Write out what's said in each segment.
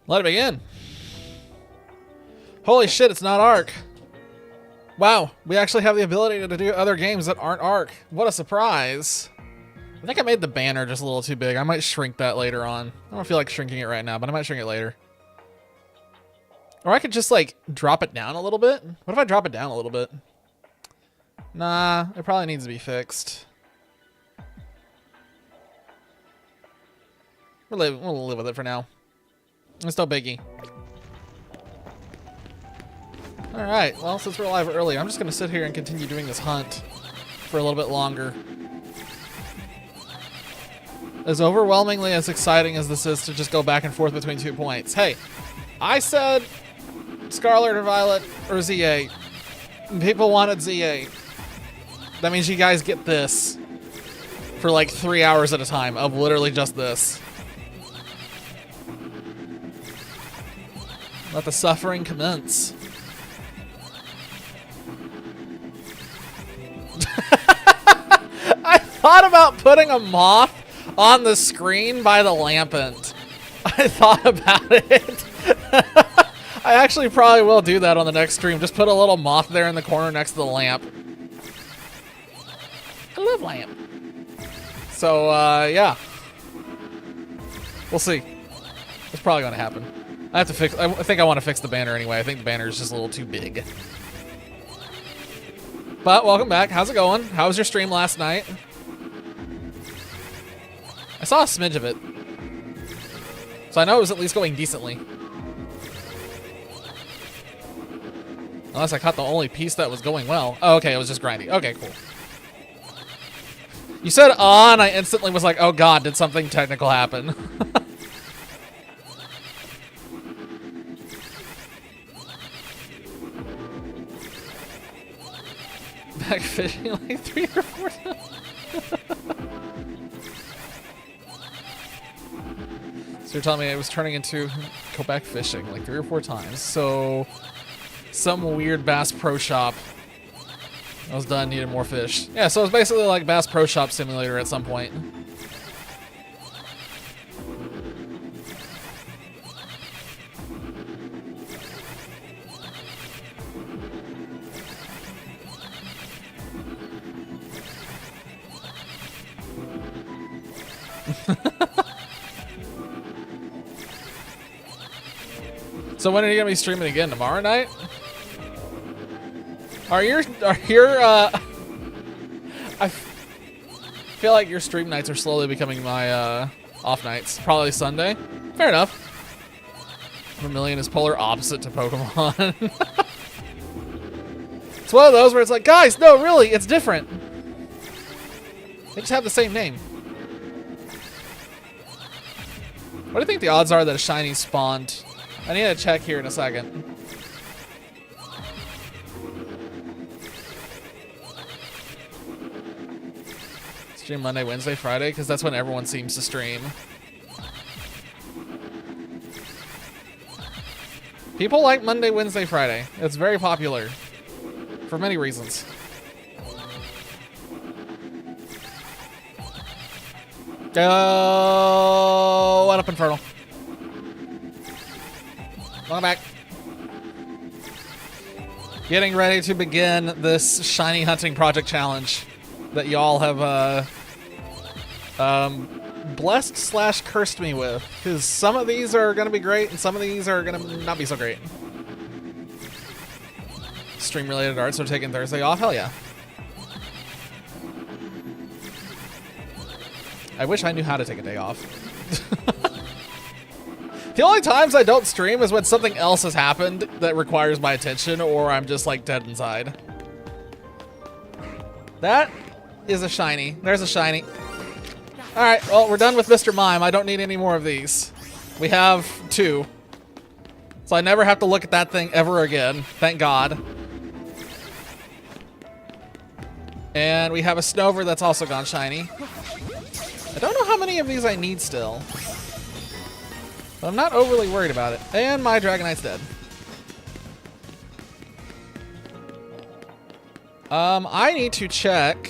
Let it begin. Holy shit, it's not Ark. Wow, we actually have the ability to do other games that aren't Ark. What a surprise. I think I made the banner just a little too big. I might shrink that later on. I don't feel like shrinking it right now, but I might shrink it later. Or I could just like drop it down a little bit. What if I drop it down a little bit? Nah, it probably needs to be fixed. We'll live with it for now. It's no biggie. Alright, well, since we're live early, I'm just going to sit here and continue doing this hunt for a little bit longer. As overwhelmingly as exciting as this is to just go back and forth between 2 points. Hey, I said Scarlet or Violet or ZA. People wanted ZA. That means you guys get this for like 3 hours at a time of literally just this. Let the suffering commence. I thought about putting a moth on the screen by the lampant. I thought about it. I actually probably will do that on the next stream. Just put a little moth there in the corner next to the lamp. I love lamp. So, yeah. We'll see. It's probably going to happen. I have to fix. I think I want to fix the banner anyway. I think the banner is just a little too big. But welcome back. How's it going? How was your stream last night? I saw a smidge of it, so I know it was at least going decently. Unless I caught the only piece that was going well. Oh, okay, it was just grindy. Okay, cool. You said and I instantly was like, oh god, did something technical happen? Back fishing like 3 or 4 times. So you're telling me it was turning into go back fishing like 3 or 4 times. So some weird Bass Pro Shop. I was done, needed more fish. Yeah, so it was basically like Bass Pro Shop Simulator at some point. So when are you gonna be streaming again? Tomorrow night? I feel like your stream nights are slowly becoming my off nights. Probably Sunday. Fair enough. Vermilion is polar opposite to Pokemon. It's one of those where it's like, guys, no, really, it's different. They just have the same name. What do you think the odds are that a shiny spawned? I need to check here in a second. Stream Monday, Wednesday, Friday, because that's when everyone seems to stream. People like Monday, Wednesday, Friday. It's very popular. For many reasons. Go! What up, Infernal? Welcome back. Getting ready to begin this shiny hunting project challenge that y'all have blessed / cursed me with, because some of these are gonna be great and some of these are gonna not be so great. Stream related arts are taking Thursday off. Hell yeah. I wish I knew how to take a day off. The only times I don't stream is when something else has happened that requires my attention, or I'm just like dead inside. That is a shiny. There's a shiny. Alright, well, we're done with Mr. Mime. I don't need any more of these. We have 2. So I never have to look at that thing ever again. Thank God. And we have a Snover that's also gone shiny. I don't know how many of these I need still. But I'm not overly worried about it. And my Dragonite's dead. I need to check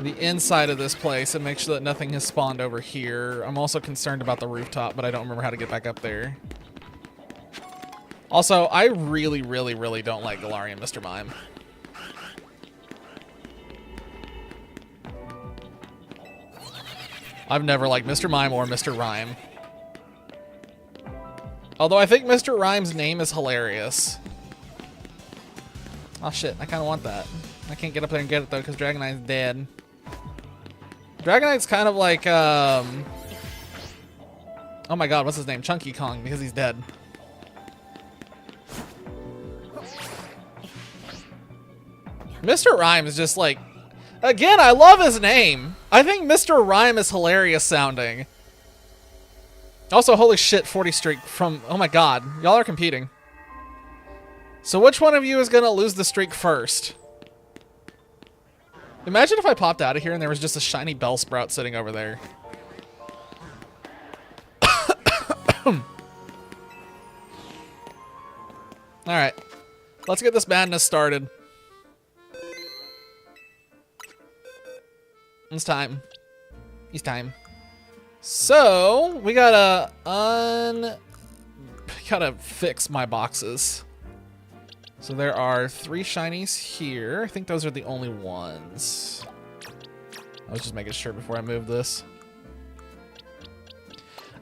the inside of this place and make sure that nothing has spawned over here. I'm also concerned about the rooftop, but I don't remember how to get back up there. Also, I really, really, really don't like Galarian Mr. Mime. I've never liked Mr. Mime or Mr. Rhyme. Although I think Mr. Rhyme's name is hilarious. Oh shit, I kind of want that. I can't get up there and get it though because Dragonite's dead. Dragonite's kind of like, oh my god, what's his name? Chunky Kong, because he's dead. Mr. Rhyme is just like, again, I love his name. I think Mr. Rhyme is hilarious sounding. Also, holy shit, 40 streak from, oh my god, y'all are competing. So which one of you is gonna lose the streak first? Imagine if I popped out of here and there was just a shiny Bellsprout sitting over there. Alright, let's get this madness started. It's time. It's time. So, we gotta fix my boxes. So there are 3 shinies here. I think those are the only ones. I was just making sure before I move this.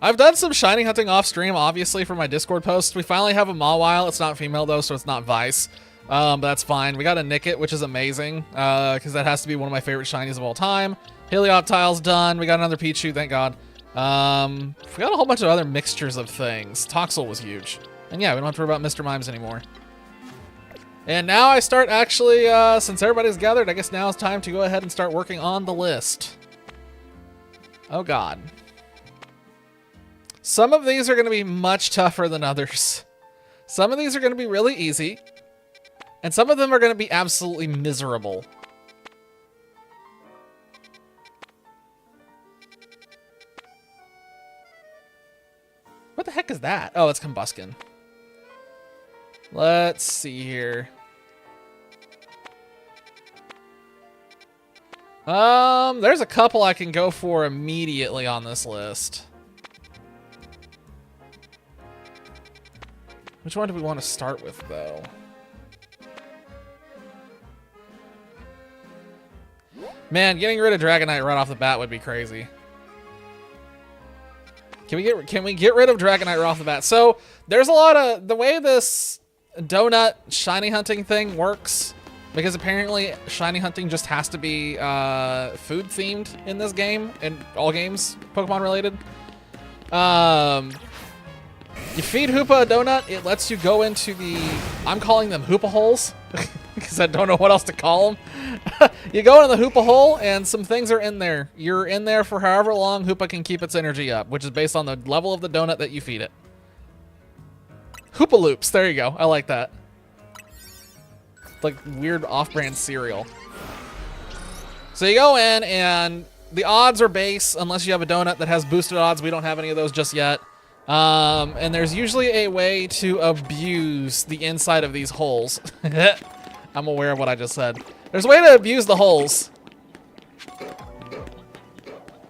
I've done some shiny hunting off stream, obviously, for my Discord post. We finally have a Mawile. It's not female, though, so it's not Vice. But that's fine. We got a Nickit, which is amazing, because that has to be one of my favorite shinies of all time. Helioptile's done. We got another Pichu, thank God. We got a whole bunch of other mixtures of things. Toxel was huge. And yeah, we don't have to worry about Mr. Mimes anymore. And now I start actually, since everybody's gathered, I guess now it's time to go ahead and start working on the list. Oh God. Some of these are going to be much tougher than others. Some of these are going to be really easy. And some of them are going to be absolutely miserable. What the heck is that? Oh, it's Combuskin. Let's see here. There's a couple I can go for immediately on this list. Which one do we want to start with, though? Man, getting rid of Dragonite right off the bat would be crazy. Can we get rid of Dragonite right off the bat? So there's a lot of the way this donut shiny hunting thing works, because apparently shiny hunting just has to be food themed in this game, in all games Pokemon related. You feed Hoopa a donut, it lets you go into the, I'm calling them Hoopa holes because I don't know what else to call them. You go into the Hoopa hole and some things are in there. You're in there for however long Hoopa can keep its energy up, which is based on the level of the donut that you feed it. Hoopa Loops, there you go. I like that. Like weird off-brand cereal. So you go in and the odds are base unless you have a donut that has boosted odds. We don't have any of those just yet. And there's usually a way to abuse the inside of these holes. I'm aware of what I just said. There's a way to abuse the holes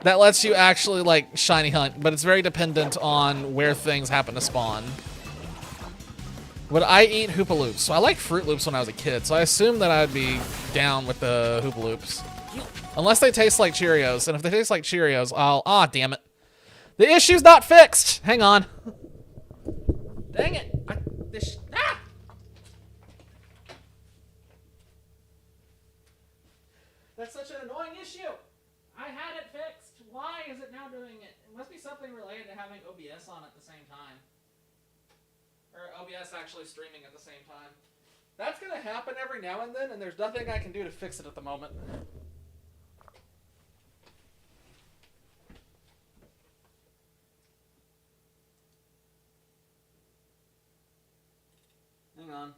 that lets you actually, like, shiny hunt, but it's very dependent on where things happen to spawn. But I eat Hoopa Loops. So I liked Fruit Loops when I was a kid, so I assumed that I'd be down with the Hoopa Loops. Unless they taste like Cheerios, and if they taste like Cheerios, I'll... Ah, damn it. The issue's not fixed! Hang on. Dang it! That's such an annoying issue! I had it fixed. Why is it now doing it? It must be something related to having OBS on at the same time. Or OBS actually streaming at the same time. That's gonna happen every now and then, and there's nothing I can do to fix it at the moment. Hang on.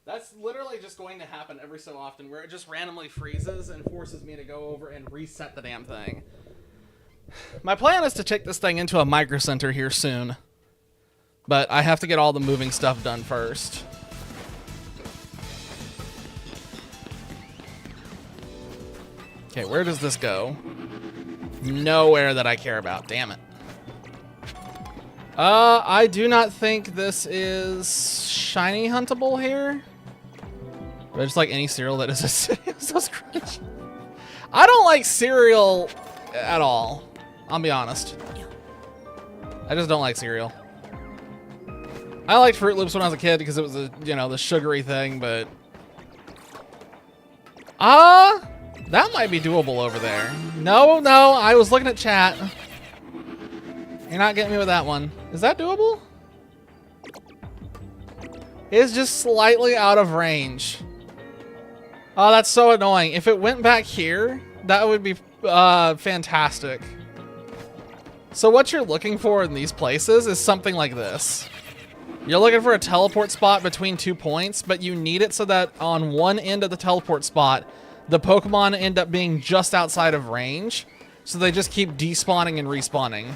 That's literally just going to happen every so often, where it just randomly freezes and forces me to go over and reset the damn thing. My plan is to take this thing into a Micro Center here soon. But I have to get all the moving stuff done first. Okay, where does this go? Nowhere that I care about. Damn it. I do not think this is shiny huntable here. But just like any cereal that is a City of Crunch. I don't like cereal at all. I'll be honest. I just don't like cereal. I liked Fruit Loops when I was a kid because it was a, you know, the sugary thing, but that might be doable over there. No, I was looking at chat. You're not getting me with that one. Is that doable? It's just slightly out of range. Oh, that's so annoying. If it went back here, that would be fantastic. So what you're looking for in these places is something like this. You're looking for a teleport spot between 2 points, but you need it so that on one end of the teleport spot, the Pokemon end up being just outside of range. So they just keep despawning and respawning.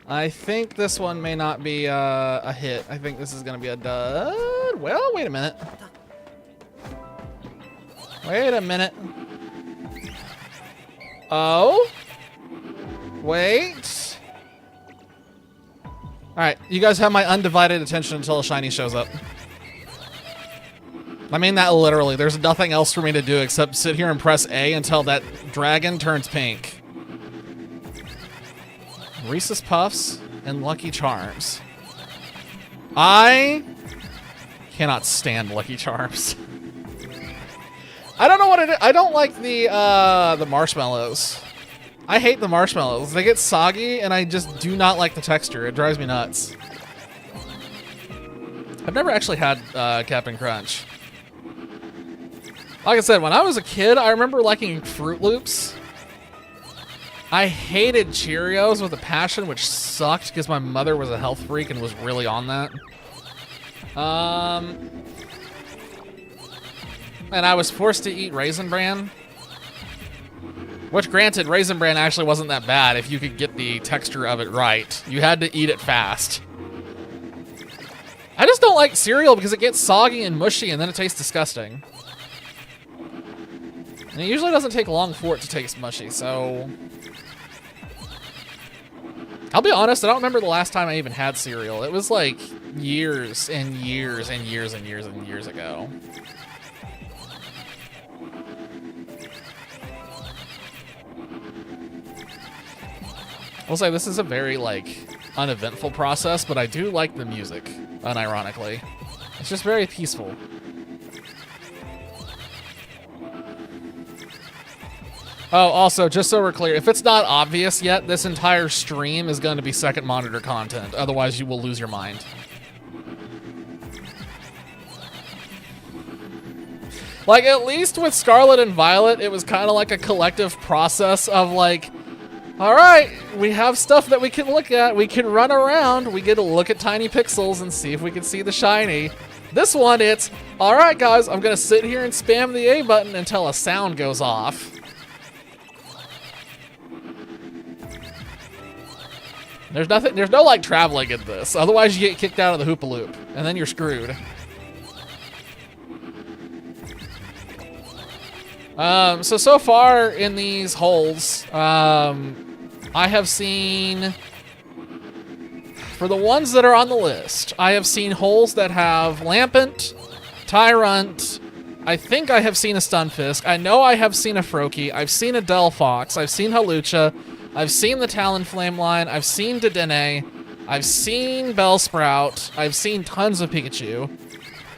I think this one may not be a hit. I think this is going to be a dud. Well, wait a minute. Wait a minute. Oh. Wait. Alright, you guys have my undivided attention until a shiny shows up. I mean that literally. There's nothing else for me to do except sit here and press A until that dragon turns pink. Reese's Puffs and Lucky Charms. I cannot stand Lucky Charms. I don't know what it is. I don't like the marshmallows. I hate the marshmallows. They get soggy and I just do not like the texture. It drives me nuts. I've never actually had Cap'n Crunch. Like I said, when I was a kid, I remember liking Fruit Loops. I hated Cheerios with a passion, which sucked because my mother was a health freak and was really on that. And I was forced to eat Raisin Bran. Which, granted, Raisin Bran actually wasn't that bad if you could get the texture of it right. You had to eat it fast. I just don't like cereal because it gets soggy and mushy and then it tastes disgusting. And it usually doesn't take long for it to taste mushy, so I'll be honest, I don't remember the last time I even had cereal. It was like years and years and years and years and years ago. I'll say this is a very, like, uneventful process, but I do like the music, unironically. It's just very peaceful. Oh, also, just so we're clear, if it's not obvious yet, this entire stream is going to be second monitor content. Otherwise, you will lose your mind. Like, at least with Scarlet and Violet, it was kind of like a collective process of, like, all right, we have stuff that we can look at. We can run around. We get to look at tiny pixels and see if we can see the shiny. This one, it's, all right, guys, I'm going to sit here and spam the A button until a sound goes off. There's no like traveling in this. Otherwise you get kicked out of the Hoopa Loop and then you're screwed. So far in these holes, I have seen, for the ones that are on the list, I have seen holes that have Lampent, Tyrunt, I think I have seen a Stunfisk, I know I have seen a Froakie, I've seen a Delphox, I've seen Hawlucha, I've seen the Talonflame line, I've seen Dedenne, I've seen Bellsprout, I've seen tons of Pikachu,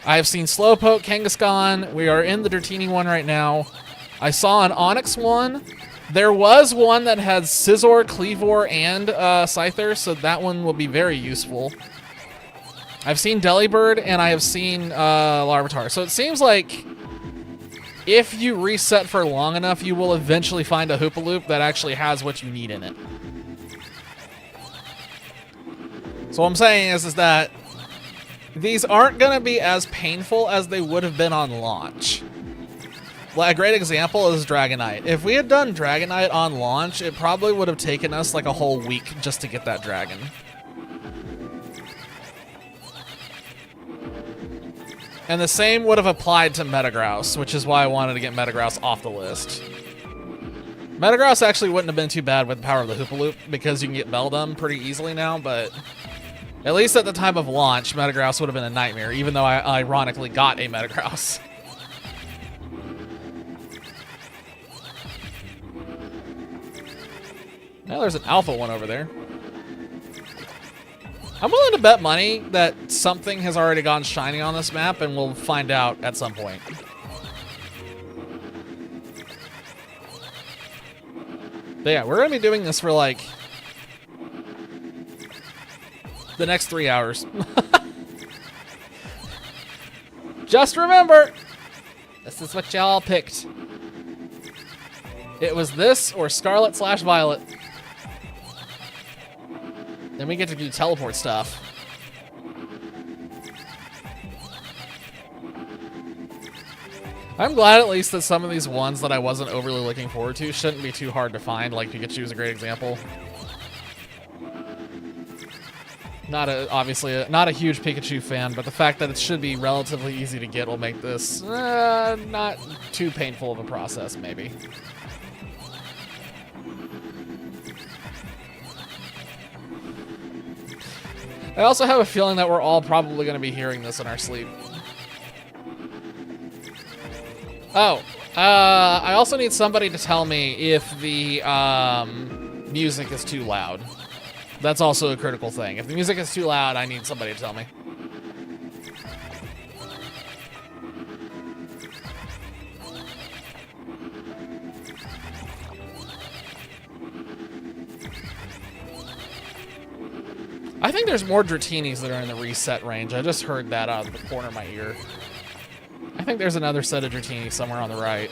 I've seen Slowpoke, Kangaskhan, we are in the Dratini one right now, I saw an Onix one, there was one that had Scizor, Cleavor, and Scyther, so that one will be very useful. I've seen Delibird, and I have seen Larvitar, so it seems like if you reset for long enough, you will eventually find a Hoopa Loop that actually has what you need in it. So what I'm saying is that these aren't going to be as painful as they would have been on launch. a great example is Dragonite. If we had done Dragonite on launch, it probably would have taken us like a whole week just to get that dragon. And the same would have applied to Metagrouse, which is why I wanted to get Metagrouse off the list. Metagrouse actually wouldn't have been too bad with the power of the Hoopaloop because you can get Beldum pretty easily now, but at least at the time of launch, Metagrouse would have been a nightmare, even though I ironically got a Metagrouse. Now there's an alpha one over there. I'm willing to bet money that something has already gone shiny on this map, and we'll find out at some point. But yeah, we're going to be doing this for like the next 3 hours. Just remember, this is what y'all picked. It was this or Scarlet/Violet. Then we get to do teleport stuff. I'm glad at least that some of these ones that I wasn't overly looking forward to shouldn't be too hard to find, like Pikachu is a great example. Obviously not a huge Pikachu fan, but the fact that it should be relatively easy to get will make this not too painful of a process, maybe. I also have a feeling that we're all probably going to be hearing this in our sleep. Oh, I also need somebody to tell me if the music is too loud. That's also a critical thing. If the music is too loud, I need somebody to tell me. I think there's more Dratinis that are in the reset range. I just heard that out of the corner of my ear. I think there's another set of Dratini somewhere on the right.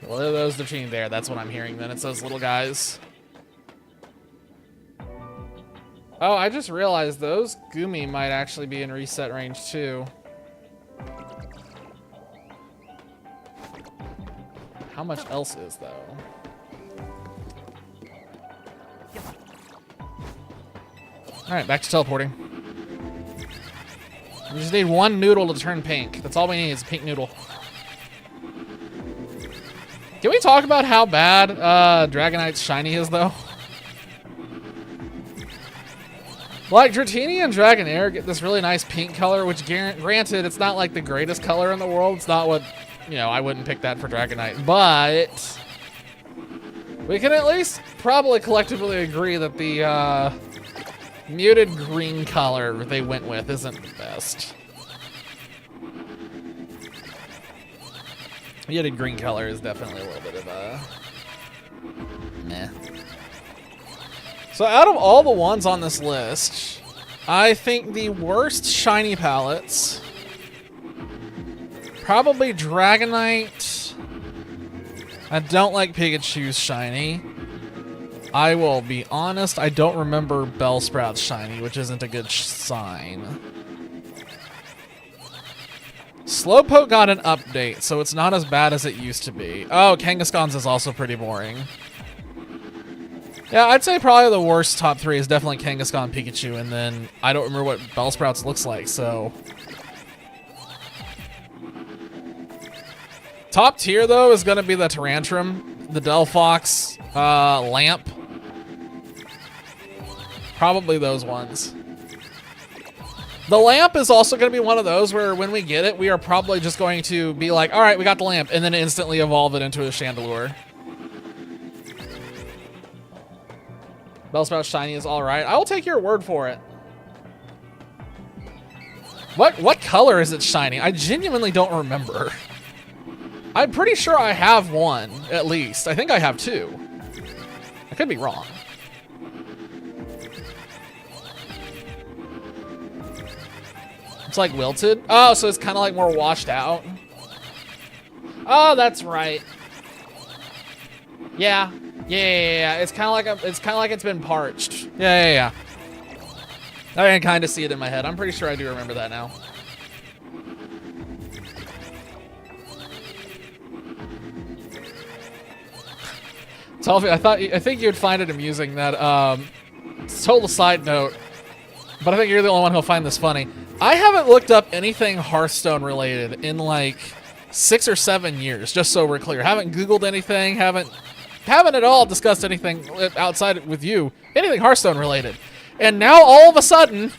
Well, those Dratini there. That's what I'm hearing then. It's those little guys. Oh, I just realized those Gumi might actually be in reset range too. How much else is though? All right, back to teleporting. We just need one noodle to turn pink. That's all we need is a pink noodle. Can we talk about how bad Dragonite's shiny is though? Like, Dratini and Dragonair get this really nice pink color, which granted, it's not like the greatest color in the world. It's not what, you know, I wouldn't pick that for Dragonite. But we can at least probably collectively agree that the muted green color they went with isn't the best. Muted green color is definitely a little bit of a meh. So out of all the ones on this list, I think the worst shiny palettes, probably Dragonite. I don't like Pikachu's shiny. I will be honest, I don't remember Bellsprout's shiny, which isn't a good sign. Slowpoke got an update, so it's not as bad as it used to be. Oh, Kangaskhan's is also pretty boring. Yeah, I'd say probably the worst top three is definitely Kangaskhan, Pikachu, and then I don't remember what Bellsprouts looks like, so. Top tier, though, is going to be the Tyrantrum, the Delphox, Lamp. Probably those ones. The Lamp is also going to be one of those where when we get it, we are probably just going to be like, all right, we got the Lamp, and then instantly evolve it into a Chandelure. Bellsprout shiny is all right. I will take your word for it. What color is it shiny? I genuinely don't remember. I'm pretty sure I have one, at least. I think I have two. I could be wrong. It's like wilted. Oh, so it's kind of like more washed out. Oh, that's right. Yeah. Yeah. It's kind of like it's been parched. Yeah. I can kind of see it in my head. I'm pretty sure I do remember that now. Tolfie, I think you'd find it amusing that total side note, but I think you're the only one who'll find this funny. I haven't looked up anything Hearthstone related in like 6 or 7 years, just so we're clear. Haven't Googled anything, haven't at all discussed anything outside with you, anything Hearthstone related. And now all of a sudden,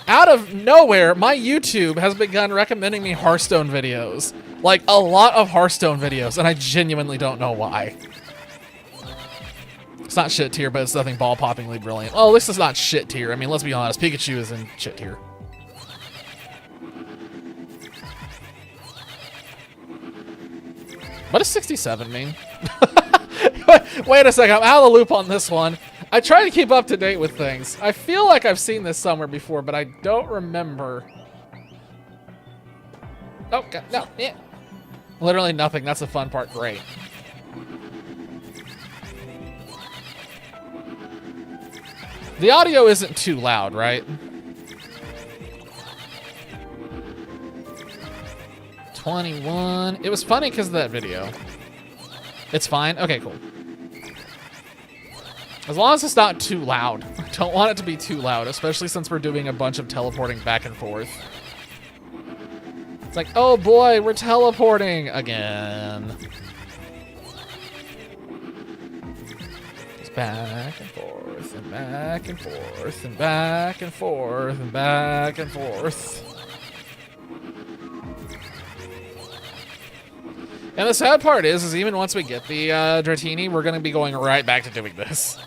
out of nowhere, my YouTube has begun recommending me Hearthstone videos. Like a lot of Hearthstone videos, and I genuinely don't know why. It's not shit tier, but it's nothing ball-poppingly brilliant. Oh, this is not shit tier. I mean, let's be honest. Pikachu is in shit tier. What does 67 mean? Wait a second. I'm out of the loop on this one. I try to keep up to date with things. I feel like I've seen this somewhere before, but I don't remember. Oh, God, no. Yeah. Literally nothing. That's the fun part. Great. The audio isn't too loud, right? 21. It was funny because of that video. It's fine? Okay, cool. As long as it's not too loud. I don't want it to be too loud, especially since we're doing a bunch of teleporting back and forth. It's like, oh boy, we're teleporting again. Just back and forth and back and forth and back and forth and back and forth. And the sad part is even once we get the Dratini, we're going to be going right back to doing this.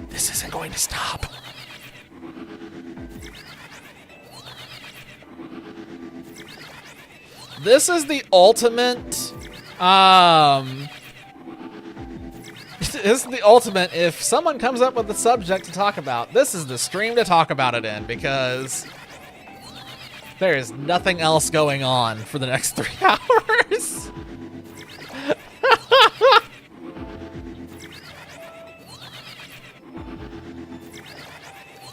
This isn't going to stop. This is the ultimate, this is the ultimate, if someone comes up with a subject to talk about, this is the stream to talk about it in, because there is nothing else going on for the next 3 hours.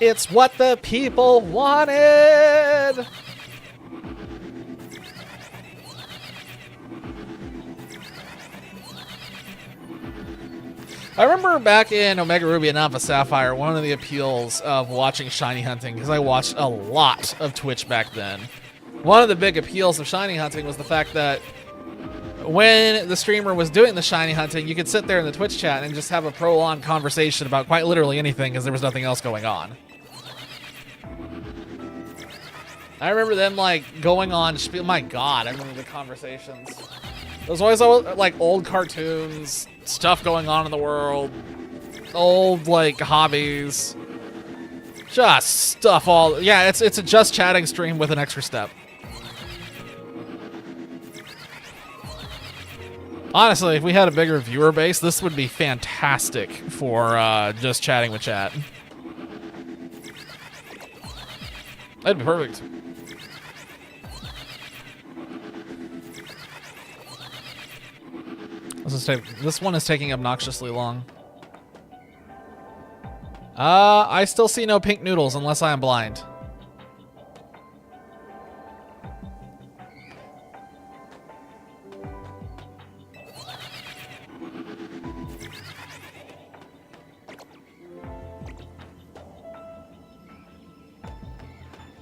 It's what the people wanted. I remember back in Omega Ruby and Alpha Sapphire, one of the appeals of watching shiny hunting, because I watched a lot of Twitch back then. One of the big appeals of shiny hunting was the fact that when the streamer was doing the shiny hunting, you could sit there in the Twitch chat and just have a prolonged conversation about quite literally anything because there was nothing else going on. I remember them like going on spiel. My God, I remember the conversations. There was always like old cartoons, stuff going on in the world, old like hobbies, just stuff all. Yeah, it's a just chatting stream with an extra step. Honestly, if we had a bigger viewer base, this would be fantastic for just chatting with chat. That'd be perfect. This one is taking obnoxiously long. I still see no pink noodles unless I am blind.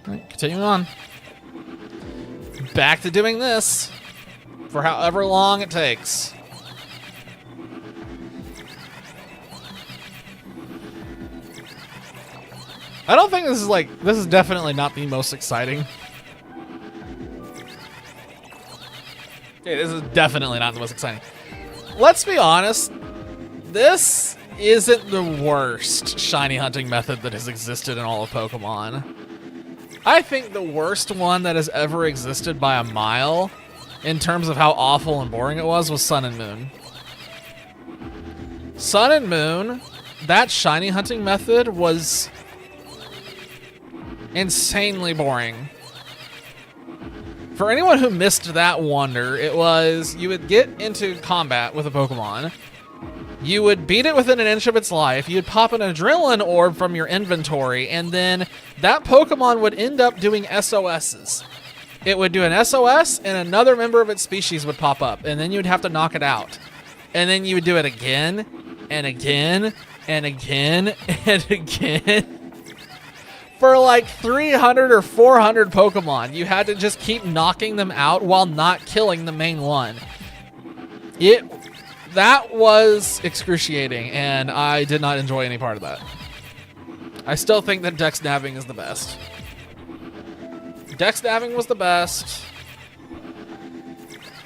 Alright, continuing on. Back to doing this for however long it takes. I don't think this is definitely not the most exciting. Okay, this is definitely not the most exciting. Let's be honest, this isn't the worst shiny hunting method that has existed in all of Pokemon. I think the worst one that has ever existed by a mile, in terms of how awful and boring it was Sun and Moon. Sun and Moon, that shiny hunting method was insanely boring. For anyone who missed that wonder, it was you would get into combat with a Pokemon. You would beat it within an inch of its life. You'd pop an adrenaline orb from your inventory, and then that Pokemon would end up doing SOSs. It would do an SOS, and another member of its species would pop up, and then you'd have to knock it out. And then you would do it again, and again, and again, and again. For like 300 or 400 Pokemon, you had to just keep knocking them out while not killing the main one. That was excruciating, and I did not enjoy any part of that. I still think that Dex Nabbing is the best. Dex Nabbing was the best.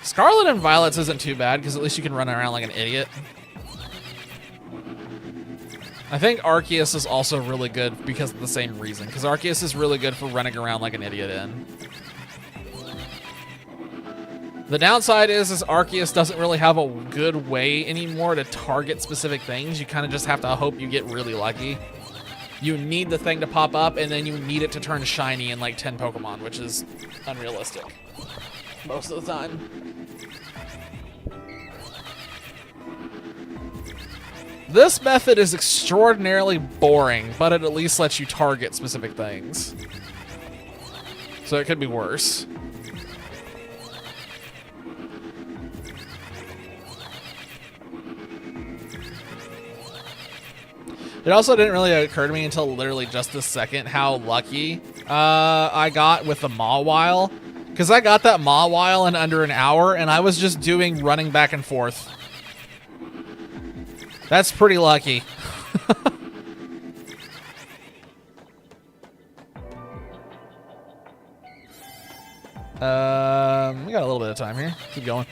Scarlet and Violets isn't too bad, because at least you can run around like an idiot. I think Arceus is also really good because of the same reason, because Arceus is really good for running around like an idiot in. The downside is Arceus doesn't really have a good way anymore to target specific things. You kind of just have to hope you get really lucky. You need the thing to pop up, and then you need it to turn shiny in like 10 Pokemon, which is unrealistic most of the time. This method is extraordinarily boring, but it at least lets you target specific things. So it could be worse. It also didn't really occur to me until literally just this second how lucky I got with the Mawile. Because I got that Mawile in under an hour, and I was just doing running back and forth. That's pretty lucky. We got a little bit of time here. Keep going.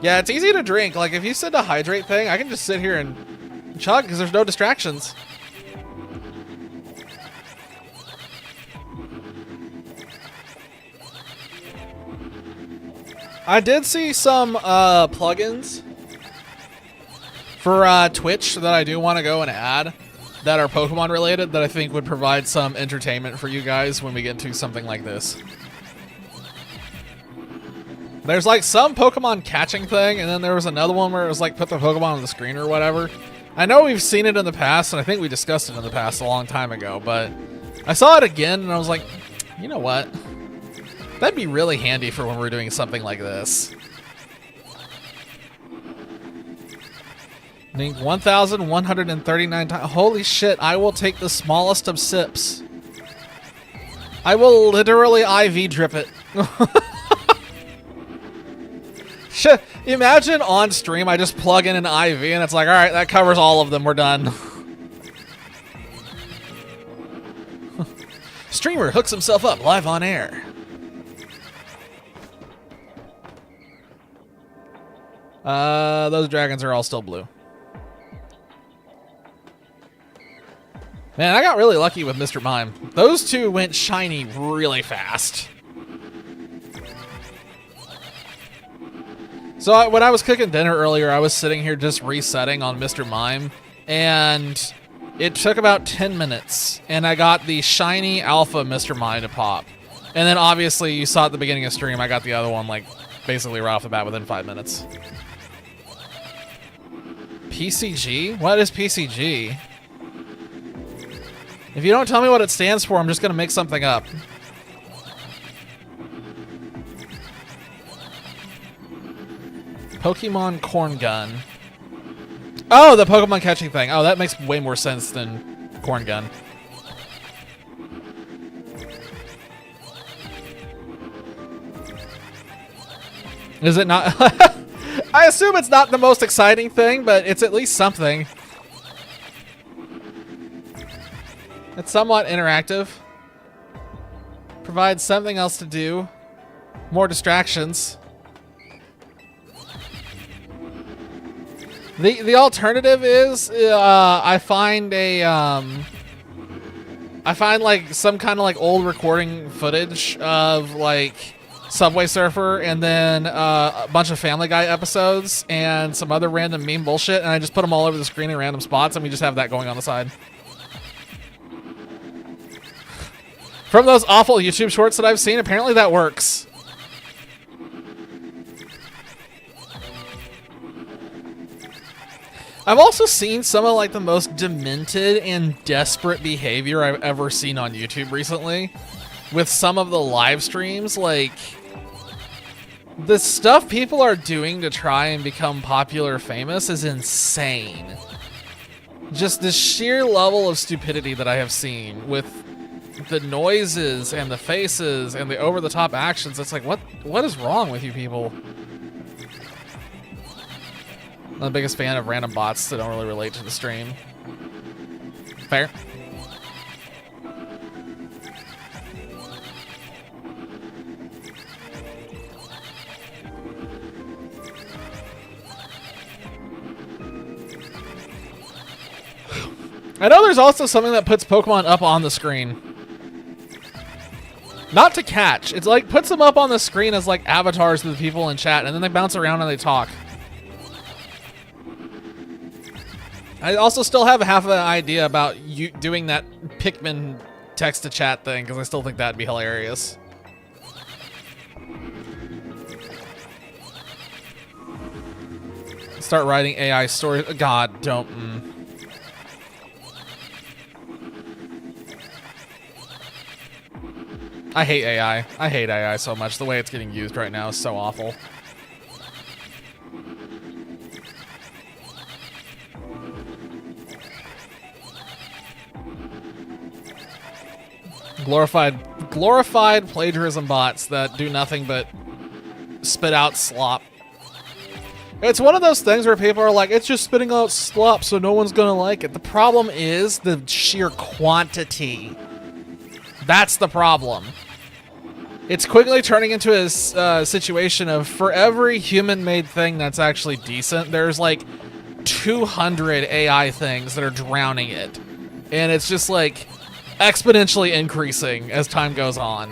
Yeah, it's easy to drink. Like, if you said the hydrate thing, I can just sit here and chug because there's no distractions. I did see some plugins for Twitch that I do want to go and add that are Pokemon related that I think would provide some entertainment for you guys when we get into something like this. There's like some Pokemon catching thing, and then there was another one where it was like put the Pokemon on the screen or whatever. I know we've seen it in the past, and I think we discussed it in the past a long time ago, but I saw it again and I was like, you know what? That'd be really handy for when we're doing something like this. Drink 1,139 times. Holy shit, I will take the smallest of sips. I will literally IV drip it. Shit, imagine on stream I just plug in an IV and it's like, alright, that covers all of them, we're done. Streamer hooks himself up live on air. Those dragons are all still blue. Man, I got really lucky with Mr. Mime. Those two went shiny really fast. So when I was cooking dinner earlier, I was sitting here just resetting on Mr. Mime, and it took about 10 minutes, and I got the shiny alpha Mr. Mime to pop. And then obviously you saw at the beginning of stream, I got the other one like basically right off the bat within 5 minutes. PCG? What is PCG? If you don't tell me what it stands for, I'm just gonna make something up. Pokemon Corn Gun. Oh, the Pokemon catching thing. Oh, that makes way more sense than Corn Gun. Is it not? I assume it's not the most exciting thing, but it's at least something. It's somewhat interactive. Provides something else to do. More distractions. The alternative is I find like some kind of like old recording footage of like Subway Surfer and then a bunch of Family Guy episodes and some other random meme bullshit, and I just put them all over the screen in random spots, and we just have that going on the side. From those awful YouTube shorts that I've seen, apparently that works. I've also seen some of like the most demented and desperate behavior I've ever seen on YouTube recently with some of the live streams. Like, the stuff people are doing to try and become popular famous is insane. Just the sheer level of stupidity that I have seen with the noises and the faces and the over-the-top actions. It's like, what is wrong with you people? I'm the biggest fan of random bots that don't really relate to the stream. Fair. I know there's also something that puts Pokemon up on the screen. Not to catch. It's like puts them up on the screen as like avatars to the people in chat, and then they bounce around and they talk. I also still have half of an idea about you doing that Pikmin text-to-chat thing, because I still think that'd be hilarious. Start writing AI stories. God, don't. I hate AI. I hate AI so much. The way it's getting used right now is so awful. Glorified plagiarism bots that do nothing but spit out slop. It's one of those things where people are like, it's just spitting out slop, so no one's gonna like it. The problem is the sheer quantity. That's the problem. It's quickly turning into a situation of, for every human-made thing that's actually decent, there's like 200 AI things that are drowning it. And it's just like exponentially increasing as time goes on.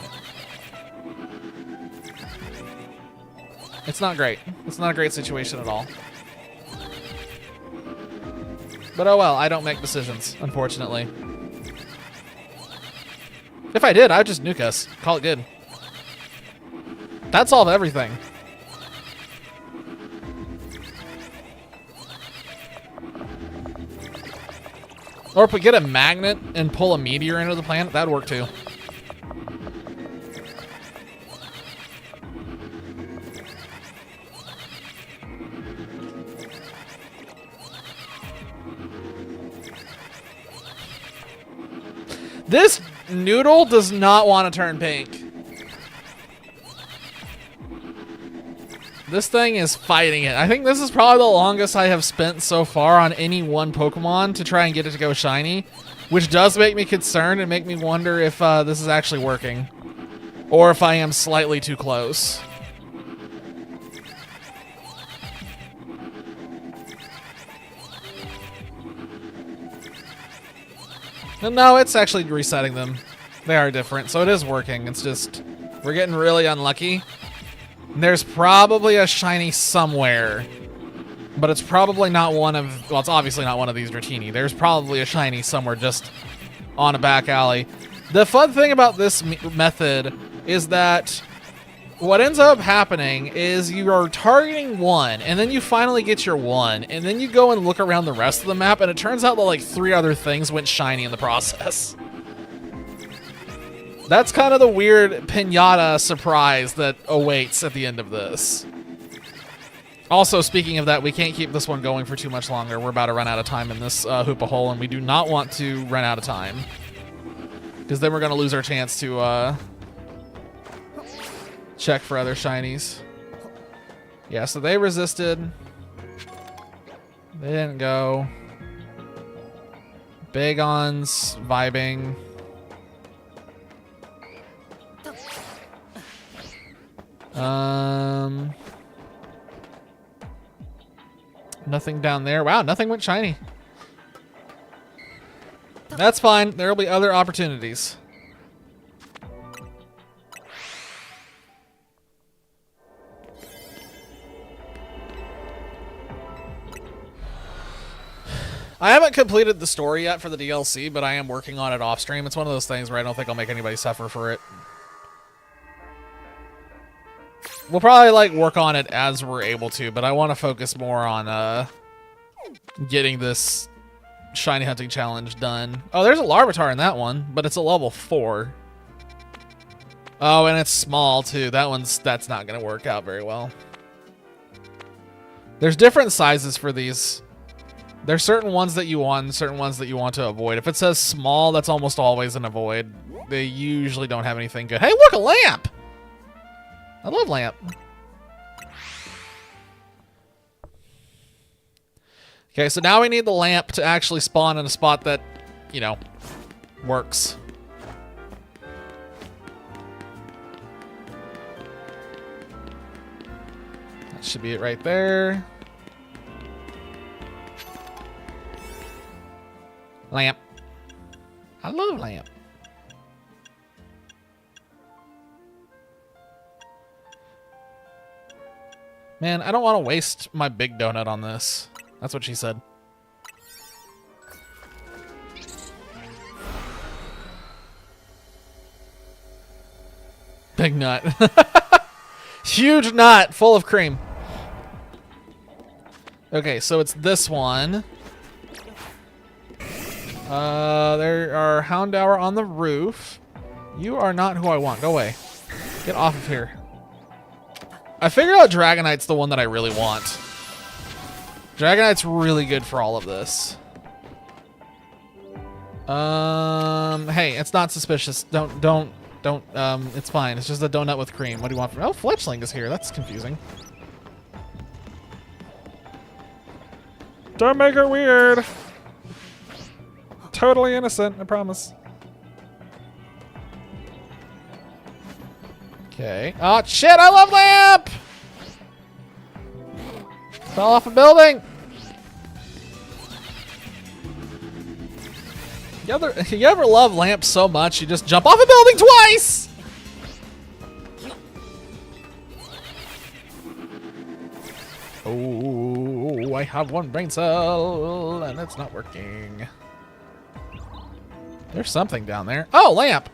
It's not great. It's not a great situation at all. But oh well, I don't make decisions, unfortunately. If I did, I'd just nuke us. Call it good. That'd solve everything. Or if we get a magnet and pull a meteor into the planet, that'd work too. This noodle does not want to turn pink. This thing is fighting it. I think this is probably the longest I have spent so far on any one Pokemon to try and get it to go shiny, which does make me concerned and make me wonder if this is actually working, or if I am slightly too close. No, it's actually resetting them. They are different, so it is working. It's just, we're getting really unlucky. There's probably a shiny somewhere, but it's probably not one of, well, it's obviously not one of these Dratini. There's probably a shiny somewhere just on a back alley. The fun thing about this method is that what ends up happening is you are targeting one, and then you finally get your one, and then you go and look around the rest of the map, and it turns out that like 3 other things went shiny in the process. That's kind of the weird pinata surprise that awaits at the end of this. Also, speaking of that, we can't keep this one going for too much longer. We're about to run out of time in this Hoopa hole, and we do not want to run out of time, because then we're going to lose our chance to check for other shinies. Yeah, so they resisted. They didn't go. Bagon's vibing. Nothing down there. Wow, nothing went shiny. That's fine. There'll be other opportunities. I haven't completed the story yet for the DLC, but I am working on it off stream. It's one of those things where I don't think I'll make anybody suffer for it. We'll probably like work on it as we're able to, but I want to focus more on getting this shiny hunting challenge done. Oh, there's a Larvitar in that one, but it's a level 4. Oh, and it's small too. That's not gonna work out very well. There's different sizes for these. There's certain ones that you want and certain ones that you want to avoid. If it says small, that's almost always an avoid. They usually don't have anything good. Hey, look, a lamp! I love lamp. Okay, so now we need the lamp to actually spawn in a spot that, you know, works. That should be it right there. Lamp. I love lamp. Man, I don't want to waste my big donut on this. That's what she said. Big nut. Huge nut full of cream. Okay, so it's this one. There are Houndour on the roof. You are not who I want. Go away. Get off of here. I figured out Dragonite's the one that I really want. Dragonite's really good for all of this. Hey, it's not suspicious. Don't, it's fine. It's just a donut with cream. What do you want from— oh, Fletchling is here. That's confusing. Don't make it weird. Totally innocent, I promise. Okay. Oh, shit, I love lamp! Fell off a building! You ever love lamp so much you just jump off a building twice? Oh, I have one brain cell and it's not working. There's something down there. Oh, lamp!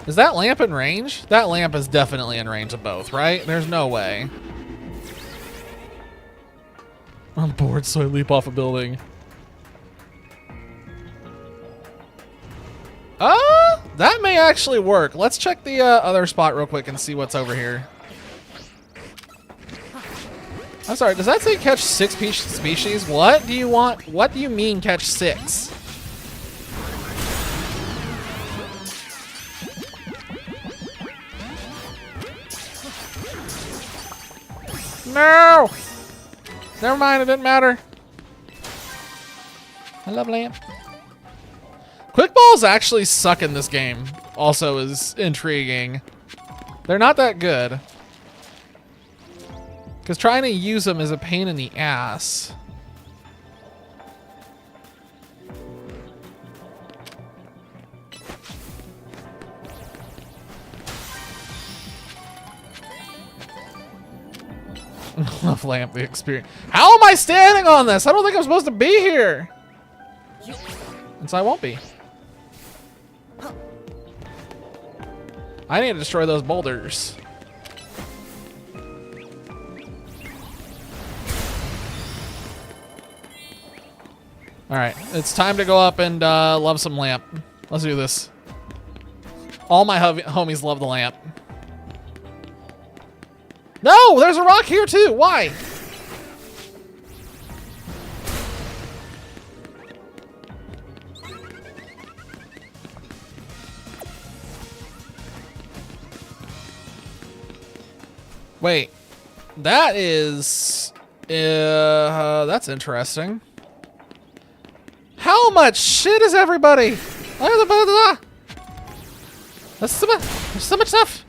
Is that lamp in range? That lamp is definitely in range of both, right? There's no way. I'm bored, so I leap off a building. That may actually work. Let's check the other spot real quick and see what's over here. I'm sorry, does that say catch 6 species? What do you want? What do you mean catch 6? No! Never mind, it didn't matter. I love lamp. Quick balls actually suck in this game. Also is intriguing. They're not that good. Because trying to use them is a pain in the ass. Love lamp, the experience. How am I standing on this? I don't think I'm supposed to be here. And so I won't be. I need to destroy those boulders. All right, it's time to go up and love some lamp. Let's do this. All my homies love the lamp. No, there's a rock here too. Why? Wait, that is, that's interesting. How much shit is everybody? There's so much stuff.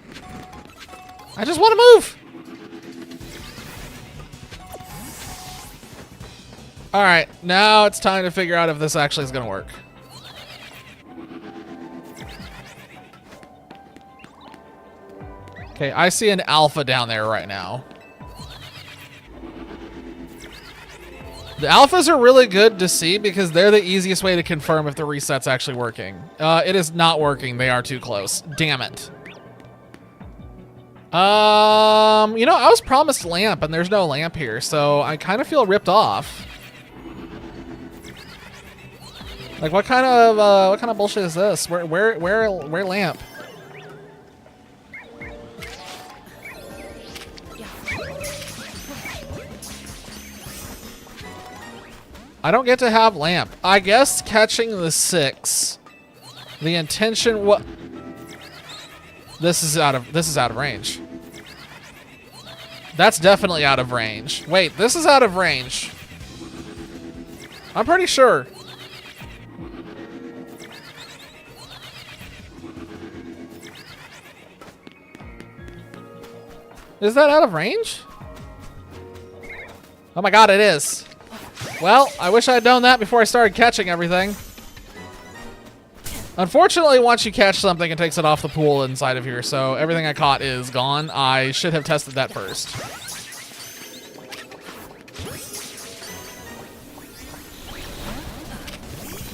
I just want to move. All right, now it's time to figure out if this actually is gonna work. Okay, I see an alpha down there right now. The alphas are really good to see because they're the easiest way to confirm if the reset's actually working. It is not working. They are too close. Damn it. You know, I was promised lamp and there's no lamp here, so I kind of feel ripped off. Like, what kind of bullshit is this? Where lamp? I don't get to have lamp. I guess catching the 6. The intention what? This is out of range. That's definitely out of range. Wait, this is out of range. I'm pretty sure. Is that out of range? Oh my god, it is. Well, I wish I had done that before I started catching everything. Unfortunately, once you catch something, it takes it off the pool inside of here, so everything I caught is gone. I should have tested that first.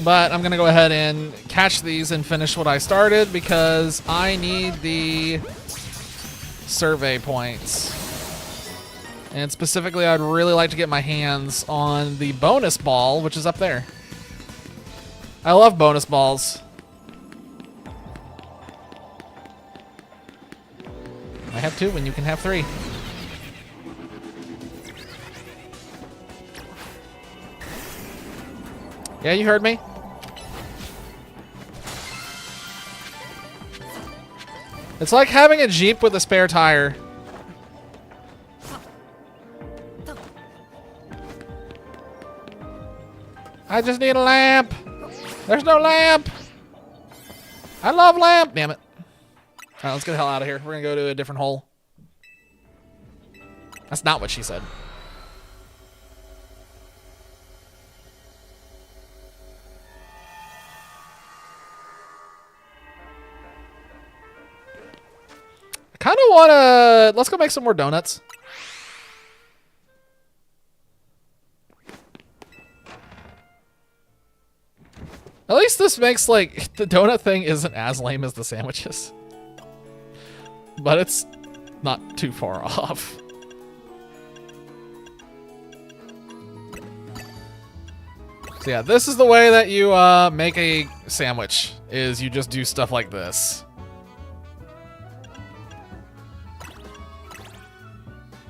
But I'm going to go ahead and catch these and finish what I started because I need the survey points. And specifically, I'd really like to get my hands on the bonus ball, which is up there. I love bonus balls. I have 2 when you can have 3. Yeah, you heard me. It's like having a Jeep with a spare tire. I just need a lamp. There's no lamp. I love lamp. Damn it. All right, let's get the hell out of here. We're gonna go to a different hole. That's not what she said. I kind of want to... Let's go make some more donuts. At least this makes, like, the donut thing isn't as lame as the sandwiches. But it's not too far off. So yeah, this is the way that you make a sandwich, is you just do stuff like this.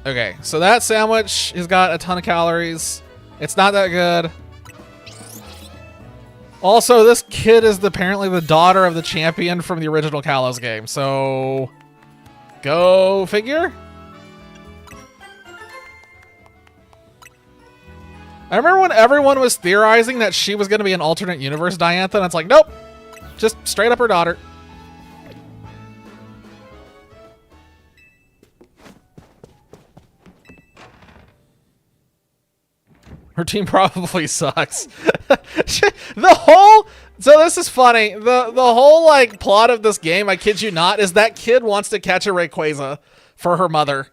Okay, so that sandwich has got a ton of calories. It's not that good. Also, this kid is apparently the daughter of the champion from the original Kalos game, so... Go figure. I remember when everyone was theorizing that she was going to be an alternate universe Diantha, and it's like, nope. Just straight up her daughter. Her team probably sucks. So this is funny. The whole like plot of this game, I kid you not, is that kid wants to catch a Rayquaza for her mother.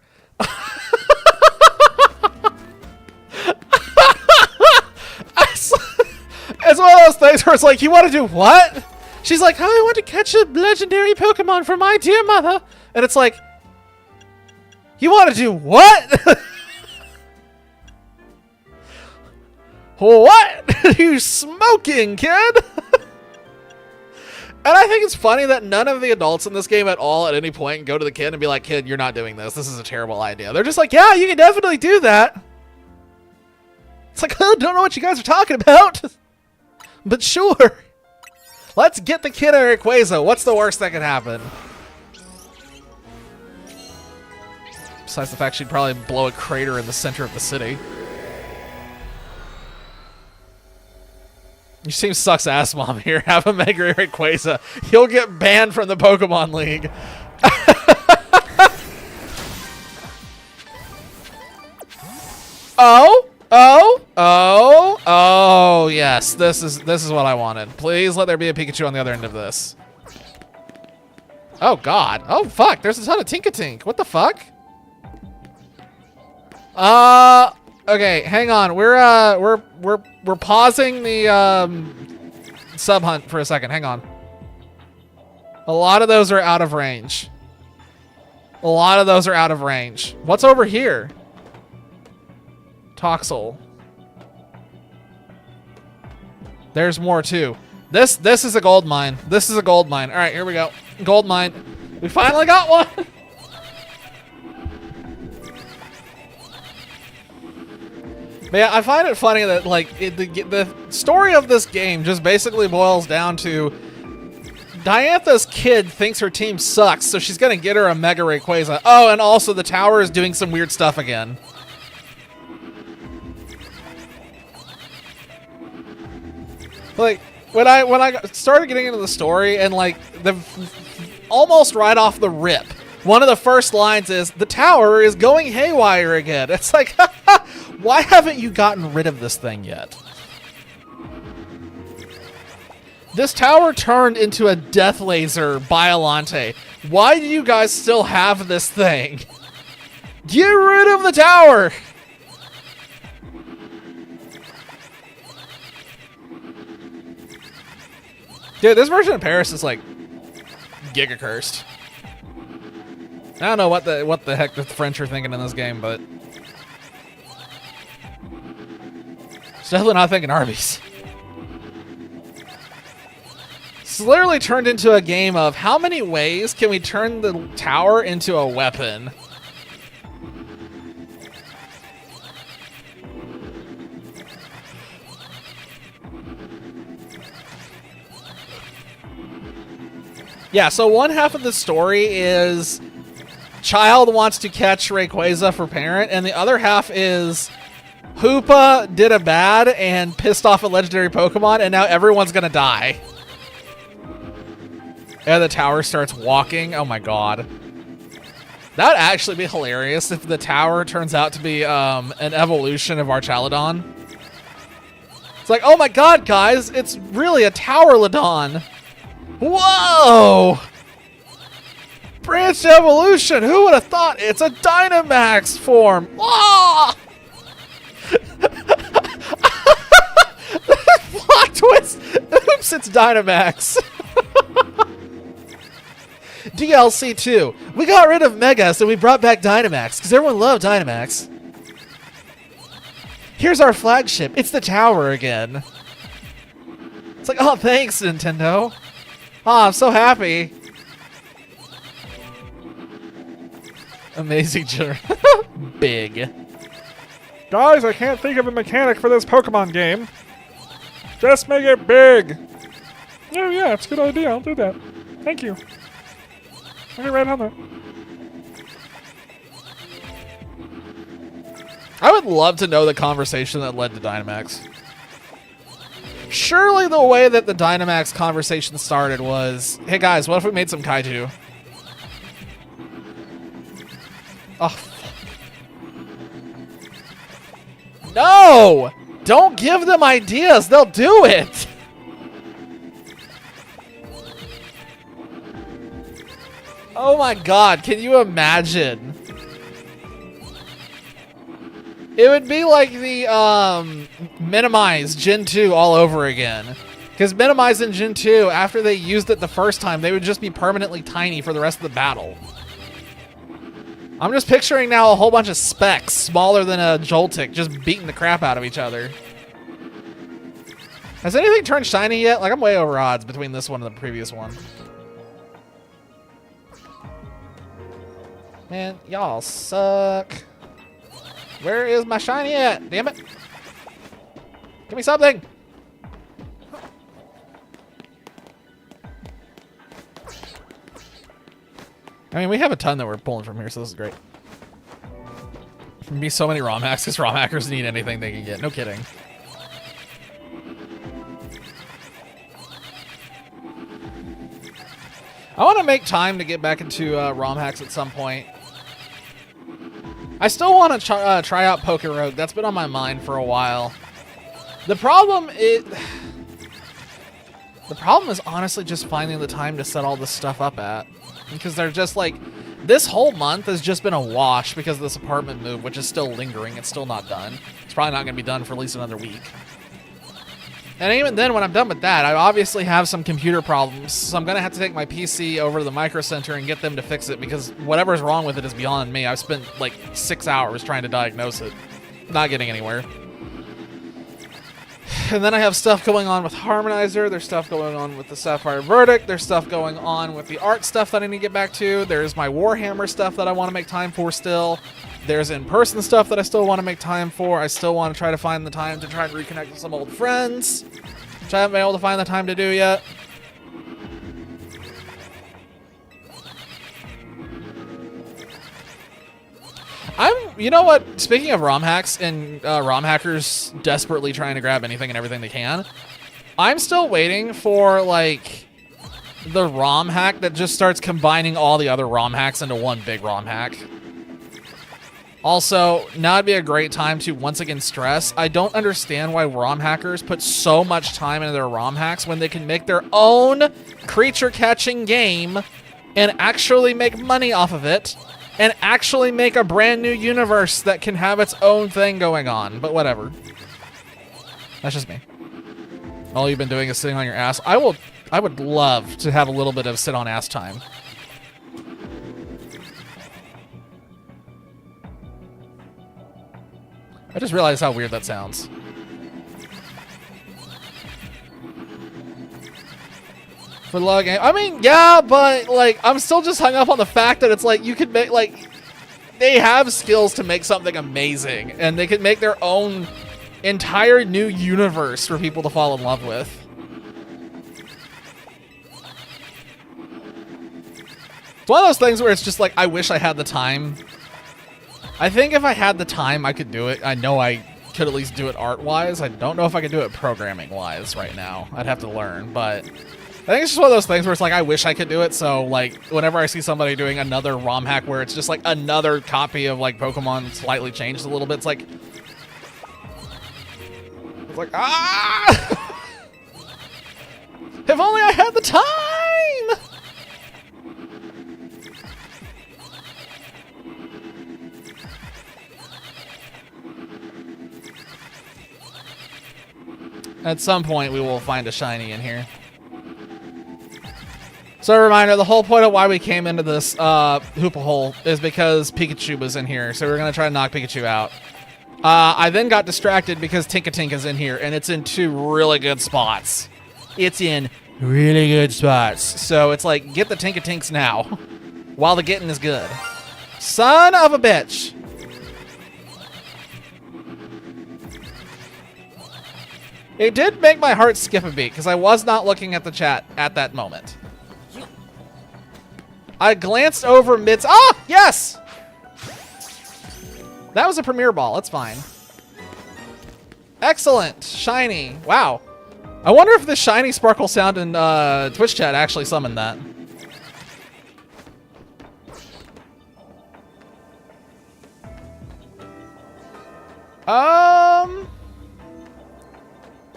It's one of those things where it's like, you want to do what? She's like, oh, I want to catch a legendary Pokemon for my dear mother. And it's like, you want to do what? What are you smoking, kid? And I think it's funny that none of the adults in this game at all at any point go to the kid and be like, kid, you're not doing this. This is a terrible idea. They're just like, yeah, you can definitely do that. It's like, I don't know what you guys are talking about. But sure. Let's get the kid a Rayquaza. What's the worst that could happen? Besides the fact she'd probably blow a crater in the center of the city. You seem sucks ass, Mom. Here, have a Mega Rayquaza. He'll get banned from the Pokemon League. Oh, yes. This is what I wanted. Please let there be a Pikachu on the other end of this. Oh God. Oh fuck. There's a ton of Tinkatink. What the fuck? Okay, hang on. We're pausing the sub hunt for a second. Hang on. A lot of those are out of range. A lot of those are out of range. What's over here? Toxel. There's more too. This is a gold mine. This is a gold mine. All right, here we go. Gold mine. We finally got one. But yeah, I find it funny that like the story of this game just basically boils down to Diantha's kid thinks her team sucks, so she's gonna get her a Mega Rayquaza. Oh, and also the tower is doing some weird stuff again. Like when I started getting into the story and like almost right off the rip, one of the first lines is the tower is going haywire again. It's like, why haven't you gotten rid of this thing yet? This tower turned into a death laser Biollante. Why do you guys still have this thing? Get rid of the tower! Dude, this version of Paris is like giga cursed. I don't know what the heck the French are thinking in this game, but it's definitely not thinking Arby's. It's literally turned into a game of how many ways can we turn the tower into a weapon? Yeah, so one half of the story is Child wants to catch Rayquaza for parent, and the other half is Hoopa did a bad and pissed off a legendary Pokemon, and now everyone's gonna die. And the tower starts walking. Oh my god. That would actually be hilarious if the tower turns out to be an evolution of Archaludon. It's like, oh my god, guys, it's really a Towerlodon. Whoa! Branched evolution! Who would have thought? It's a Dynamax form! Whoa! Plot twist! Oops, it's Dynamax. DLC 2. We got rid of Mega, so we brought back Dynamax, because everyone loved Dynamax. Here's our flagship. It's the tower again. It's like, oh, thanks, Nintendo. Oh, I'm so happy. Amazing general. Big. Guys, I can't think of a mechanic for this Pokemon game. Just make it big. Oh yeah, it's a good idea. I'll do that. Thank you. I'll get right on that. I would love to know the conversation that led to Dynamax. Surely the way that the Dynamax conversation started was, hey guys, what if we made some kaiju? Oh. No! Don't give them ideas, they'll do it! Oh my god, can you imagine? It would be like the Minimize Gen 2 all over again. Because Minimize in Gen 2, after they used it the first time, they would just be permanently tiny for the rest of the battle. I'm just picturing now a whole bunch of specks smaller than a Joltik just beating the crap out of each other. Has anything turned shiny yet? Like, I'm way over odds between this one and the previous one. Man, y'all suck. Where is my shiny at? Damn it. Give me something. I mean, we have a ton that we're pulling from here, so this is great. There'll be so many ROM hacks because ROM hackers need anything they can get. No kidding. I want to make time to get back into ROM hacks at some point. I still want to try out Pokerogue. That's been on my mind for a while. The problem is honestly just finding the time to set all this stuff up at. Because they're just like, this whole month has just been a wash because of this apartment move, which is still lingering. It's still not done. It's probably not going to be done for at least another week. And even then, when I'm done with that, I obviously have some computer problems, so I'm gonna have to take my PC over to the Micro Center and get them to fix it, because whatever's wrong with it is beyond me. I've spent like 6 hours trying to diagnose it, not getting anywhere. And then I have stuff going on with Harmonizer, there's stuff going on with the Sapphire Verdict, there's stuff going on with the art stuff that I need to get back to, there's my Warhammer stuff that I want to make time for still, there's in-person stuff that I still want to make time for, I still want to try to find the time to try and reconnect with some old friends, which I haven't been able to find the time to do yet. You know what? Speaking of ROM hacks and ROM hackers desperately trying to grab anything and everything they can, I'm still waiting for like the ROM hack that just starts combining all the other ROM hacks into one big ROM hack. Also, now would be a great time to once again stress, I don't understand why ROM hackers put so much time into their ROM hacks when they can make their own creature catching game and actually make money off of it. And actually make a brand new universe that can have its own thing going on. But whatever. That's just me. All you've been doing is sitting on your ass. I would love to have a little bit of sit on ass time. I just realized how weird that sounds. For the log game. I mean, yeah, but like I'm still just hung up on the fact that it's like you could make like they have skills to make something amazing, and they could make their own entire new universe for people to fall in love with. It's one of those things where it's just like I wish I had the time. I think if I had the time, I could do it. I know I could at least do it art-wise. I don't know if I could do it programming-wise right now. I'd have to learn, but I think it's just one of those things where it's like, I wish I could do it, so, like, whenever I see somebody doing another ROM hack where it's just, like, another copy of, like, Pokemon slightly changed a little bit, it's like, ah! If only I had the time! At some point, we will find a shiny in here. So a reminder, the whole point of why we came into this Hoopa hole is because Pikachu was in here, so we were going to try to knock Pikachu out. I then got distracted because Tinkatink is in here, and it's in 2 really good spots. It's in really good spots. So it's like, get the Tinkatinks now, while the getting is good. Son of a bitch. It did make my heart skip a beat, because I was not looking at the chat at that moment. I glanced over mids. Ah, yes! That was a Premier Ball. That's fine. Excellent. Shiny. Wow. I wonder if the shiny sparkle sound in Twitch chat actually summoned that.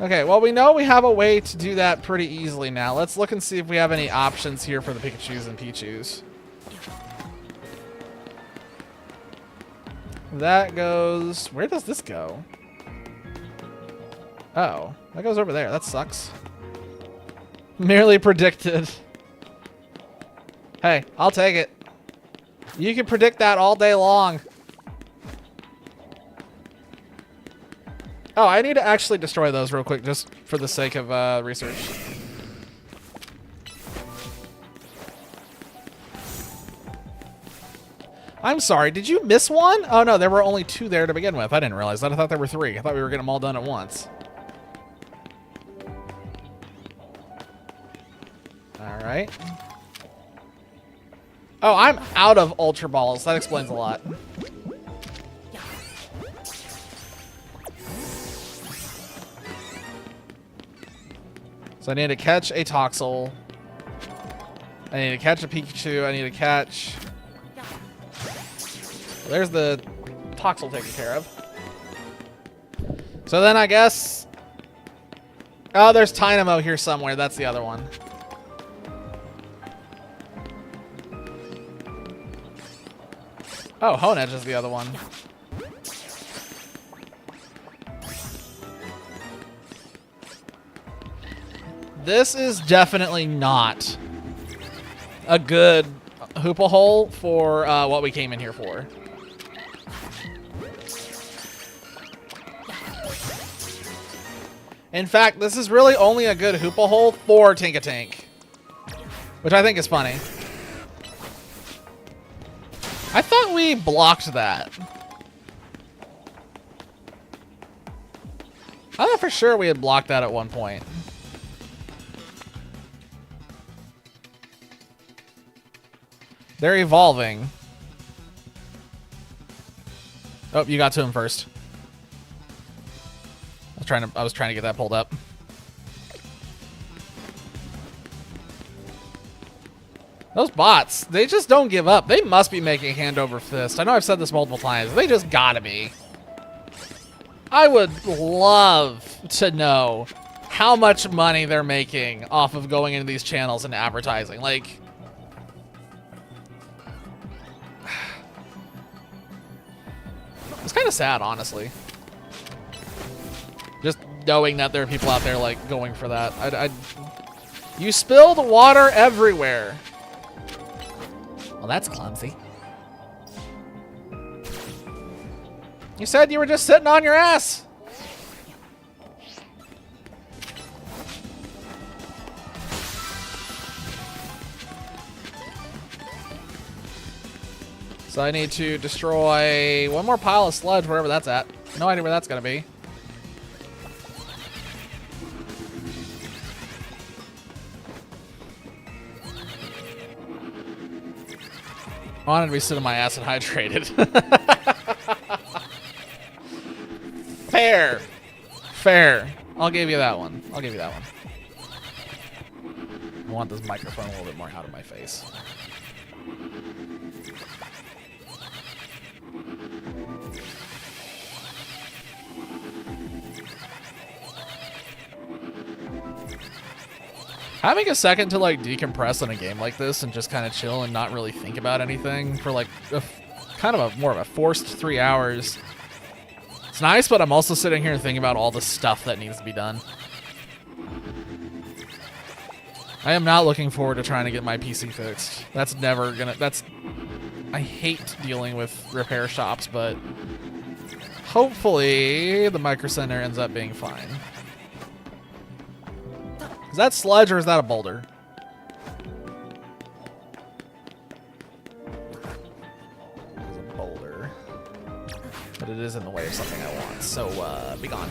Okay, well, we know we have a way to do that pretty easily now. Let's look and see if we have any options here for the Pikachus and Pichus. That goes... Where does this go? Oh, that goes over there. That sucks. Merely predicted. Hey, I'll take it. You can predict that all day long. Oh, I need to actually destroy those real quick, just for the sake of research. I'm sorry, did you miss one? Oh no, there were only 2 there to begin with. I didn't realize that. I thought there were 3. I thought we were getting them all done at once. All right. Oh, I'm out of Ultra Balls. That explains a lot. So I need to catch a Toxel. I need to catch a Pikachu. I need to catch... There's the Toxel taken care of. So then I guess... Oh, there's Tynamo here somewhere. That's the other one. Oh, Honedge is the other one. This is definitely not a good Hoopa hole for what we came in here for. In fact, this is really only a good Hoopa hole for Tinkatank, which I think is funny. I thought we blocked that. I thought for sure we had blocked that at one point. They're evolving. Oh, you got to him first. I was trying to get that pulled up. Those bots, they just don't give up. They must be making hand over fist. I know I've said this multiple times. They just gotta be. I would love to know how much money they're making off of going into these channels and advertising. Like, it's kind of sad, honestly. Just knowing that there are people out there like going for that. You spilled water everywhere. Well, that's clumsy. You said you were just sitting on your ass. So I need to destroy one more pile of sludge, wherever that's at. No idea where that's gonna be. I wanted to be sitting my ass and hydrated. Fair. Fair. I'll give you that one. I'll give you that one. I want this microphone a little bit more out of my face. Having a second to like decompress in a game like this and just kind of chill and not really think about anything for like kind of more of a forced 3 hours. It's nice, but I'm also sitting here thinking about all the stuff that needs to be done. I am not looking forward to trying to get my PC fixed. That's never gonna, I hate dealing with repair shops, but hopefully the Micro Center ends up being fine. Is that sludge or is that a boulder? It's a boulder. But it is in the way of something I want, so be gone.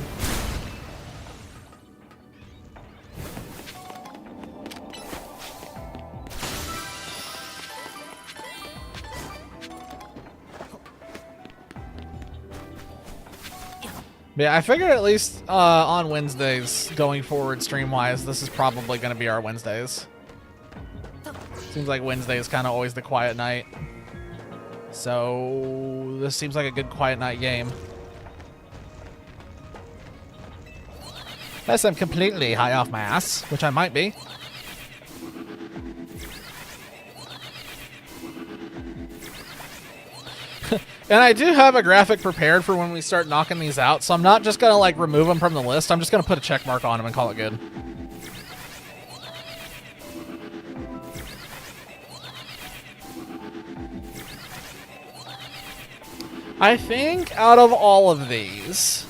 Yeah, I figured at least on Wednesdays, going forward stream-wise, this is probably going to be our Wednesdays. Seems like Wednesday is kind of always the quiet night. So this seems like a good quiet night game. Unless I'm completely high off my ass, which I might be. And I do have a graphic prepared for when we start knocking these out, so I'm not just gonna like remove them from the list. I'm just gonna put a check mark on them and call it good. I think out of all of these,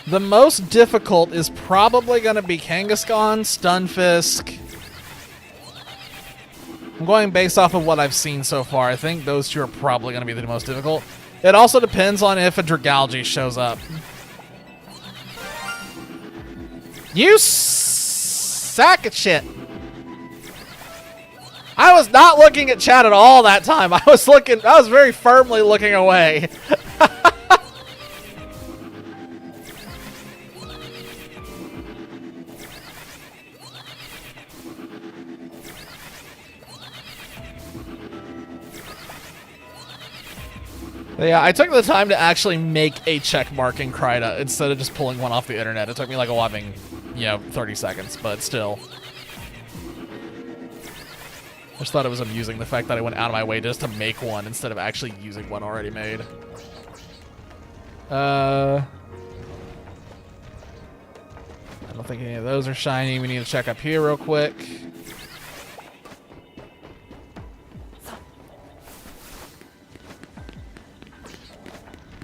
the most difficult is probably gonna be Kangaskhan, Stunfisk. I'm going based off of what I've seen so far. I think those two are probably going to be the most difficult. It also depends on if a Dragalge shows up. You sack of shit. I was not looking at chat at all that time. I was very firmly looking away. Yeah, I took the time to actually make a check mark in Kryta instead of just pulling one off the internet. It took me like a whopping, 30 seconds, but still. I just thought it was amusing, the fact that I went out of my way just to make one instead of actually using one already made. I don't think any of those are shiny. We need to check up here real quick.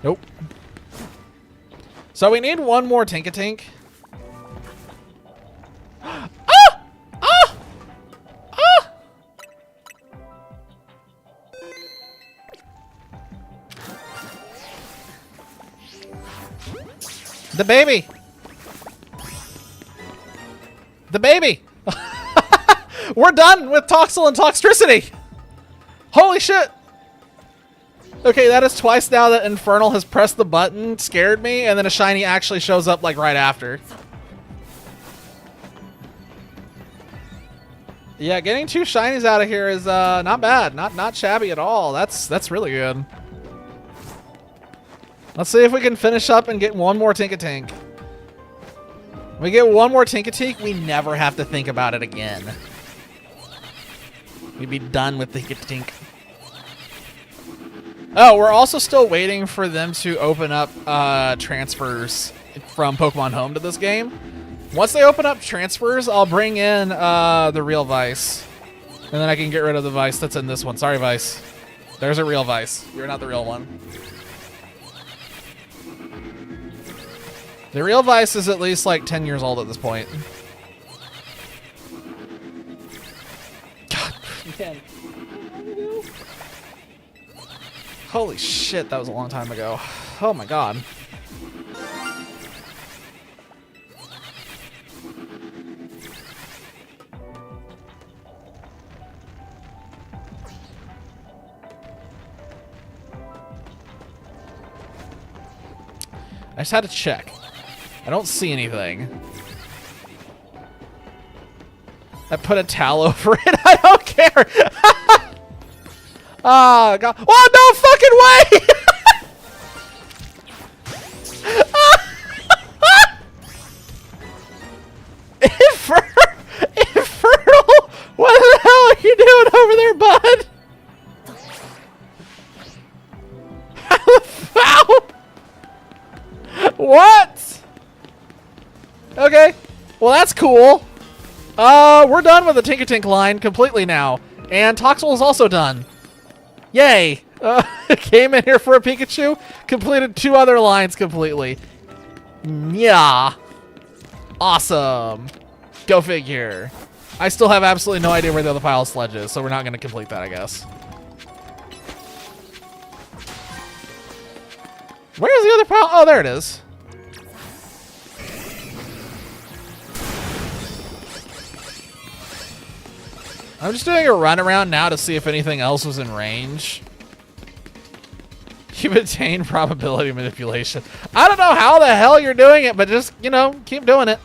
Nope. So we need one more Tinkatink. Ah! Ah! Ah! The baby! The baby! We're done with Toxel and Toxtricity! Holy shit! Okay, that is twice now that Infernal has pressed the button, scared me, and then a shiny actually shows up like right after. Yeah, getting 2 shinies out of here is not bad. Not shabby at all. That's really good. Let's see if we can finish up and get one more Tinkatink. We get one more Tinkatink, we never have to think about it again. We'd be done with Tinkatink. Oh, we're also still waiting for them to open up transfers from Pokemon Home to this game. Once they open up transfers, I'll bring in the real Vice. And then I can get rid of the Vice that's in this one. Sorry, Vice. There's a real Vice. You're not the real one. The real Vice is at least like 10 years old at this point. God, man. Holy shit, that was a long time ago. Oh my god. I just had to check. I don't see anything. I put a towel over it. I don't care. Ah, God. Oh, no fucking way! Infernal! What the hell are you doing over there, bud? How? What? Okay. Well, that's cool. We're done with the Tinkatink line completely now. And Toxel is also done. Yay! Came in here for a Pikachu, completed 2 other lines completely. Yeah. Awesome. Go figure. I still have absolutely no idea where the other pile of sludge is, so we're not going to complete that, I guess. Where's the other pile? Oh, there it is. I'm just doing a run around now to see if anything else was in range. You've attained probability manipulation. I don't know how the hell you're doing it, but just, you know, keep doing it.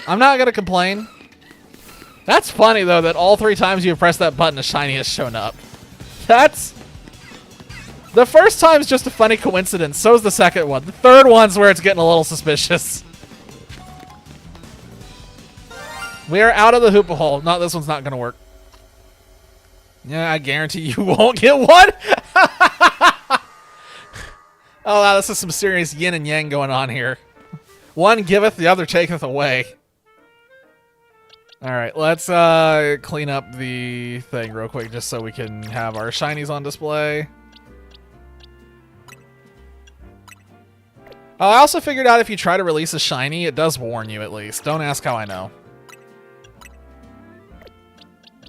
I'm not going to complain. That's funny, though, that all 3 times you've pressed that button, a shiny has shown up. That's... The first time's just a funny coincidence. So's the second one. The third one's where it's getting a little suspicious. We are out of the Hoopa hole. No, this one's not going to work. Yeah, I guarantee you won't get one. Oh, wow, this is some serious yin and yang going on here. One giveth, the other taketh away. All right, let's clean up the thing real quick just so we can have our shinies on display. Oh, I also figured out if you try to release a shiny, it does warn you at least. Don't ask how I know.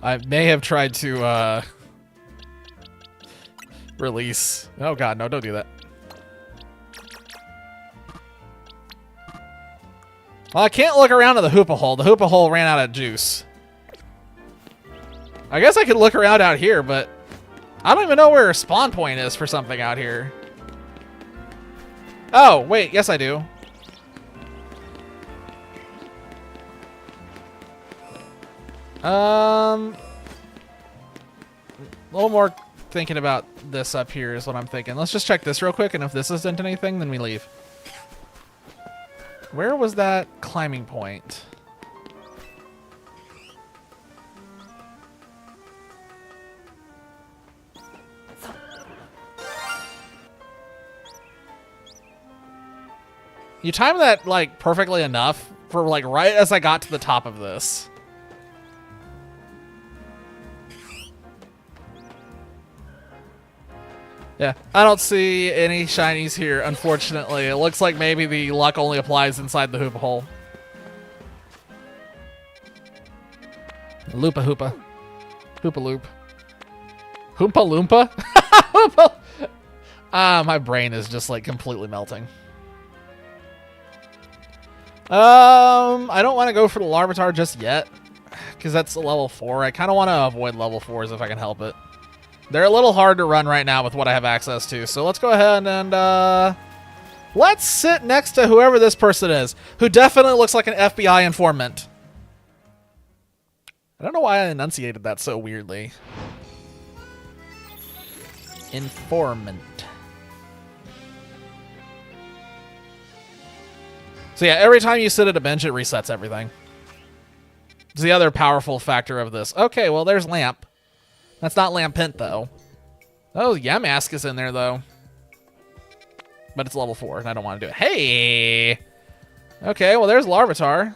I may have tried to release. Oh god, no, don't do that. Well, I can't look around at the Hoopa hole. The Hoopa hole ran out of juice. I guess I could look around out here, but I don't even know where a spawn point is for something out here. Oh, wait, yes I do. A little more thinking about this up here is what I'm thinking. Let's just check this real quick, and if this isn't anything, then we leave. Where was that climbing point? You timed that, like, perfectly enough for, like, right as I got to the top of this. Yeah, I don't see any shinies here, unfortunately. It looks like maybe the luck only applies inside the Hoopa hole. Loopa Hoopa. Hoopa Loop. Hoompa Loompa? Hoopa. My brain is just, like, completely melting. I don't want to go for the Larvitar just yet, because that's a level 4. I kind of want to avoid level 4s if I can help it. They're a little hard to run right now with what I have access to, so let's go ahead and, let's sit next to whoever this person is, who definitely looks like an FBI informant. I don't know why I enunciated that so weirdly. Informant. So yeah, every time you sit at a bench, it resets everything. It's the other powerful factor of this. Okay, well, there's Lamp. That's not Lampent, though. Oh, Yamask is in there, though. But it's level 4, and I don't want to do it. Hey! Okay, well, there's Larvitar.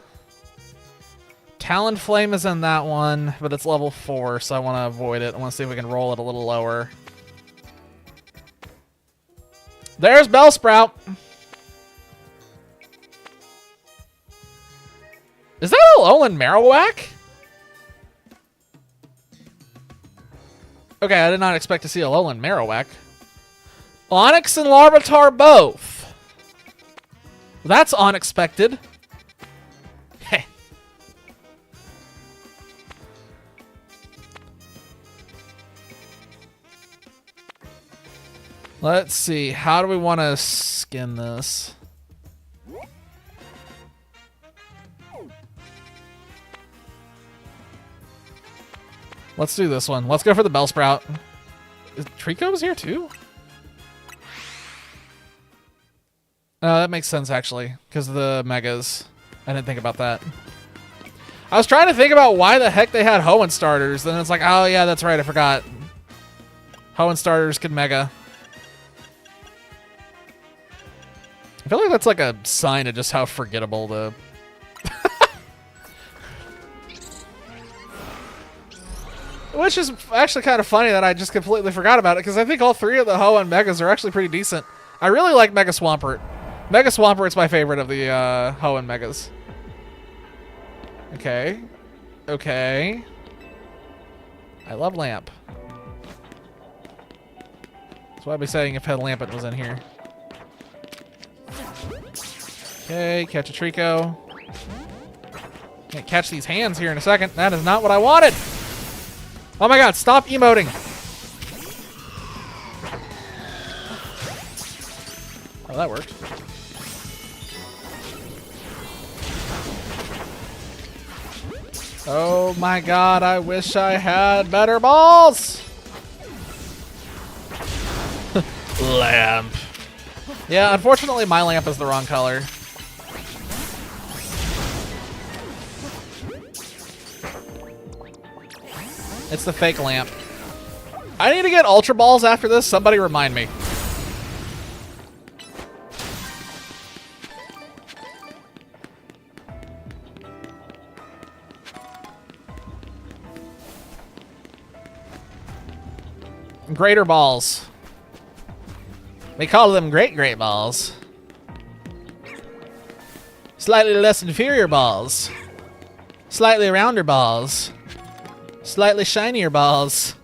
Talonflame is in that one, but it's level 4, so I want to avoid it. I want to see if we can roll it a little lower. There's Bellsprout. Is that Alolan Marowak? Okay, I did not expect to see Alolan Marowak. Onix and Larvitar both. That's unexpected. Hey. Let's see. How do we want to skin this? Let's do this one. Let's go for the Bellsprout. Is Trico's here too? Oh, that makes sense actually, because of the Megas. I didn't think about that. I was trying to think about why the heck they had Hoenn starters. Then it's like, oh yeah, that's right, I forgot. Hoenn starters can Mega. I feel like that's like a sign of just how forgettable the... Which is actually kind of funny that I just completely forgot about it, because I think all 3 of the Hoenn Megas are actually pretty decent. I really like Mega Swampert. Mega Swampert's my favorite of the Hoenn Megas. Okay. Okay. I love Lamp. That's what I'd be saying if Lampent was in here. Okay, catch a Trico. Can't catch these hands here in a second. That is not what I wanted. Oh my god, stop emoting. Oh, that worked. Oh my god, I wish I had better balls. Lamp. Yeah, unfortunately my lamp is the wrong color. It's the fake lamp. I need to get Ultra Balls after this. Somebody remind me. Greater balls. We call them great balls. Slightly less inferior balls. Slightly rounder balls. Slightly shinier balls.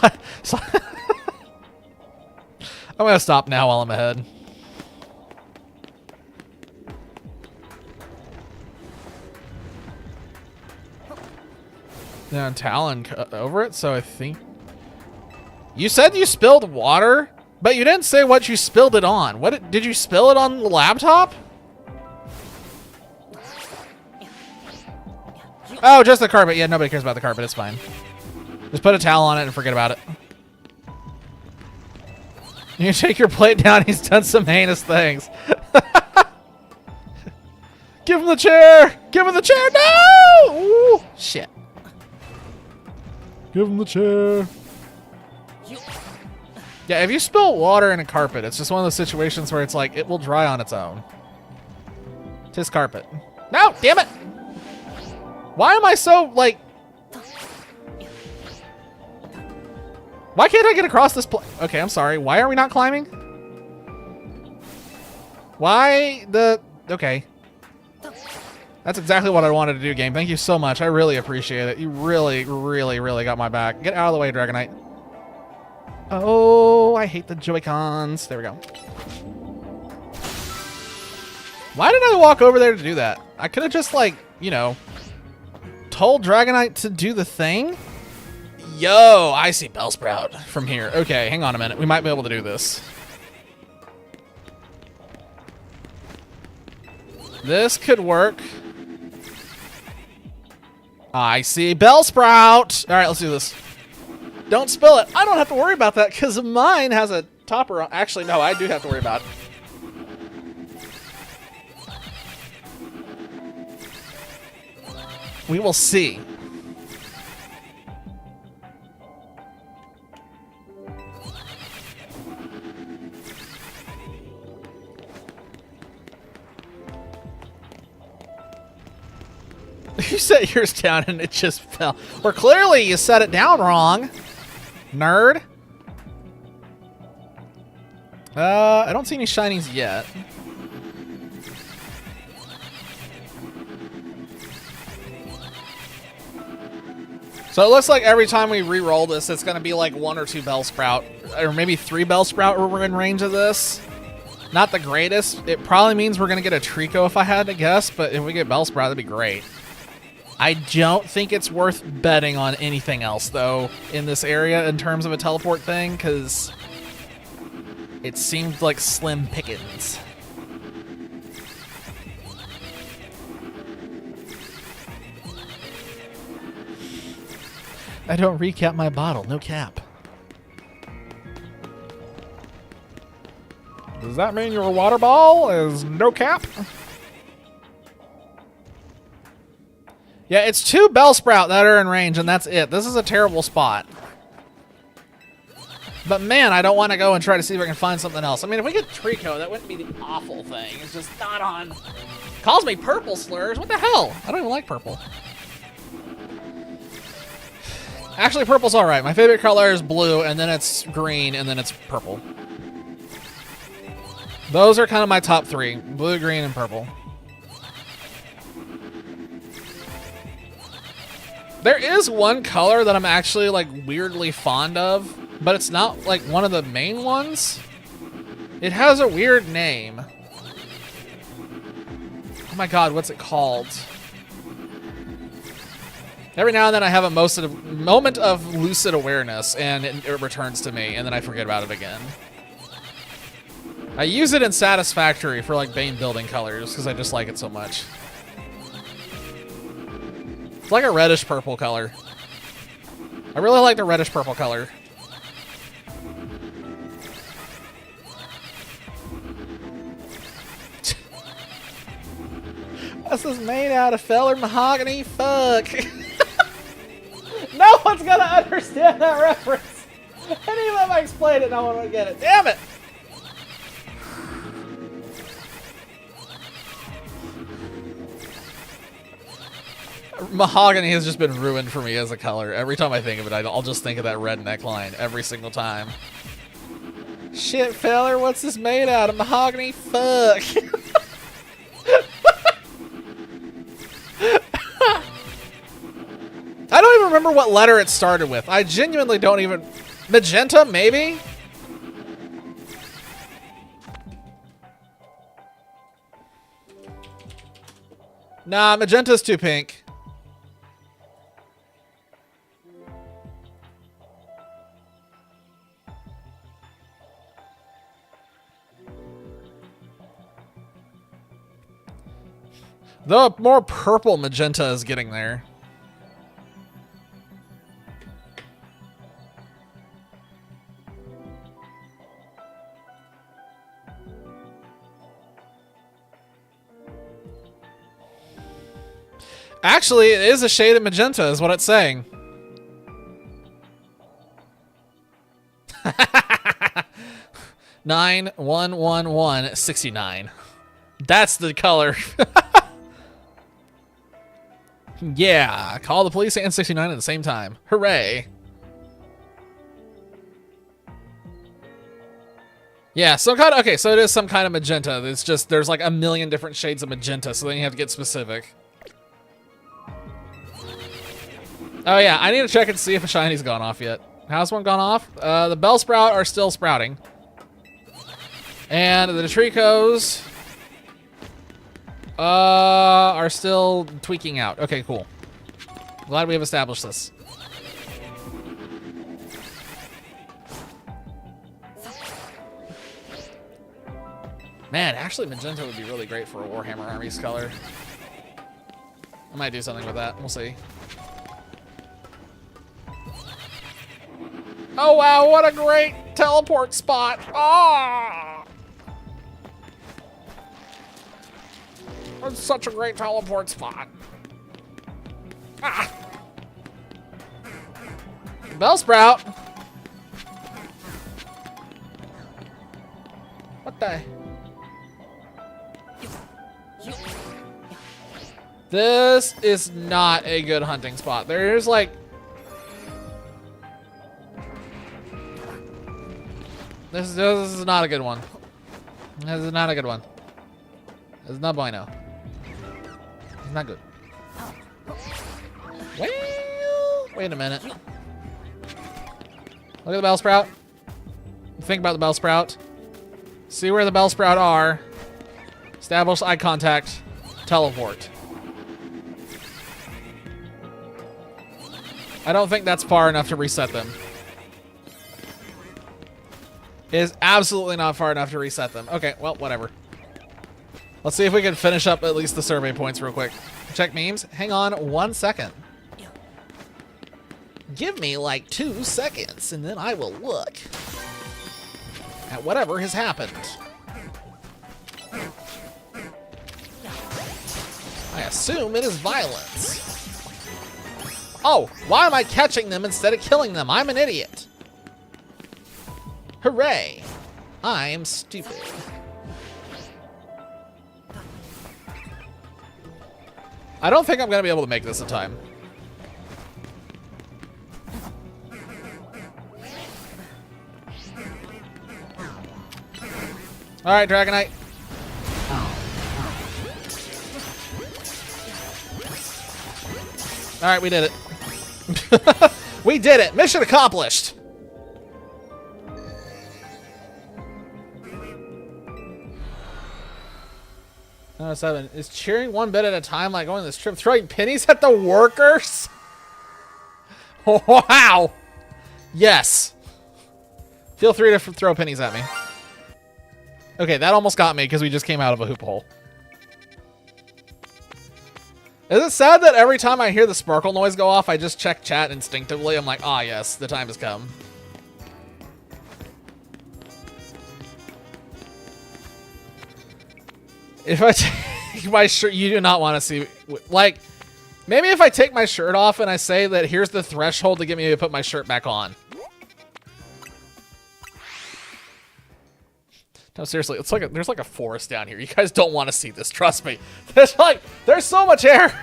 I'm gonna stop now while I'm ahead. Yeah, Talon over it, so I think... You said you spilled water, but you didn't say what you spilled it on. What did you spill it on the laptop? Oh, just the carpet. Yeah, nobody cares about the carpet. It's fine. Just put a towel on it and forget about it. You take your plate down. He's done some heinous things. Give him the chair. Give him the chair. No! Ooh, shit. Give him the chair. Yeah, if you spill water in a carpet, it's just one of those situations where it's like, it will dry on its own. Tis carpet. No, damn it! Why am I so, like... Why can't I get across this okay, I'm sorry. Why are we not climbing? Why the... Okay. That's exactly what I wanted to do, game. Thank you so much. I really appreciate it. You really, really, really got my back. Get out of the way, Dragonite. Oh, I hate the Joy-Cons. There we go. Why did I walk over there to do that? I could have just, like, you know, told Dragonite to do the thing. Yo, I see Bellsprout from here. Okay, hang on a minute. We might be able to do this. This could work. I see Bellsprout. All right, let's do this. Don't spill it. I don't have to worry about that because mine has a topper on. Actually, no, I do have to worry about it. We will see. You set yours down and it just fell. Or clearly you set it down wrong, nerd. I don't see any shinies yet. So it looks like every time we re-roll this, it's going to be like 1 or 2 Bellsprout, or maybe 3 Bellsprout when we're in range of this. Not the greatest. It probably means we're going to get a Trico if I had to guess, but if we get Bellsprout, that'd be great. I don't think it's worth betting on anything else, though, in this area in terms of a teleport thing, because it seemed like slim pickings. I don't recap my bottle. No cap. Does that mean your water ball is no cap? Yeah, it's 2 Bellsprout that are in range, and that's it. This is a terrible spot. But man, I don't want to go and try to see if I can find something else. I mean, if we get Trico, that wouldn't be the awful thing. It's just not on... Calls me purple slurs. What the hell? I don't even like purple. Actually, purple's all right. My favorite color is blue, and then it's green, and then it's purple. Those are kind of my top 3. Blue, green, and purple. There is one color that I'm actually, like, weirdly fond of, but it's not, like, one of the main ones. It has a weird name. Oh my god, what's it called? Every now and then I have a moment of lucid awareness, and it returns to me, and then I forget about it again. I use it in Satisfactory for, like, Bane building colors, because I just like it so much. It's like a reddish-purple color. I really like the reddish-purple color. This is made out of feller mahogany. Fuck. No one's gonna understand that reference. And even if I explain it, no one will get it. Damn it. Mahogany has just been ruined for me as a color. Every time I think of it, I'll just think of that red neckline every single time. Shit, feller, what's this made out of? Mahogany? Fuck. I don't even remember what letter it started with. I genuinely don't even... Magenta, maybe? Nah, magenta's too pink. The more purple magenta is getting there. Actually, it is a shade of magenta, is what it's saying. 91169. That's the color. Yeah, call the police and 69 at the same time. Hooray. Yeah, some kind of, okay, so it is some kind of magenta. It's just, there's like a million different shades of magenta, so then you have to get specific. Oh yeah, I need to check and see if a shiny's gone off yet. Has one gone off? The Bellsprout are still sprouting. And the Trico's are still tweaking out. Okay, cool. Glad we have established this. Man, actually magenta would be really great for a Warhammer Armies color. I might do something with that. We'll see. Oh wow, what a great teleport spot. Ah! It's such a great teleport spot. Ah! Bellsprout. What the? This is not a good hunting spot. There's like... This is not a good one. This is not a good one. This is not bueno. It's not good. Well, wait a minute. Look at the Bellsprout. Think about the Bellsprout. See where the Bellsprout are. Establish eye contact. Teleport. I don't think that's far enough to reset them. It is absolutely not far enough to reset them. Okay, well, whatever. Let's see if we can finish up at least the survey points real quick. Check memes. Hang on 1 second. Give me like 2 seconds, and then I will look at whatever has happened. I assume it is violence. Oh, why am I catching them instead of killing them? I'm an idiot. Hooray! I'm stupid. I don't think I'm gonna be able to make this in time. All right, Dragonite. All right, we did it. We did it. Mission accomplished. No, 7. Is cheering one bit at a time like going this trip? Throwing pennies at the workers? Wow. Yes. Feel free to throw pennies at me. Okay, that almost got me because we just came out of a hoop hole. Is it sad that every time I hear the sparkle noise go off, I just check chat instinctively? I'm like, ah, yes, the time has come. If I take my shirt, you do not want to see, like, maybe if I take my shirt off and I say that here's the threshold to get me to put my shirt back on. No, seriously, it's like there's like a forest down here. You guys don't want to see this, trust me. There's so much air.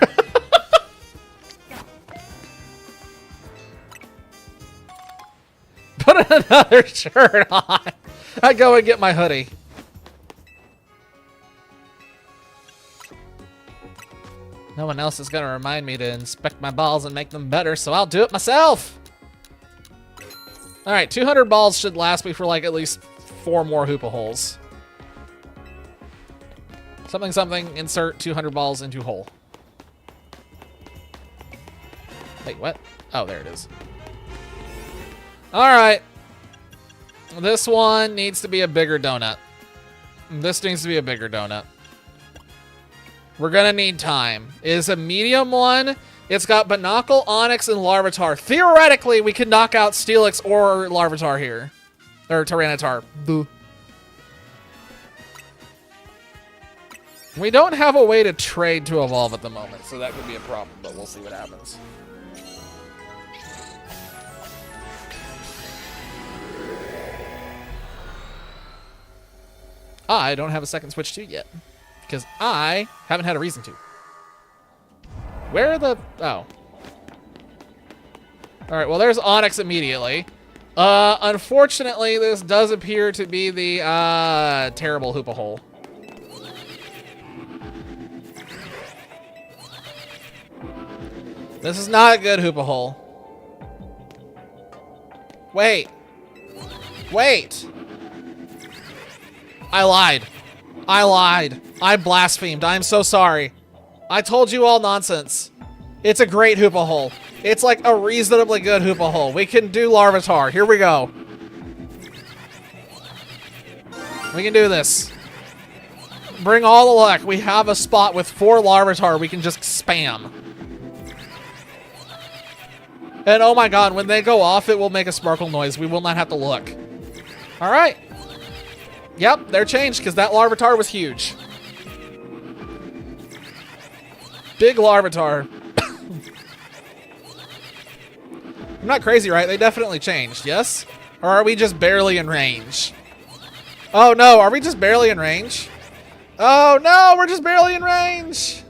Put another shirt on. I go and get my hoodie. No one else is gonna remind me to inspect my balls and make them better, so I'll do it myself. All right, 200 balls should last me for like at least 4 more Hoopa holes. Something, something, insert 200 balls into hole. Wait, what? Oh, there it is. All right. This one needs to be a bigger donut. This needs to be a bigger donut. We're gonna need time. It is a medium one. It's got Binacle, Onyx, and Larvitar. Theoretically, we could knock out Steelix or Larvitar here. Or Tyranitar. Boo. We don't have a way to trade to evolve at the moment, so that could be a problem, but we'll see what happens. I don't have a second Switch 2 yet. Because I haven't had a reason to. Where are the... Oh. Alright, well, there's Onyx immediately. Unfortunately, this does appear to be the, terrible Hoopa Hole. This is not a good Hoopa Hole. Wait. Wait. I lied. I lied. I blasphemed. I'm so sorry. I told you all nonsense. It's a great Hoopa Hole. It's like a reasonably good Hoopa Hole. We can do Larvitar. Here we go. We can do this. Bring all the luck. We have a spot with 4 Larvitar we can just spam. And oh my god, when they go off, it will make a sparkle noise. We will not have to look. Alright. Yep, they're changed because that Larvitar was huge. Big Larvitar. I'm not crazy, right? They definitely changed, yes? Or are we just barely in range? Oh no, are we just barely in range? Oh no, we're just barely in range!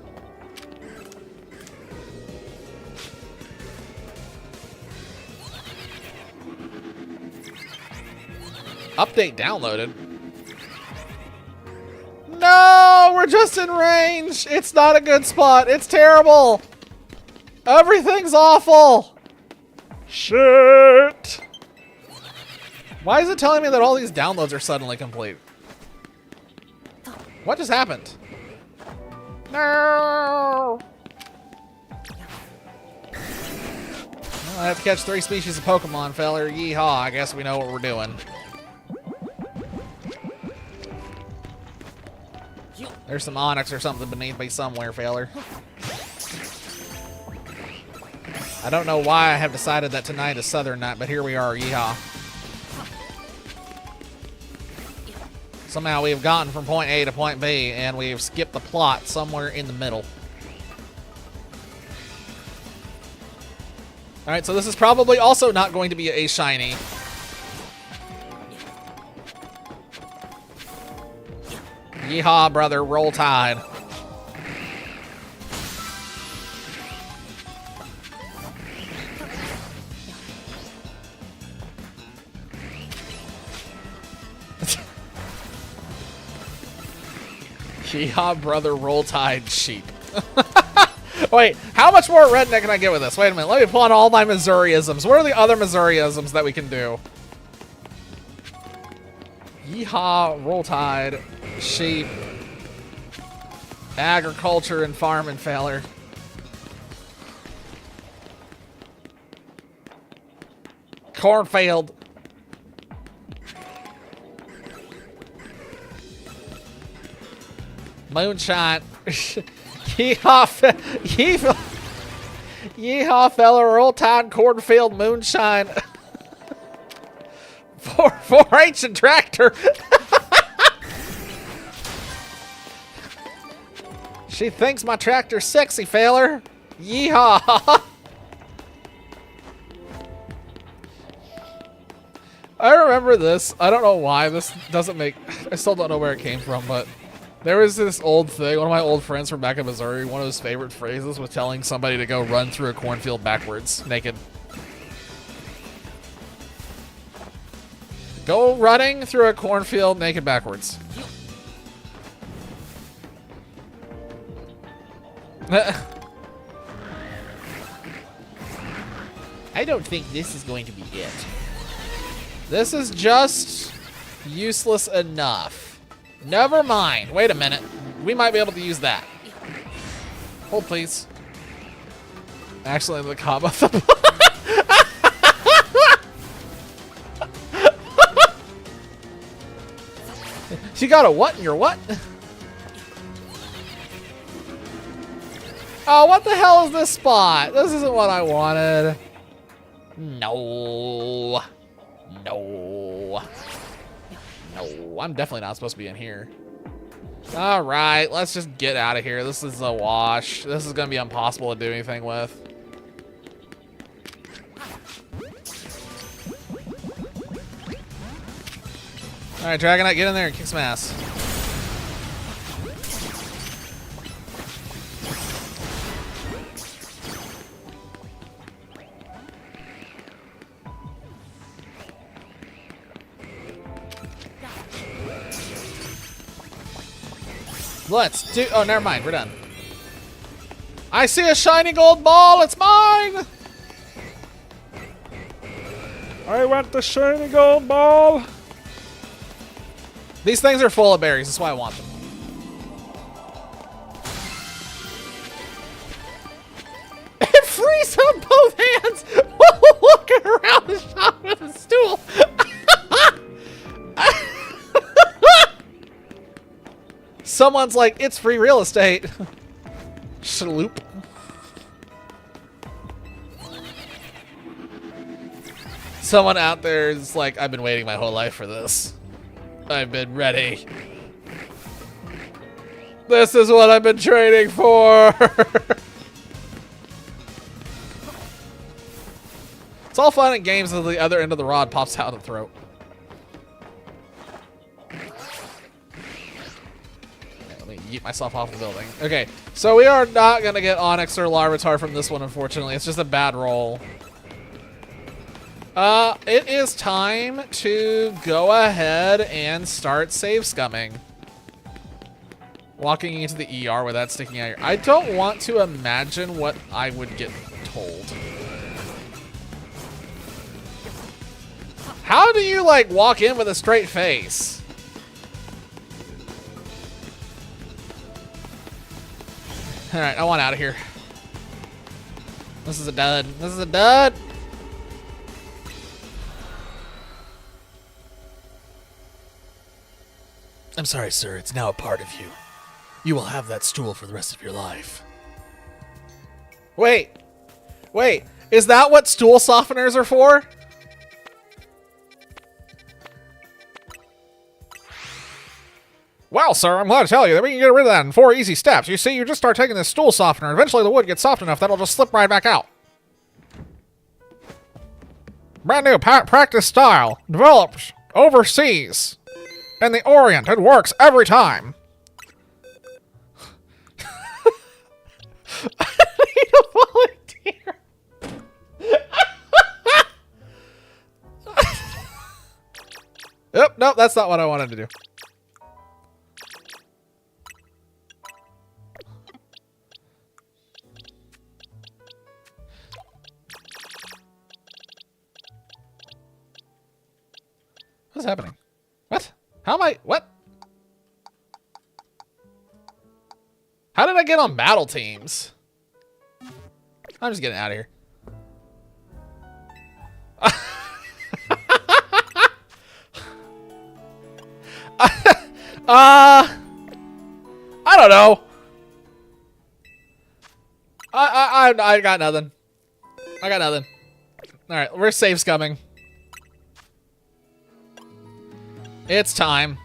Update downloaded. No, we're just in range. It's not a good spot. It's terrible. Everything's awful. Shit! Why is it telling me that all these downloads are suddenly complete? What just happened? No. Well, I have to catch 3 species of Pokemon, feller. Yeehaw, I guess we know what we're doing. There's some Onyx or something beneath me somewhere, feller. I don't know why I have decided that tonight is Southern Night, but here we are, yeehaw. Somehow we have gotten from point A to point B, and we have skipped the plot somewhere in the middle. Alright, so this is probably also not going to be a shiny. Yeehaw, brother, roll tide. Yeehaw, brother, roll tide, sheep. Wait, how much more redneck can I get with this? Wait a minute, let me pull on all my Missouri-isms. What are the other Missouri-isms that we can do? Yeehaw, roll tide, sheep, agriculture, and farming, feller. Cornfield. Moonshine. Yeehaw, yeehaw, fella, roll tide, cornfield, moonshine. 4-H and tractor. She thinks my tractor's sexy, feller. Yeehaw. I remember this. I don't know why this doesn't make... I still don't know where it came from, but there was this old thing. One of my old friends from back in Missouri, one of his favorite phrases was telling somebody to go run through a cornfield backwards, naked. Go running through a cornfield naked backwards. I don't think this is going to be it. This is just useless enough. Never mind. Wait a minute. We might be able to use that. Hold, please. Actually, the combo. You got a what in your what? Oh, what the hell is this spot? This isn't what I wanted. No. No. No, I'm definitely not supposed to be in here. All right, let's just get out of here. This is a wash. This is going to be impossible to do anything with. All right, Dragonite, get in there and kick some ass. Let's do... Oh, never mind. We're done. I see a shiny gold ball. It's mine. I want the shiny gold ball. These things are full of berries. That's why I want them. It frees on both hands while walking around the shop with a stool. Someone's like, it's free real estate. Shaloop. Someone out there is like, I've been waiting my whole life for this. I've been ready. This is what I've been training for. It's all fun in games until the other end of the rod pops out of the throat. Let me yeet myself off the building. Okay, so we are not going to get Onyx or Larvitar from this one, unfortunately. It's just a bad roll. It is time to go ahead and start save scumming. Walking into the ER with that sticking out here. I don't want to imagine what I would get told. How do you, like, walk in with a straight face? Alright, I want out of here. This is a dud. This is a dud. I'm sorry, sir. It's now a part of you. You will have that stool for the rest of your life. Wait. Wait. Is that what stool softeners are for? Well, sir, I'm glad to tell you that we can get rid of that in 4 easy steps. You see, you just start taking this stool softener. Eventually the wood gets soft enough that it'll just slip right back out. Brand new practice style. Developed overseas. In the Orient, it works every time. I need a volunteer. Yep, nope, that's not what I wanted to do. What's happening? What? How am I? What? How did I get on battle teams? I'm just getting out of here. I don't know. I got nothing. I got nothing. All right, we're save scumming. It's time.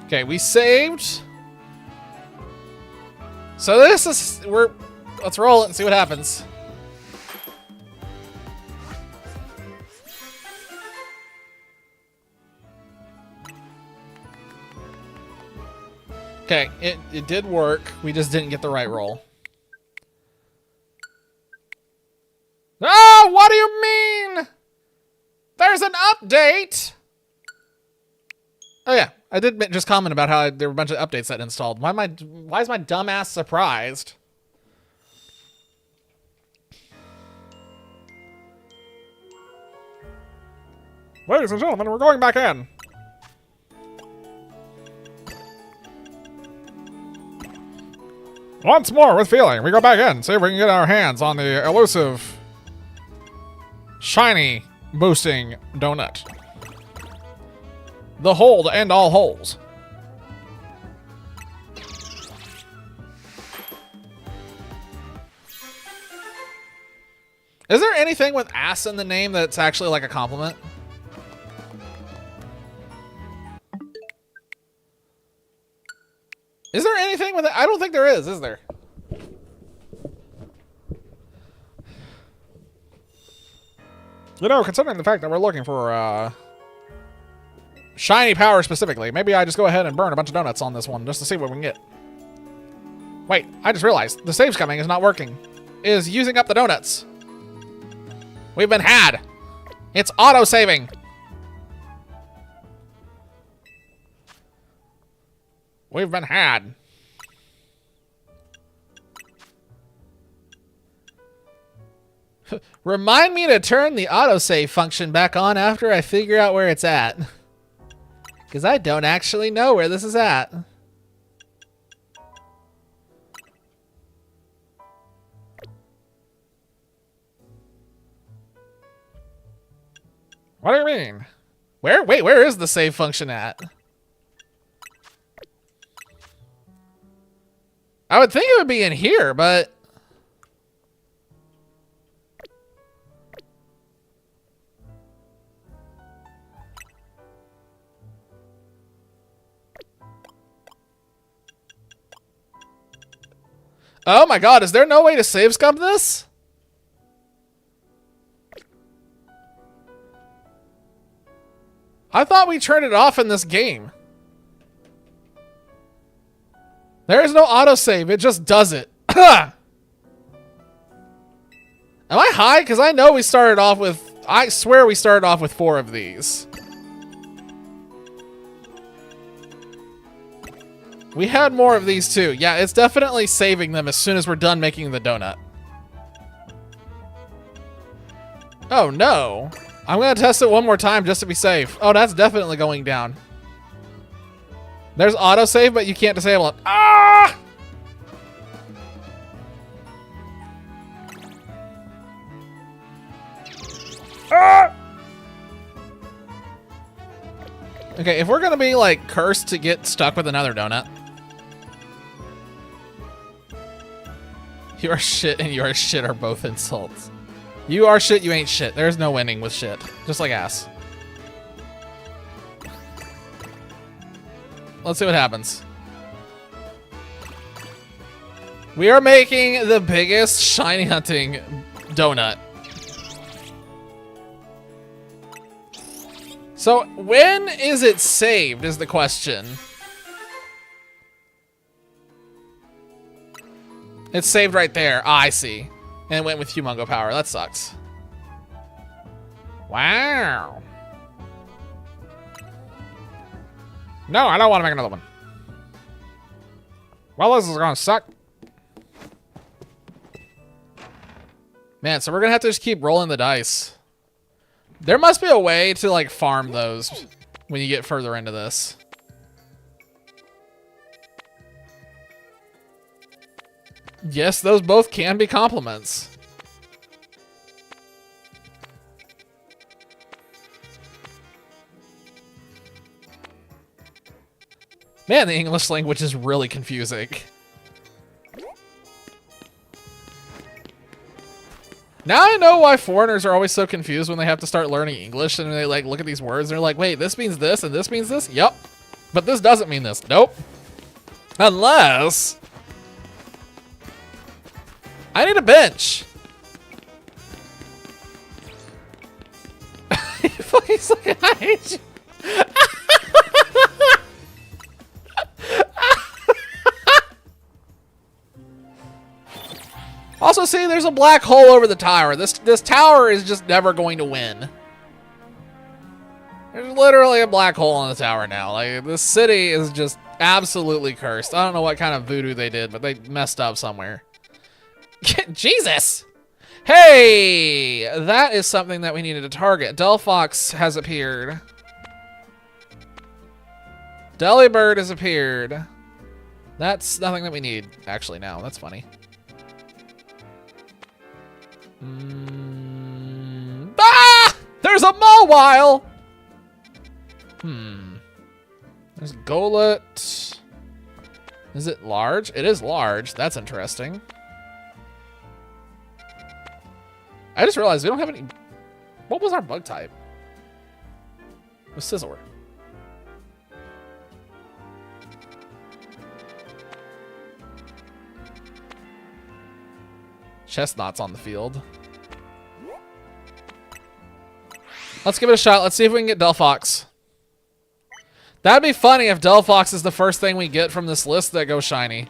Okay, we saved. So this is, let's roll it and see what happens. Okay, it did work. We just didn't get the right roll. Oh, what do you mean? There's an update. Oh yeah, I did just comment about how there were a bunch of updates that installed. Why is my dumbass surprised? Ladies and gentlemen, we're going back in. Once more with feeling, we go back in, see if we can get our hands on the elusive, shiny boosting donut. The hole to end all holes. Is there anything with ass in the name that's actually like a compliment? Is there anything with it? I don't think there is there? You know, considering the fact that we're looking for Shiny power specifically. Maybe I just go ahead and burn a bunch of donuts on this one just to see what we can get. Wait, I just realized the save's coming is not working. It is using up the donuts. We've been had. It's auto-saving. We've been had. Remind me to turn the autosave function back on after I figure out where it's at. Because I don't actually know where this is at. What do you mean? Where? Wait, where is the save function at? I would think it would be in here, but... Oh my god, is there no way to save scum this? I thought we turned it off in this game. There is no autosave, it just does it. Am I high? Because I know we started off with... I swear we started off with 4 of these. We had more of these too. Yeah, it's definitely saving them as soon as we're done making the donut. Oh no. I'm gonna test it one more time just to be safe. Oh, that's definitely going down. There's autosave, but you can't disable it. Ah! Ah! Okay, if we're gonna be like cursed to get stuck with another donut. You are shit and you are shit are both insults. You are shit, you ain't shit. There's no winning with shit. Just like ass. Let's see what happens. We are making the biggest shiny hunting donut. So when is it saved is the question. It's saved right there. Ah, I see. And it went with Humongo Power. That sucks. Wow. No, I don't want to make another one. Well, this is gonna suck. Man, so we're gonna have to just keep rolling the dice. There must be a way to like farm those when you get further into this. Yes, those both can be compliments. Man, the English language is really confusing. Now I know why foreigners are always so confused when they have to start learning English and they like look at these words and they're like, wait, this means this and this means this? Yep. But this doesn't mean this. Nope. Unless... I need a bench. He's like, I hate you. Also, see, there's a black hole over the tower. This tower is just never going to win. There's literally a black hole on the tower now. Like, this city is just absolutely cursed. I don't know what kind of voodoo they did, but they messed up somewhere. Jesus! Hey! That is something that we needed to target. Delphox has appeared. Delibird has appeared. That's nothing that we need, actually, now. That's funny. Ah! There's a Mawile! There's Golett. Is it large? It is large. That's interesting. I just realized we don't have any... What was our bug type? It was Scizor. Chestnut's on the field. Let's give it a shot. Let's see if we can get Delphox. That'd be funny if Delphox is the first thing we get from this list that goes shiny.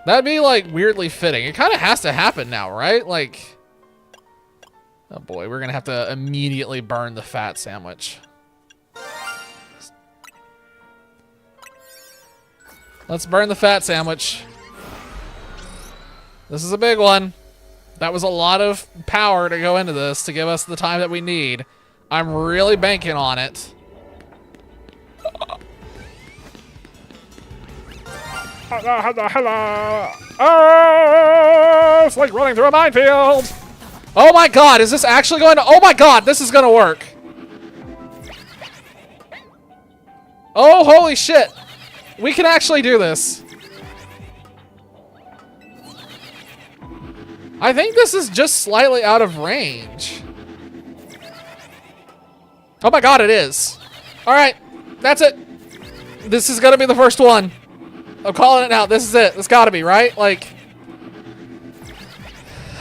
That'd be, like, weirdly fitting. It kind of has to happen now, right? Like... Oh boy, we're gonna have to immediately burn the fat sandwich. Let's burn the fat sandwich. This is a big one. That was a lot of power to go into this to give us the time that we need. I'm really banking on it. Hello. Oh, it's like running through a minefield. Oh my god, is this actually going to... Oh my god, this is going to work. Oh, holy shit. We can actually do this. I think this is just slightly out of range. Oh my god, it is. All right, that's it. This is going to be the first one. I'm calling it now. This is it. It's got to be, right? Like...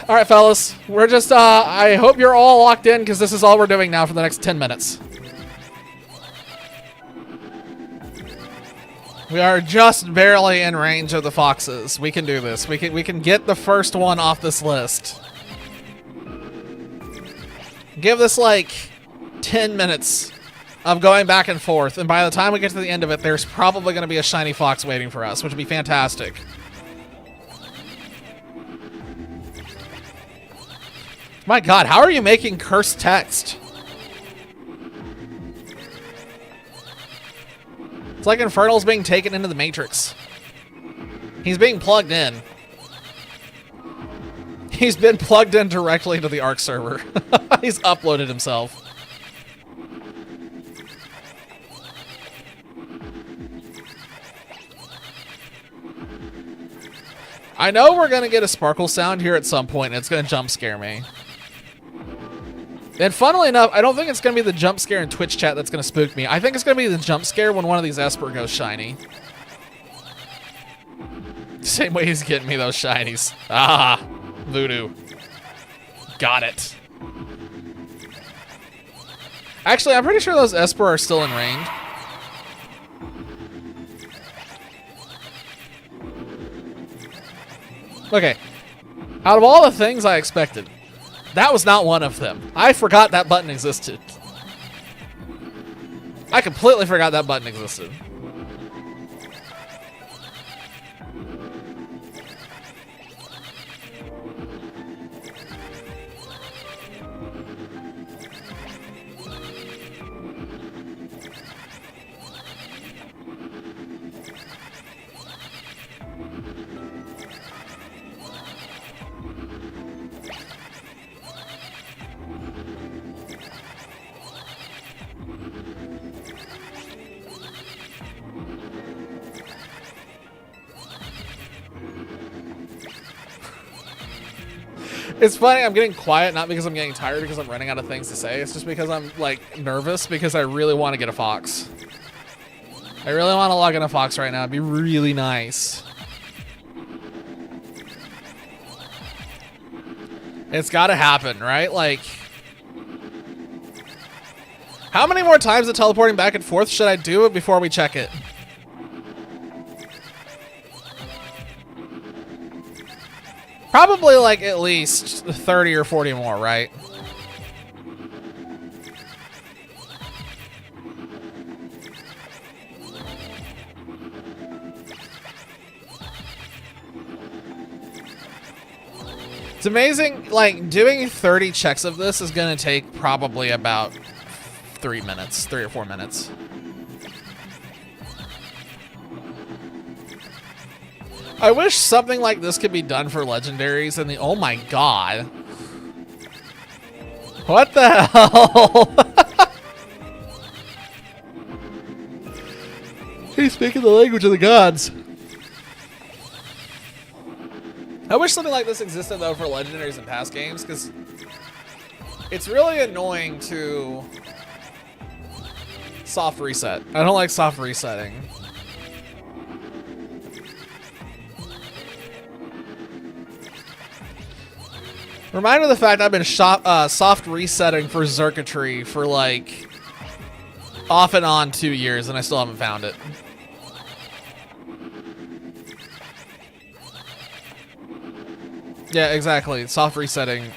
All right, fellas. We're just, I hope you're all locked in because this is all we're doing now for the next 10 minutes. We are just barely in range of the foxes. We can do this. We can get the first one off this list. Give this like 10 minutes of going back and forth, and by the time we get to the end of it, there's probably going to be a shiny fox waiting for us, which would be fantastic. My god, how are you making cursed text? It's like Infernal's being taken into the Matrix. He's being plugged in. He's been plugged in directly to the Ark server. He's uploaded himself. I know we're going to get a sparkle sound here at some point, and it's going to jump scare me. And funnily enough, I don't think it's going to be the jump scare in Twitch chat that's going to spook me. I think it's going to be the jump scare when one of these Esper goes shiny. Same way he's getting me those shinies. Ah, voodoo. Got it. Actually, I'm pretty sure those Esper are still in range. Okay. Out of all the things I expected, that was not one of them. I forgot that button existed. I completely forgot that button existed. It's funny, I'm getting quiet, not because I'm getting tired, because I'm running out of things to say. It's just because I'm, like, nervous because I really want to get a fox. I really want to log in a fox right now. It'd be really nice. It's got to happen, right? Like, how many more times of teleporting back and forth should I do it before we check it? Probably like at least 30 or 40 more, right? It's amazing, like, doing 30 checks of this is gonna take probably about 3 or 4 minutes. I wish something like this could be done for legendaries and the... Oh my god. What the hell? He's speaking the language of the gods. I wish something like this existed though for legendaries in past games, because it's really annoying to soft reset. I don't like soft resetting. Reminder of the fact I've been soft resetting for Xurkitree for like off and on 2 years and I still haven't found it. Yeah, exactly. Soft resetting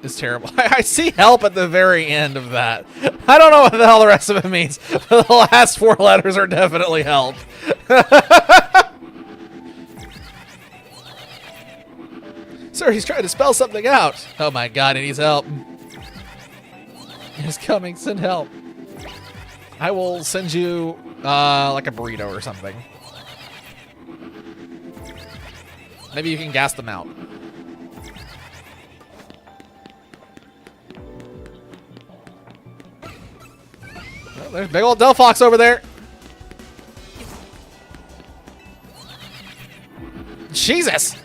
is terrible. I see help at the very end of that. I don't know what the hell the rest of it means, but the last 4 letters are definitely help. Sir, he's trying to spell something out. Oh my god, he needs help. He's coming, send help. I will send you, like a burrito or something. Maybe you can gas them out. Oh, there's big old Delphox over there. Jesus!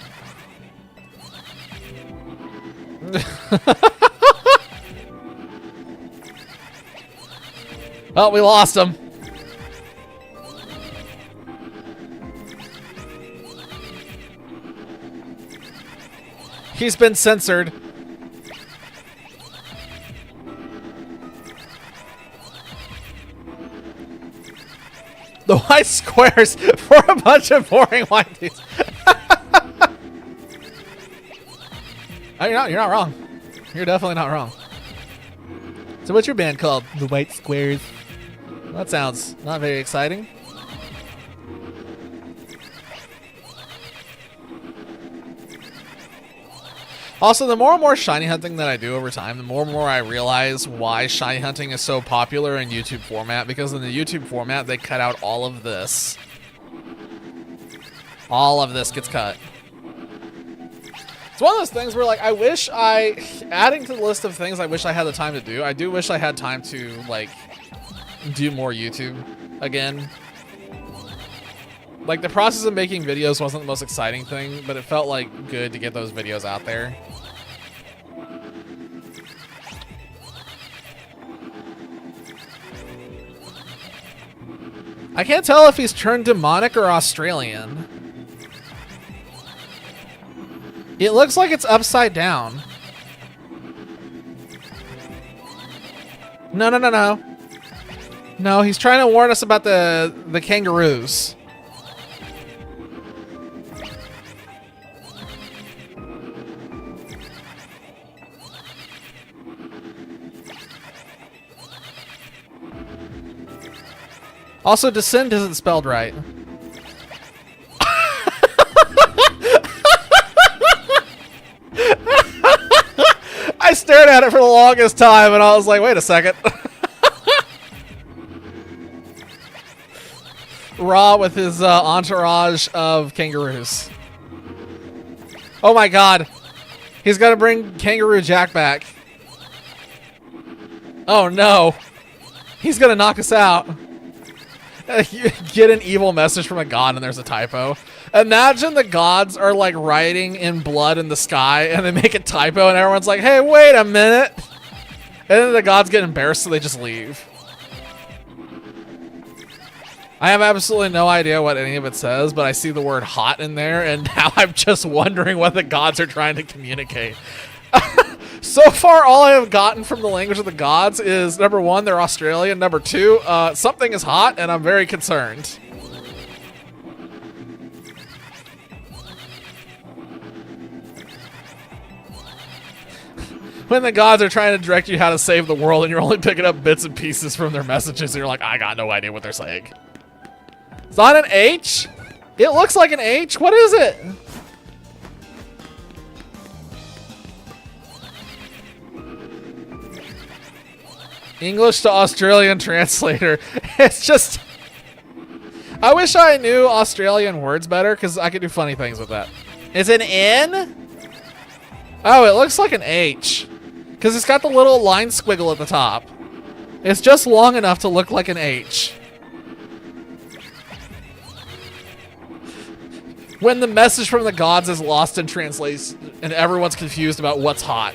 Oh, we lost him. He's been censored. The white squares for a bunch of boring white dudes. Oh, you're not wrong. You're definitely not wrong. So what's your band called? The White Squares. Well, that sounds not very exciting. Also, the more and more shiny hunting that I do over time, the more and more I realize why shiny hunting is so popular in YouTube format. Because in the YouTube format, they cut out all of this. All of this gets cut. It's one of those things where, like, I wish adding to the list of things I wish I had the time to do. I do wish I had time to, like, do more YouTube again. Like, the process of making videos wasn't the most exciting thing, but it felt, like, good to get those videos out there. I can't tell if he's turned demonic or Australian. It looks like it's upside down. No. No, he's trying to warn us about the kangaroos. Also, descend isn't spelled right. I stared at it for the longest time and I was like, wait a second. Ra with his entourage of kangaroos. Oh my god. He's got to bring Kangaroo Jack back. Oh no. He's going to knock us out. You get an evil message from a god and there's a typo. Imagine the gods are like writing in blood in the sky and they make a typo and everyone's like, hey, wait a minute. And then the gods get embarrassed so they just leave. I have absolutely no idea what any of it says, but I see the word hot in there and now I'm just wondering what the gods are trying to communicate. So far, all I have gotten from the language of the gods is, number one, they're Australian. Number two, something is hot, and I'm very concerned. When the gods are trying to direct you how to save the world, and you're only picking up bits and pieces from their messages, and you're like, I got no idea what they're saying. Is that an H? It looks like an H. What is it? English to Australian translator. It's just... I wish I knew Australian words better because I could do funny things with that. Is it an N? Oh, it looks like an H. Because it's got the little line squiggle at the top. It's just long enough to look like an H. When the message from the gods is lost in translation and everyone's confused about what's hot.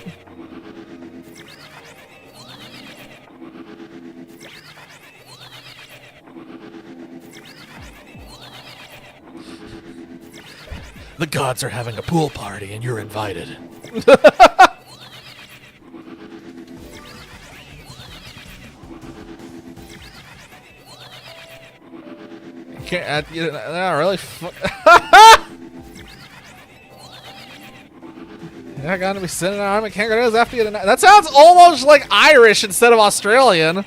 The gods are having a pool party and you're invited. can't. Really. You're not gonna be sending an army of kangaroos after you tonight. That sounds almost like Irish instead of Australian.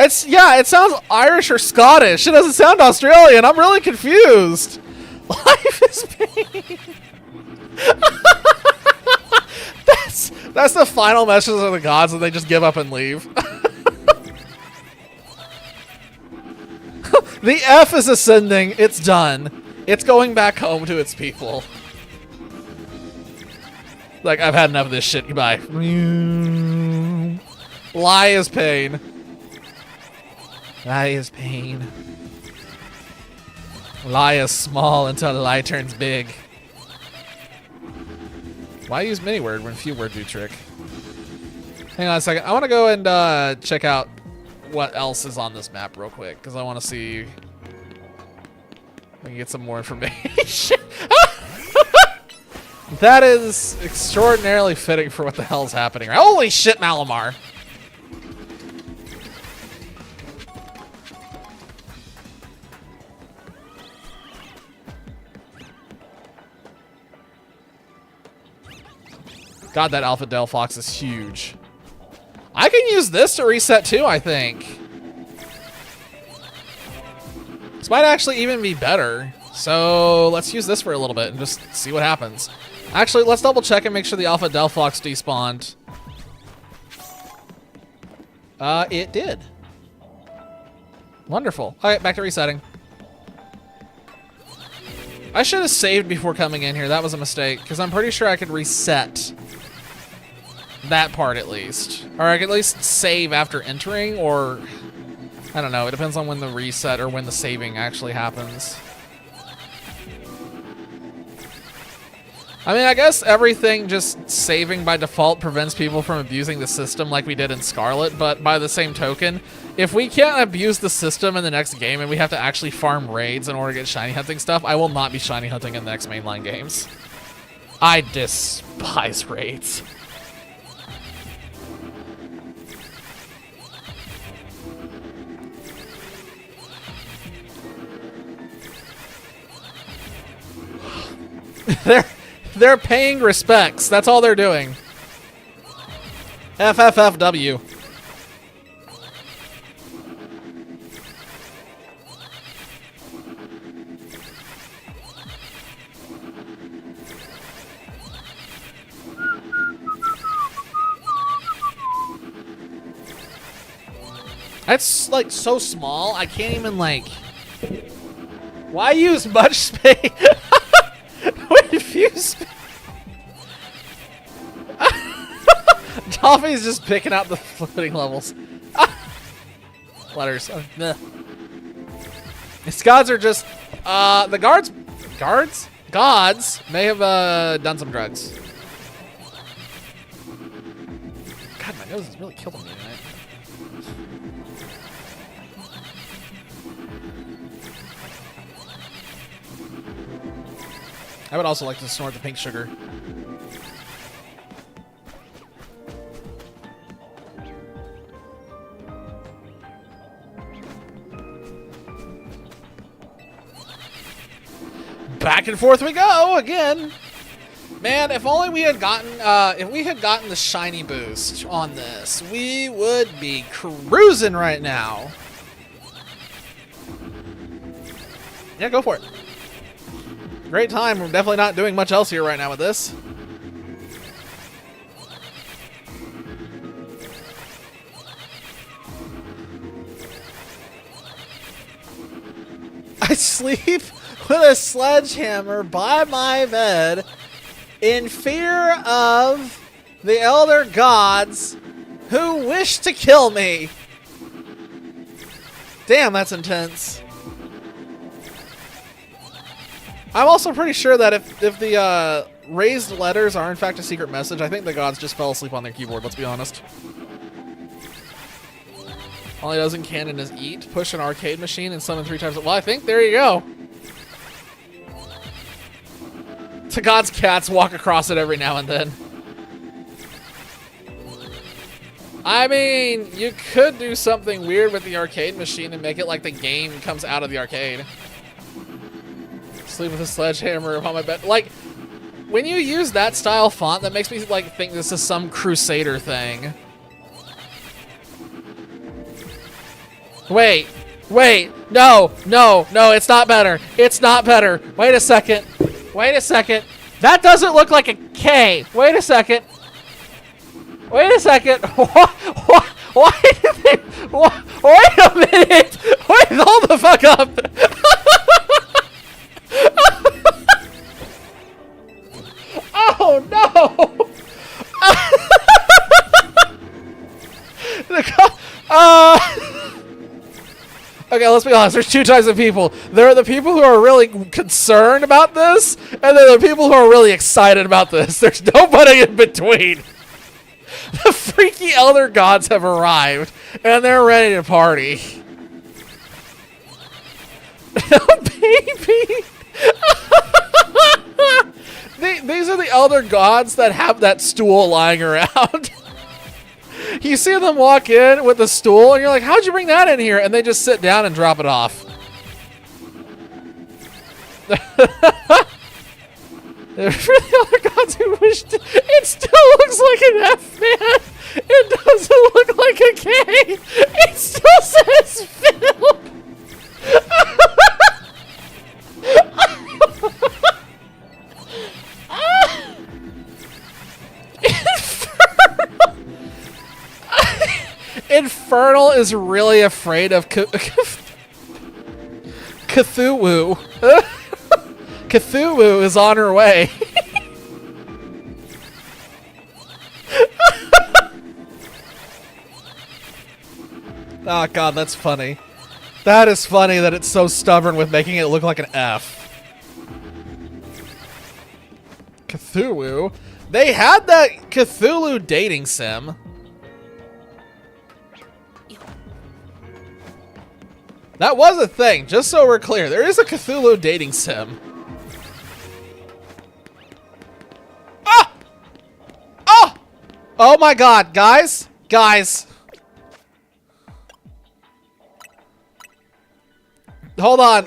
It sounds Irish or Scottish. It doesn't sound Australian. I'm really confused. Life is pain. That's the final message of the gods, and they just give up and leave. The F is ascending. It's done. It's going back home to its people. Like, I've had enough of this shit. Goodbye. Lie is pain. Lie is pain. Lie is small until the lie turns big. Why use mini word when few word do trick? Hang on a second. I want to go and check out what else is on this map real quick, because I want to see if we can get some more information. That is extraordinarily fitting for what the hell's happening. Holy shit, Malamar. God, that Alpha Delphox is huge. I can use this to reset too, I think. This might actually even be better. So let's use this for a little bit and just see what happens. Actually, let's double check and make sure the Alpha Delphox despawned. It did. Wonderful. All right, back to resetting. I should have saved before coming in here. That was a mistake, because I'm pretty sure I could reset that part at least. Or I could at least save after entering, or I don't know. It depends on when the reset or when the saving actually happens. I mean, I guess everything just saving by default prevents people from abusing the system like we did in Scarlet, but by the same token, if we can't abuse the system in the next game and we have to actually farm raids in order to get shiny hunting stuff, I will not be shiny hunting in the next mainline games. I despise raids. They're paying respects. That's all they're doing. FFFW. That's like so small. I can't even like. Why use much space? Fuse. Toffee's just picking out the floating levels. Letters. These gods are just the gods may have done some drugs. God, my nose is really killing me tonight. I would also like to snort the pink sugar. Back and forth we go again. Man, if only we had gotten the shiny boost on this, we would be cruising right now. Yeah, go for it. Great time. We're definitely not doing much else here right now with this. I sleep with a sledgehammer by my bed in fear of the elder gods who wish to kill me. Damn, that's intense. I'm also pretty sure that if the raised letters are in fact a secret message, I think the gods just fell asleep on their keyboard, let's be honest. All he does in canon is eat, push an arcade machine, and summon 3 times. Well, I think there you go. The gods' cats walk across it every now and then. I mean, you could do something weird with the arcade machine and make it like the game comes out of the arcade. Sleep with a sledgehammer on my bed. Like, when you use that style font, that makes me like think this is some Crusader thing. Wait, no, it's not better. It's not better. Wait a second. That doesn't look like a K. Wait a second. Why did they, wait a minute. Wait, hold the fuck up. Oh no. Okay, let's be honest. There's two types of people. There are the people who are really concerned about this, and there are the people who are really excited about this. There's nobody in between. The freaky elder gods have arrived, and they're ready to party. Baby! These are the elder gods that have that stool lying around. You see them walk in with the stool, and you're like, how'd you bring that in here? And they just sit down and drop it off. For the other gods who wish to, it still looks like an F, man. It doesn't look like a K. It still says Phil. Infernal is really afraid of Cthulhu. Cthulhu is on her way. Oh god, that's funny. That is funny that it's so stubborn with making it look like an F. Cthulhu? They had that Cthulhu dating sim. That was a thing, just so we're clear. There is a Cthulhu dating sim. Ah! Oh! Oh my god, guys! Guys! Hold on.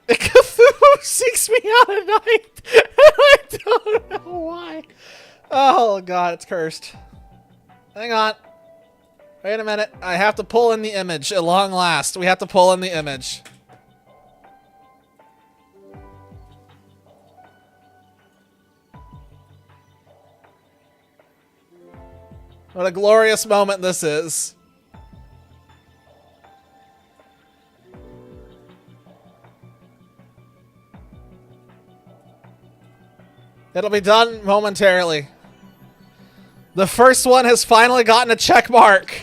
Cthulhu seeks me out at night, and I don't know why. Oh god, it's cursed. Hang on. Wait a minute. I have to pull in the image at long last. We have to pull in the image. What a glorious moment this is. It'll be done momentarily. The first one has finally gotten a check mark.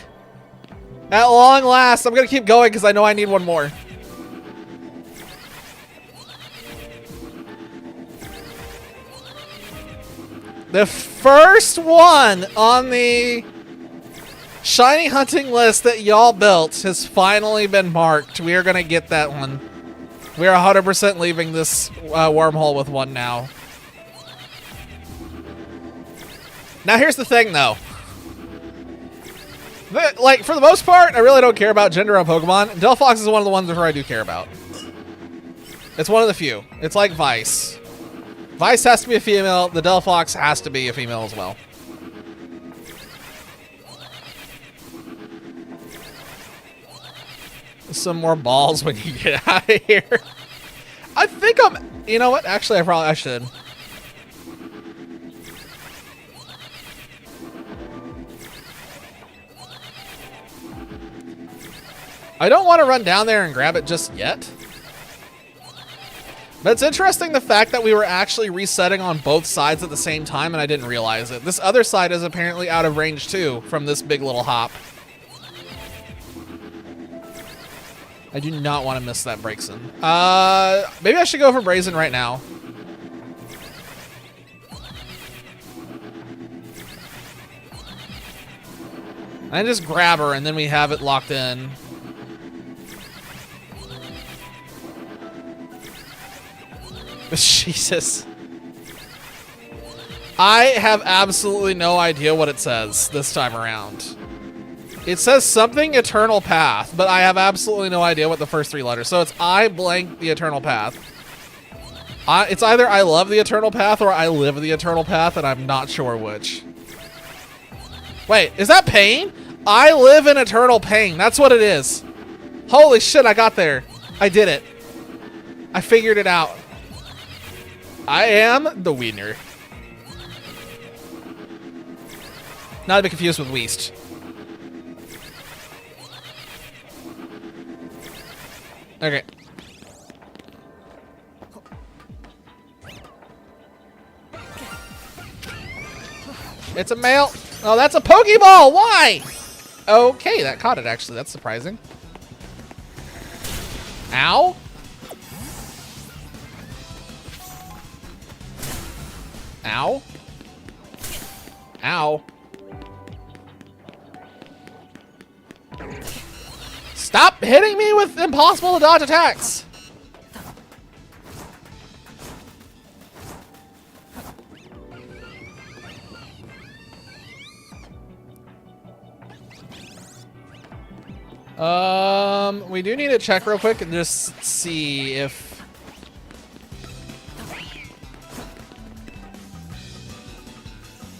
At long last. I'm going to keep going because I know I need one more. The first one on the shiny hunting list that y'all built has finally been marked. We are going to get that one. We are 100% leaving this wormhole with one now. Now here's the thing though. Like, for the most part, I really don't care about gender on Pokemon. Delphox is one of the ones where I do care about. It's one of the few. It's like Vice. Vice has to be a female. The Delphox has to be a female as well. Some more balls when you get out of here. I think I'm... You know what? Actually, I should. I don't want to run down there and grab it just yet. But it's interesting the fact that we were actually resetting on both sides at the same time and I didn't realize it. This other side is apparently out of range too from this big little hop. I do not want to miss that Braixen. Maybe I should go for Brazen right now. And just grab her and then we have it locked in. Jesus. I have absolutely no idea what it says this time around. It says something Eternal Path, but I have absolutely no idea what the first 3 letters. So it's I blank the Eternal Path. It's either I love the Eternal Path or I live the Eternal Path, and I'm not sure which. Wait, is that pain? I live in eternal pain. That's what it is. Holy shit, I got there. I did it. I figured it out. I am the wiener. Not to be confused with Weast. Okay. It's a male. Oh, that's a Pokeball. Why? Okay, that caught it, actually. That's surprising. Ow. Ow. Ow. Stop hitting me with impossible to dodge attacks. We do need to check real quick and just see if...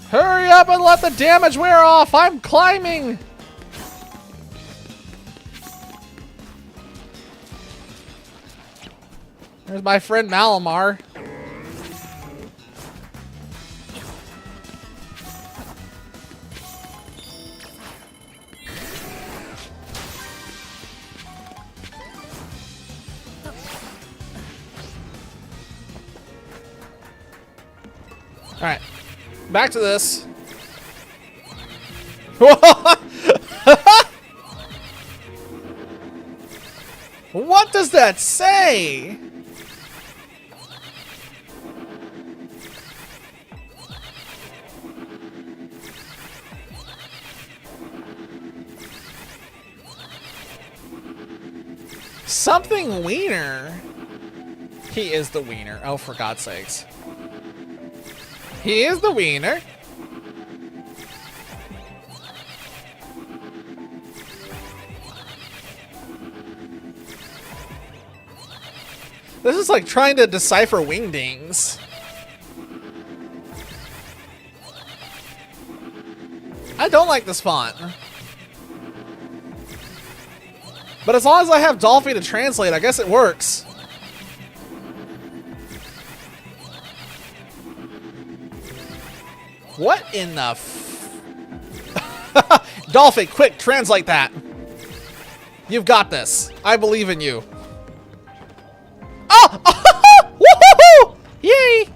Hurry up and let the damage wear off! I'm climbing! There's my friend Malamar. Alright, back to this. What does that say? Something wiener. He is the wiener. Oh, for God's sakes. He is the wiener. This is like trying to decipher wingdings. I don't like this font. But as long as I have Dolphy to translate, I guess it works. What in the Dolphy, quick, translate that. You've got this. I believe in you. Oh! Woohoo! Yay!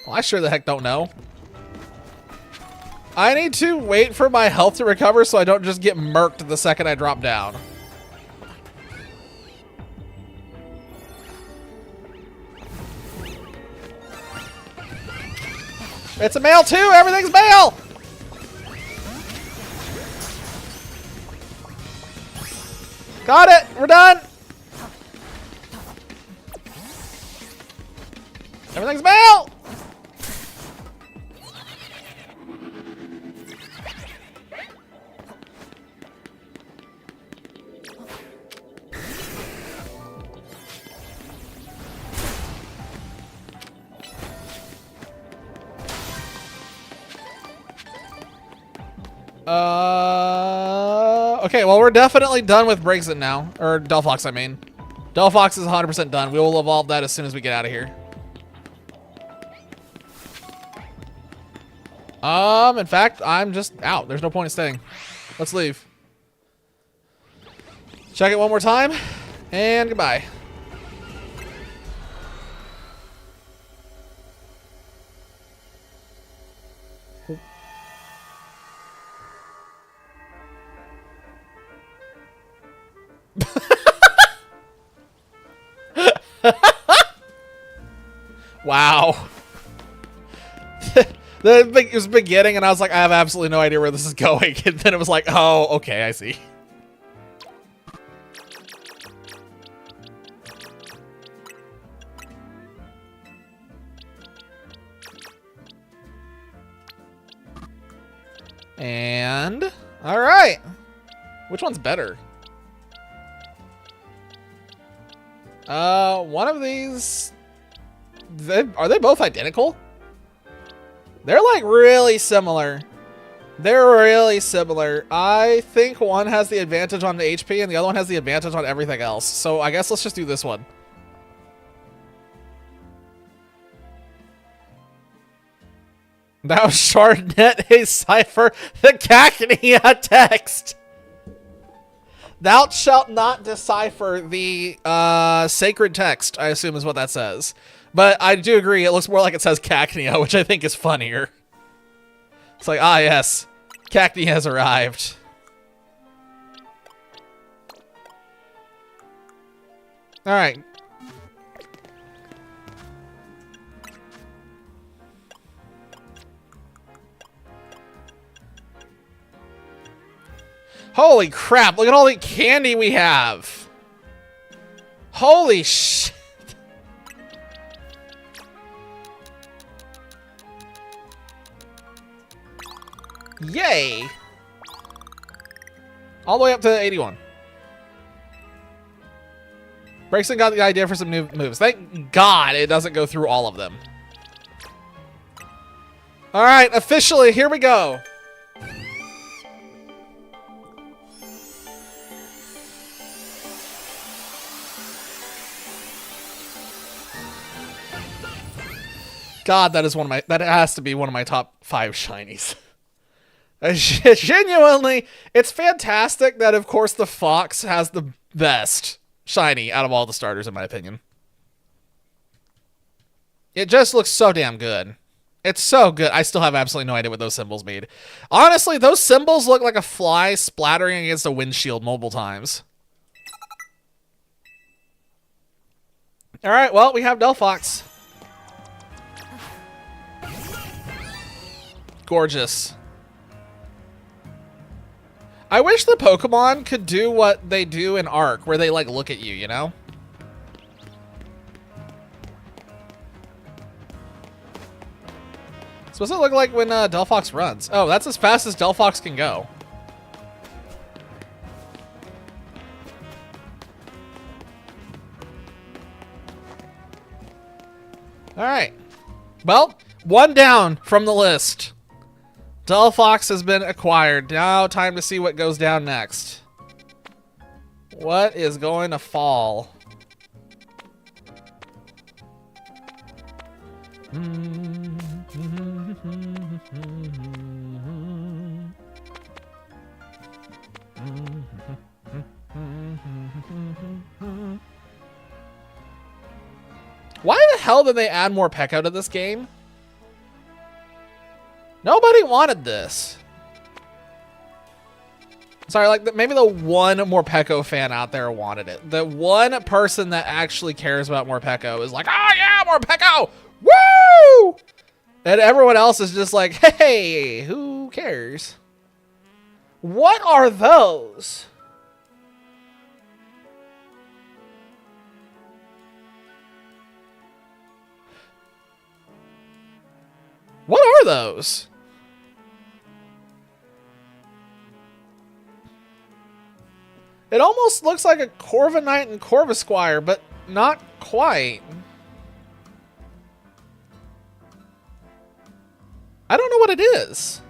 Well, I sure the heck don't know. I need to wait for my health to recover so I don't just get murked the second I drop down. It's a male too! Everything's male! Got it! We're done! Everything's male! Okay, well, we're definitely done with Brigson now. Or Delphox, I mean. Delphox is 100% done. We will evolve that as soon as we get out of here. In fact, I'm just out. There's no point in staying. Let's leave. Check it one more time, and goodbye. Wow. It was beginning, and I was like, I have absolutely no idea where this is going. And then it was like, oh, okay, I see. And all right, which one's better? One of these. Are they both identical? They're like really similar. They're really similar. I think one has the advantage on the HP and the other one has the advantage on everything else. So I guess let's just do this one. Thou shalt not decipher the Cacnea text. Thou shalt not decipher the sacred text, I assume is what that says. But I do agree, it looks more like it says Cacnea, which I think is funnier. It's like, ah yes, Cacnea has arrived. Alright. Holy crap, look at all the candy we have. Holy shit. Yay. All the way up to 81. Braxton got the idea for some new moves. Thank God it doesn't go through all of them. All right, officially, here we go. God, that is that has to be one of my top 5 shinies. Genuinely, it's fantastic that, of course, the Fox has the best shiny out of all the starters, in my opinion. It just looks so damn good. It's so good. I still have absolutely no idea what those symbols mean. Honestly, those symbols look like a fly splattering against a windshield multiple times. All right, well, we have Delphox. Gorgeous. I wish the Pokemon could do what they do in Arc, where they, like, look at you, you know? So what's it look like when Delphox runs? Oh, that's as fast as Delphox can go. Alright. Well, one down from the list. Delphox has been acquired. Now time to see what goes down next. What is going to fall? Why the hell did they add more Pekko to this game? Nobody wanted this. Sorry, like maybe the one Morpeko fan out there wanted it. The one person that actually cares about Morpeko is like, oh yeah, Morpeko! Woo! And everyone else is just like, hey, who cares? What are those? What are those? It almost looks like a Corviknight and Corvisquire, but not quite. I don't know what it is.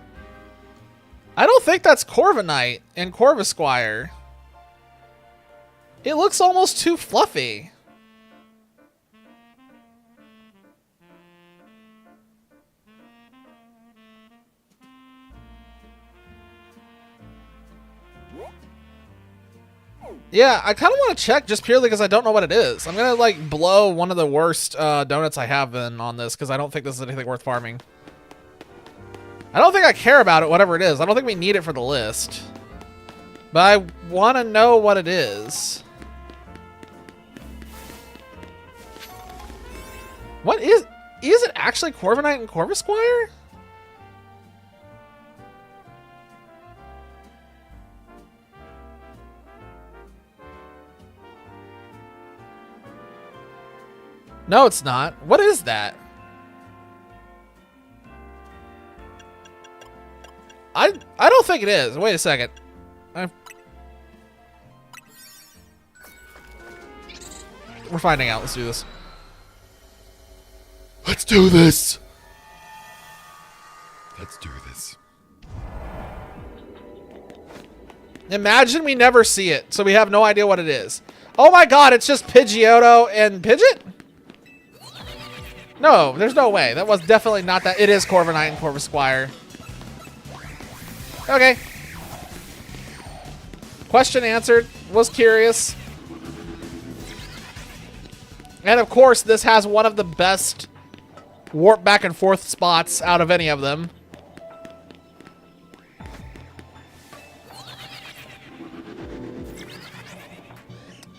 I don't think that's Corviknight and Corvisquire. It looks almost too fluffy. Yeah, I kind of want to check just purely because I don't know what it is. I'm going to like blow one of the worst donuts I have in on this because I don't think this is anything worth farming. I don't think I care about it, whatever it is. I don't think we need it for the list. But I want to know what it is. What is it actually Corviknight and Corvisquire? No, it's not. What is that? I don't think it is. Wait a second. We're finding out. Let's do this. Let's do this. Let's do this. Imagine we never see it, so we have no idea what it is. Oh my god, it's just Pidgeotto and Pidgeot? No, there's no way. That was definitely not that. It is Corviknight and Corvisquire. Okay. Question answered. Was curious. And of course, this has one of the best warp back and forth spots out of any of them.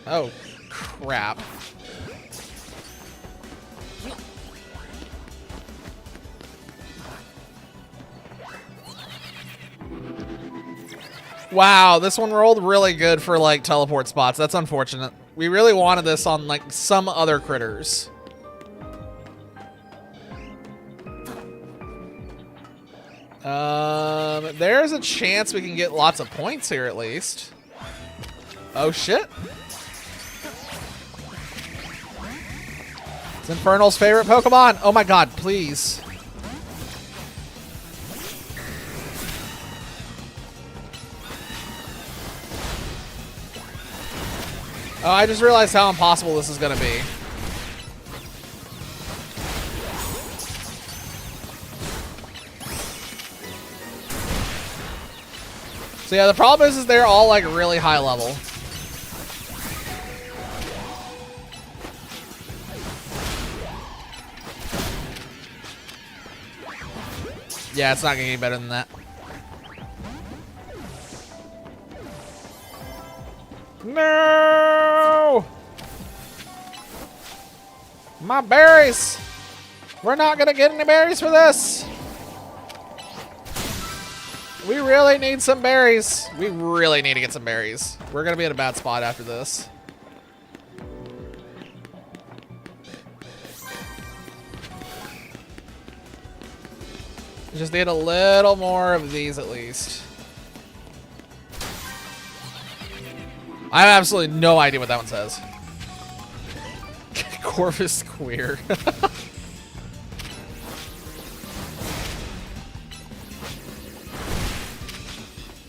Oh, crap. Wow, this one rolled really good for, like, teleport spots. That's unfortunate. We really wanted this on, like, some other critters. There's a chance we can get lots of points here, at least. Oh, shit. It's Infernal's favorite Pokemon. Oh, my God, please. Oh, I just realized how impossible this is going to be. So yeah, the problem is they're all like really high level. Yeah, it's not getting any better than that. No! My berries! We're not gonna get any berries for this! We really need some berries. We really need to get some berries. We're gonna be in a bad spot after this. We just need a little more of these at least. I have absolutely no idea what that one says. Corvus queer.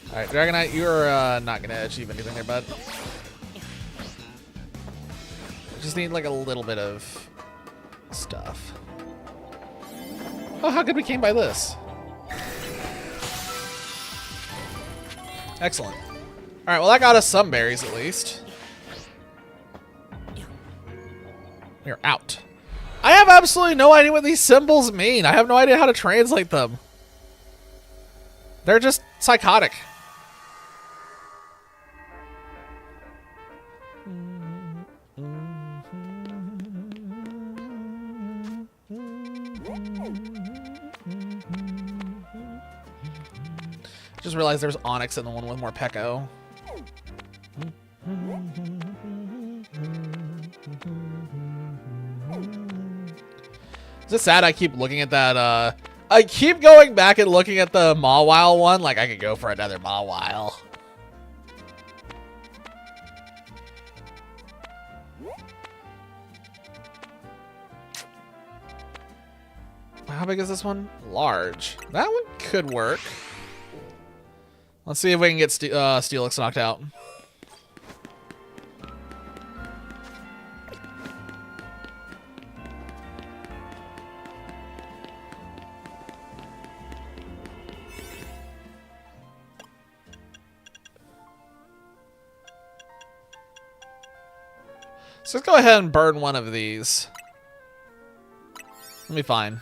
Alright, Dragonite, you're not gonna achieve anything there, bud. Just need like a little bit of stuff. Oh, how good we came by this. Excellent. Alright, well that got us some berries at least. We're out. I have absolutely no idea what these symbols mean. I have no idea how to translate them. They're just psychotic. Just realized there's Onyx in the one with Morpeko. Is it sad I keep looking at that, I keep going back and looking at the Mawile one, like I could go for another Mawile. How big is this one? Large. That one could work. Let's see if we can get Steelix knocked out. So let's go ahead and burn one of these. It'll be fine.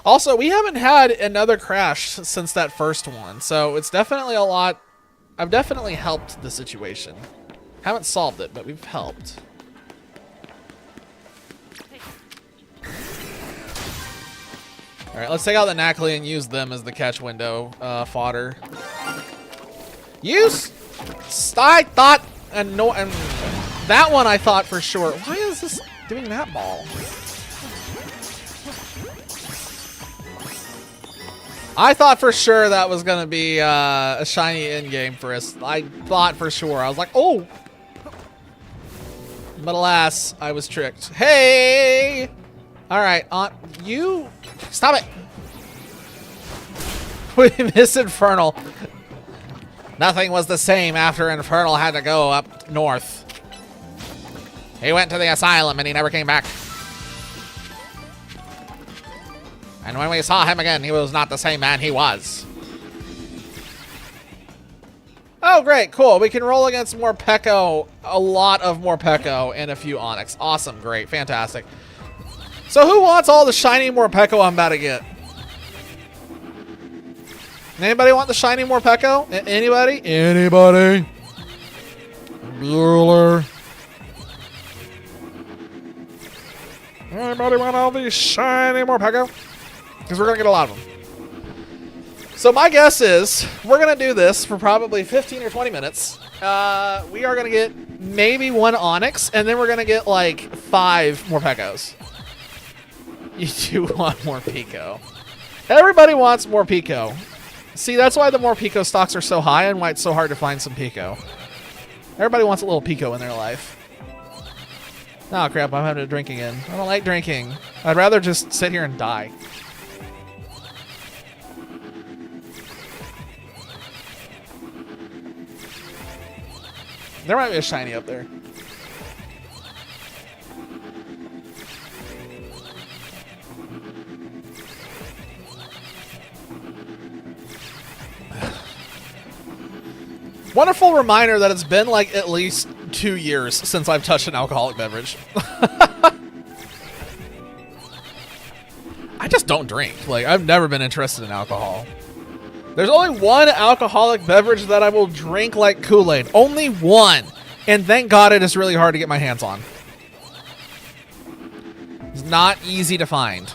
Also, we haven't had another crash since that first one, so it's definitely a lot. I've definitely helped the situation. Haven't solved it, but we've helped. All right, let's take out the Nacli and use them as the catch window fodder. Use. I thought, and no, and that one I thought for sure. Why is this doing that ball? I thought for sure that was going to be a shiny end game for us. I thought for sure. I was like, oh. But alas, I was tricked. Hey! All right, you... Stop it. We missed Infernal. Nothing was the same after Infernal had to go up north. He went to the asylum and he never came back. And when we saw him again, he was not the same man he was. Oh, great. Cool. We can roll against Morpeko. A lot of Morpeko and a few Onix. Awesome. Great. Fantastic. So who wants all the shiny Morpeko I'm about to get? Anybody want the shiny Morpeko? Anybody? Anybody? Bueller. Anybody want all these shiny Morpeko? Because we're going to get a lot of them. So my guess is we're going to do this for probably 15 or 20 minutes. We are going to get maybe one Onix, and then we're going to get like 5 Morpekos. You do want more Pico. Everybody wants more Pico. See, that's why the more Pico stocks are so high and why it's so hard to find some Pico. Everybody wants a little Pico in their life. Oh crap, I'm having to drink again. I don't like drinking. I'd rather just sit here and die. There might be a shiny up there. Wonderful reminder that it's been like at least 2 years since I've touched an alcoholic beverage. I just don't drink. Like, I've never been interested in alcohol. There's only one alcoholic beverage that I will drink like Kool-Aid. Only one. And thank God it is really hard to get my hands on. It's not easy to find.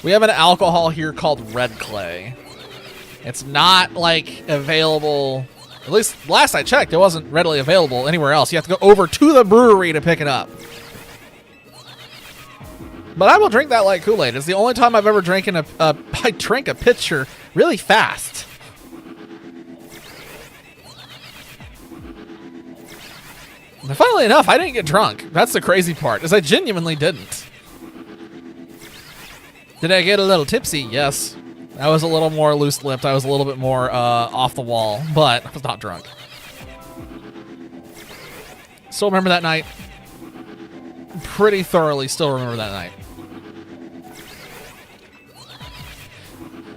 We have an alcohol here called Red Clay. It's not like available, at least last I checked, it wasn't readily available anywhere else. You have to go over to the brewery to pick it up. But I will drink that like Kool-Aid. It's the only time I've ever drank I drank a pitcher really fast. And funnily enough, I didn't get drunk. That's the crazy part, is I genuinely didn't. Did I get a little tipsy? Yes. I was a little more loose-lipped. I was a little bit more off the wall, but I was not drunk. Still remember that night. Pretty thoroughly still remember that night.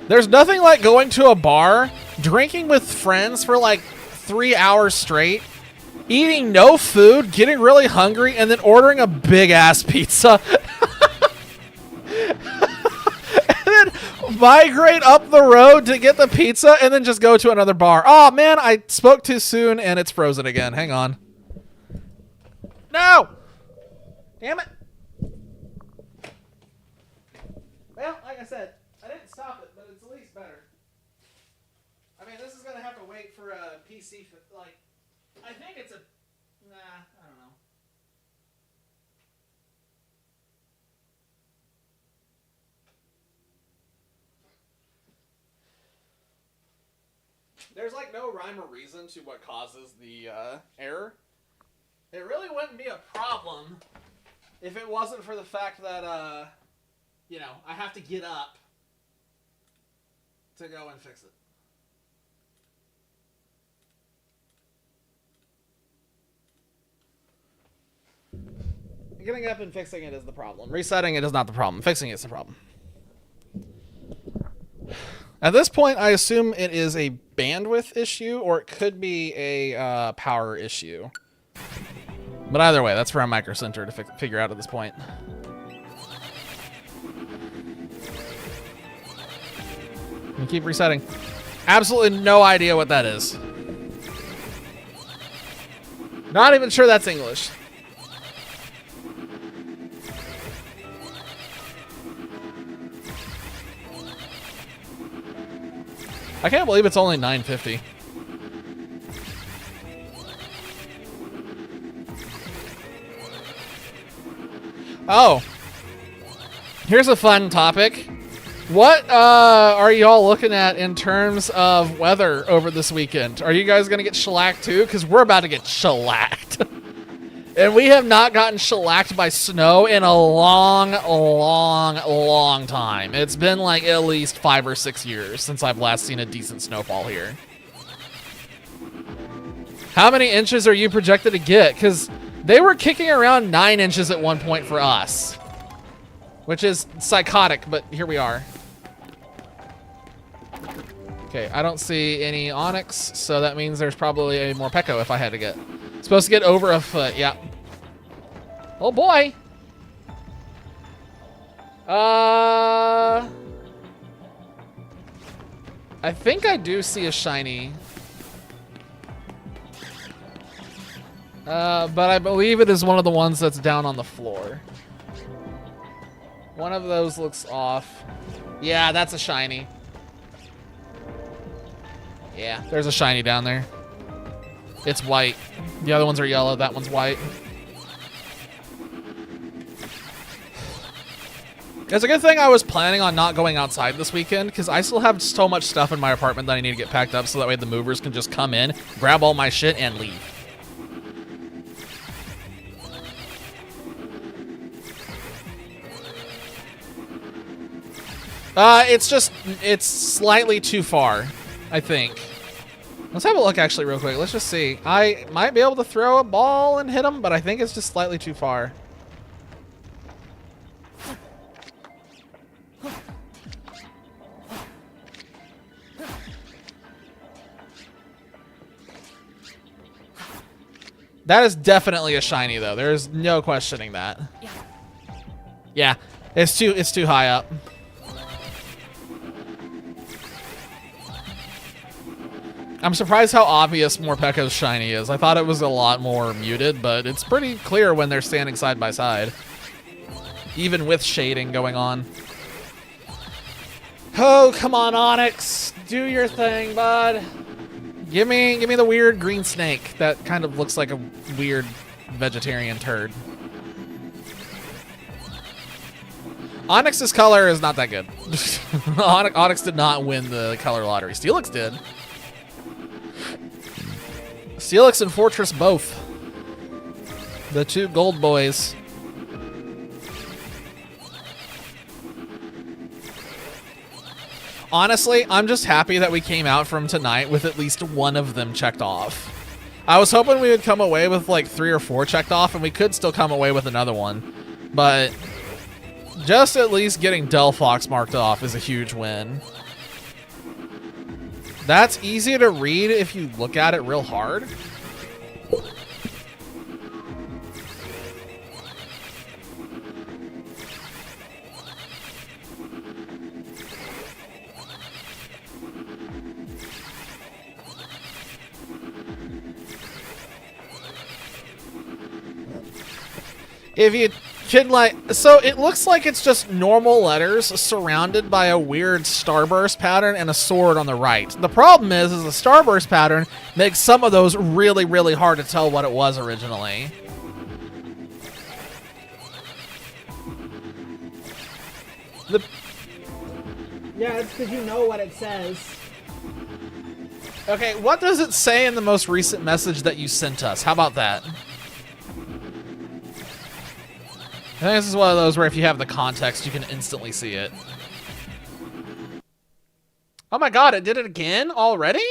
There's nothing like going to a bar, drinking with friends for like 3 hours straight, eating no food, getting really hungry, and then ordering a big-ass pizza. Migrate up the road to get the pizza and then just go to another bar. Oh man, I spoke too soon and it's frozen again. Hang on. No! Damn it. Well, like I said, I didn't stop it, but it's at least better. I mean, this is going to have to wait for a PC, like, I think it's a, nah, I don't know. There's like no rhyme or reason to what causes the error. It really wouldn't be a problem if it wasn't for the fact that, you know, I have to get up to go and fix it. Getting up and fixing it is the problem. Resetting it is not the problem. Fixing it is the problem. At this point, I assume it is a bandwidth issue, or it could be a power issue. But either way, that's for our Micro Center to figure out at this point. And keep resetting. Absolutely no idea what that is. Not even sure that's English. I can't believe it's only $9.50. Oh. Here's a fun topic. What are y'all looking at in terms of weather over this weekend? Are you guys going to get shellacked too? Because we're about to get shellacked. And we have not gotten shellacked by snow in a long, long, long time. It's been like at least 5 or 6 years since I've last seen a decent snowfall here. How many inches are you projected to get? Because they were kicking around 9 inches at one point for us. Which is psychotic, but here we are. Okay, I don't see any Onyx, so that means there's probably a Morpeko if I had to get. Supposed to get over a foot, yeah. Oh boy. I think I do see a shiny. But I believe it is one of the ones that's down on the floor. One of those looks off. Yeah, that's a shiny. Yeah, there's a shiny down there. It's white. The other ones are yellow. That one's white. It's a good thing I was planning on not going outside this weekend because I still have so much stuff in my apartment that I need to get packed up so that way the movers can just come in, grab all my shit, and leave. It's slightly too far, I think. Let's have a look actually real quick. Let's just see. I might be able to throw a ball and hit him, but I think it's just slightly too far. That is definitely a shiny though. There's no questioning that. Yeah, it's too high up. I'm surprised how obvious Morpeko's shiny is. I thought it was a lot more muted, but it's pretty clear when they're standing side by side. Even with shading going on. Oh, come on, Onyx. Do your thing, bud. Give me the weird green snake that kind of looks like a weird vegetarian turd. Onyx's color is not that good. Onyx did not win the color lottery. Steelix did. Steelix and Fortress both. The two gold boys. Honestly, I'm just happy that we came out from tonight with at least one of them checked off. I was hoping we would come away with like 3 or 4 checked off, and we could still come away with another one. But just at least getting Delphox marked off is a huge win. That's easy to read if you look at it real hard. If you could so it looks like it's just normal letters surrounded by a weird starburst pattern and a sword on the right. The problem is the starburst pattern makes some of those really, really hard to tell what it was originally. Yeah, it's because you know what it says. Okay, what does it say in the most recent message that you sent us? How about that? I think this is one of those where if you have the context, you can instantly see it. Oh my god, it did it again? Already?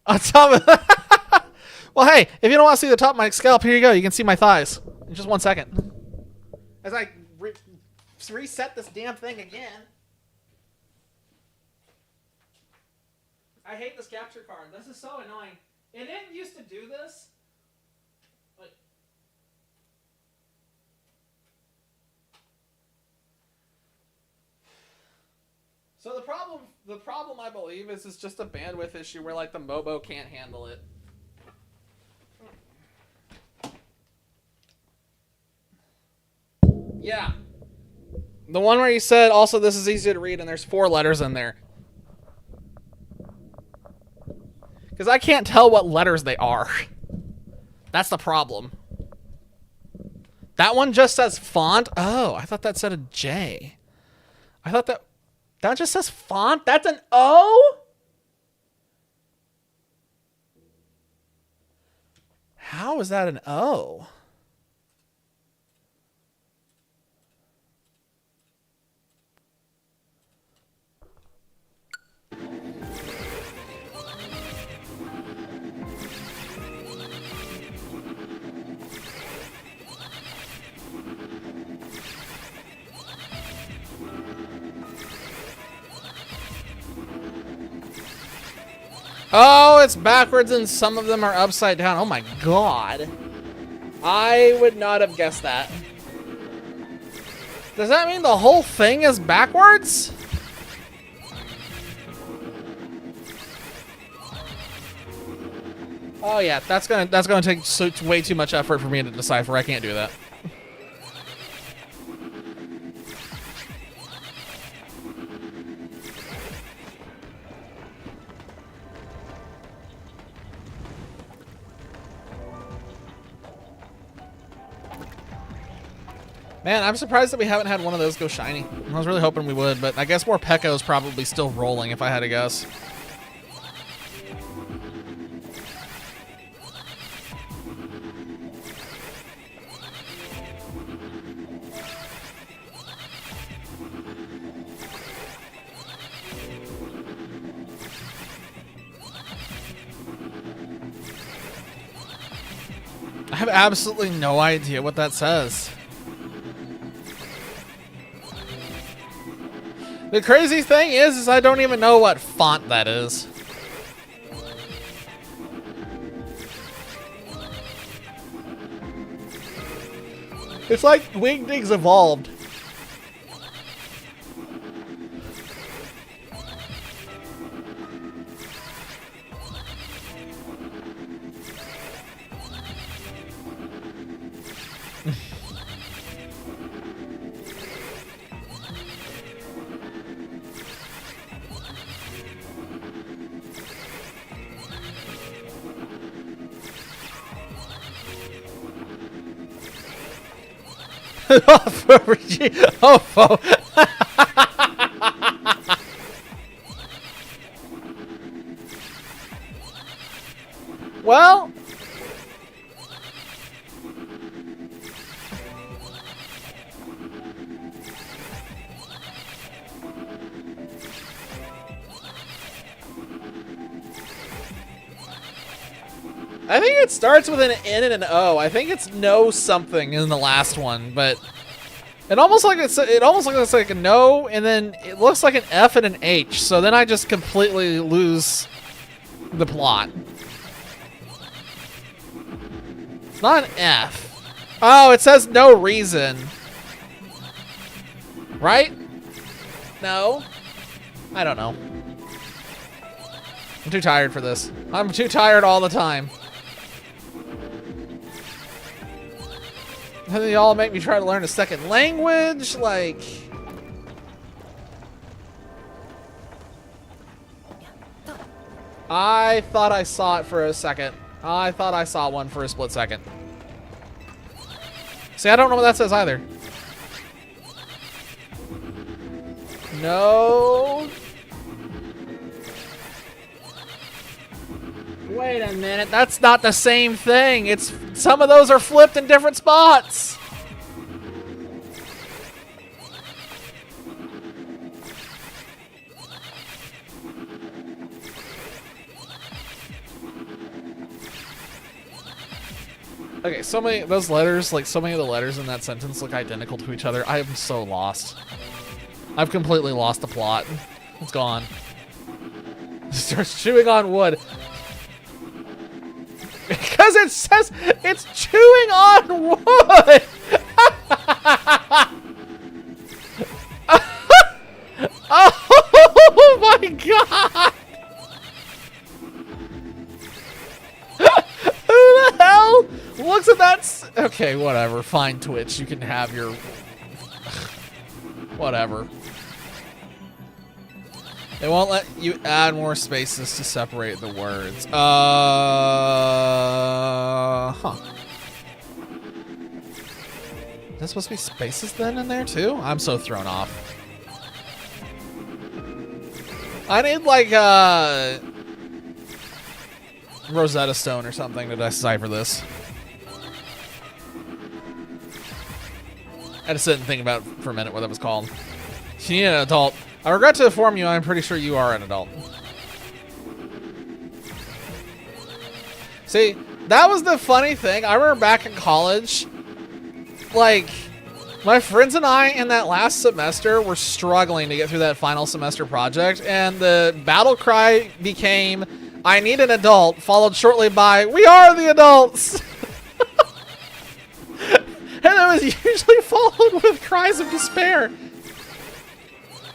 On top of well, hey, if you don't want to see the top of my scalp, here you go. You can see my thighs in just 1 second. As I reset this damn thing again. I hate this capture card. This is so annoying. It didn't used to do this. So the problem I believe is just a bandwidth issue where like the Mobo can't handle it. Yeah. The one where you said also this is easy to read and there's 4 letters in there. Because I can't tell what letters they are. That's the problem. That one just says font. Oh, I thought that said a J. I thought that just says font. That's an O? How is that an O? Oh, it's backwards and some of them are upside down. Oh my god. I would not have guessed that. Does that mean the whole thing is backwards? Oh yeah, that's gonna take way too much effort for me to decipher. I can't do that. Man, I'm surprised that we haven't had one of those go shiny. I was really hoping we would, but I guess Morpeko's probably still rolling if I had to guess. I have absolutely no idea what that says. The crazy thing is I don't even know what font that is. It's like Wingdings evolved. Oh, well, I think it starts with an N and an O. I think it's no something in the last one, but it almost looks like a no, and then it looks like an F and an H. So then I just completely lose the plot. It's not an F. Oh, it says no reason. Right? No? I don't know. I'm too tired for this. I'm too tired all the time. And then y'all make me try to learn a second language, like... I thought I saw it for a second. I thought I saw one for a split second. See, I don't know what that says either. No. Wait a minute, that's not the same thing. It's some of those are flipped in different spots. Okay, so many those letters, like so many of the letters in that sentence look identical to each other. I am so lost. I've completely lost the plot. It's gone. Starts chewing on wood. Because it says it's chewing on wood! Oh my god! Who the hell looks at that? Okay, whatever. Fine, Twitch. You can have your... Whatever. It won't let you add more spaces to separate the words. Huh. Is supposed to be spaces then in there too? I'm so thrown off. I need like Rosetta Stone or something to decipher this. I had to sit and think about it for a minute what that was called. You need an adult. I regret to inform you, I'm pretty sure you are an adult. See, that was the funny thing. I remember back in college, like, my friends and I in that last semester were struggling to get through that final semester project, and the battle cry became, I need an adult, followed shortly by, we are the adults! And it was usually followed with cries of despair.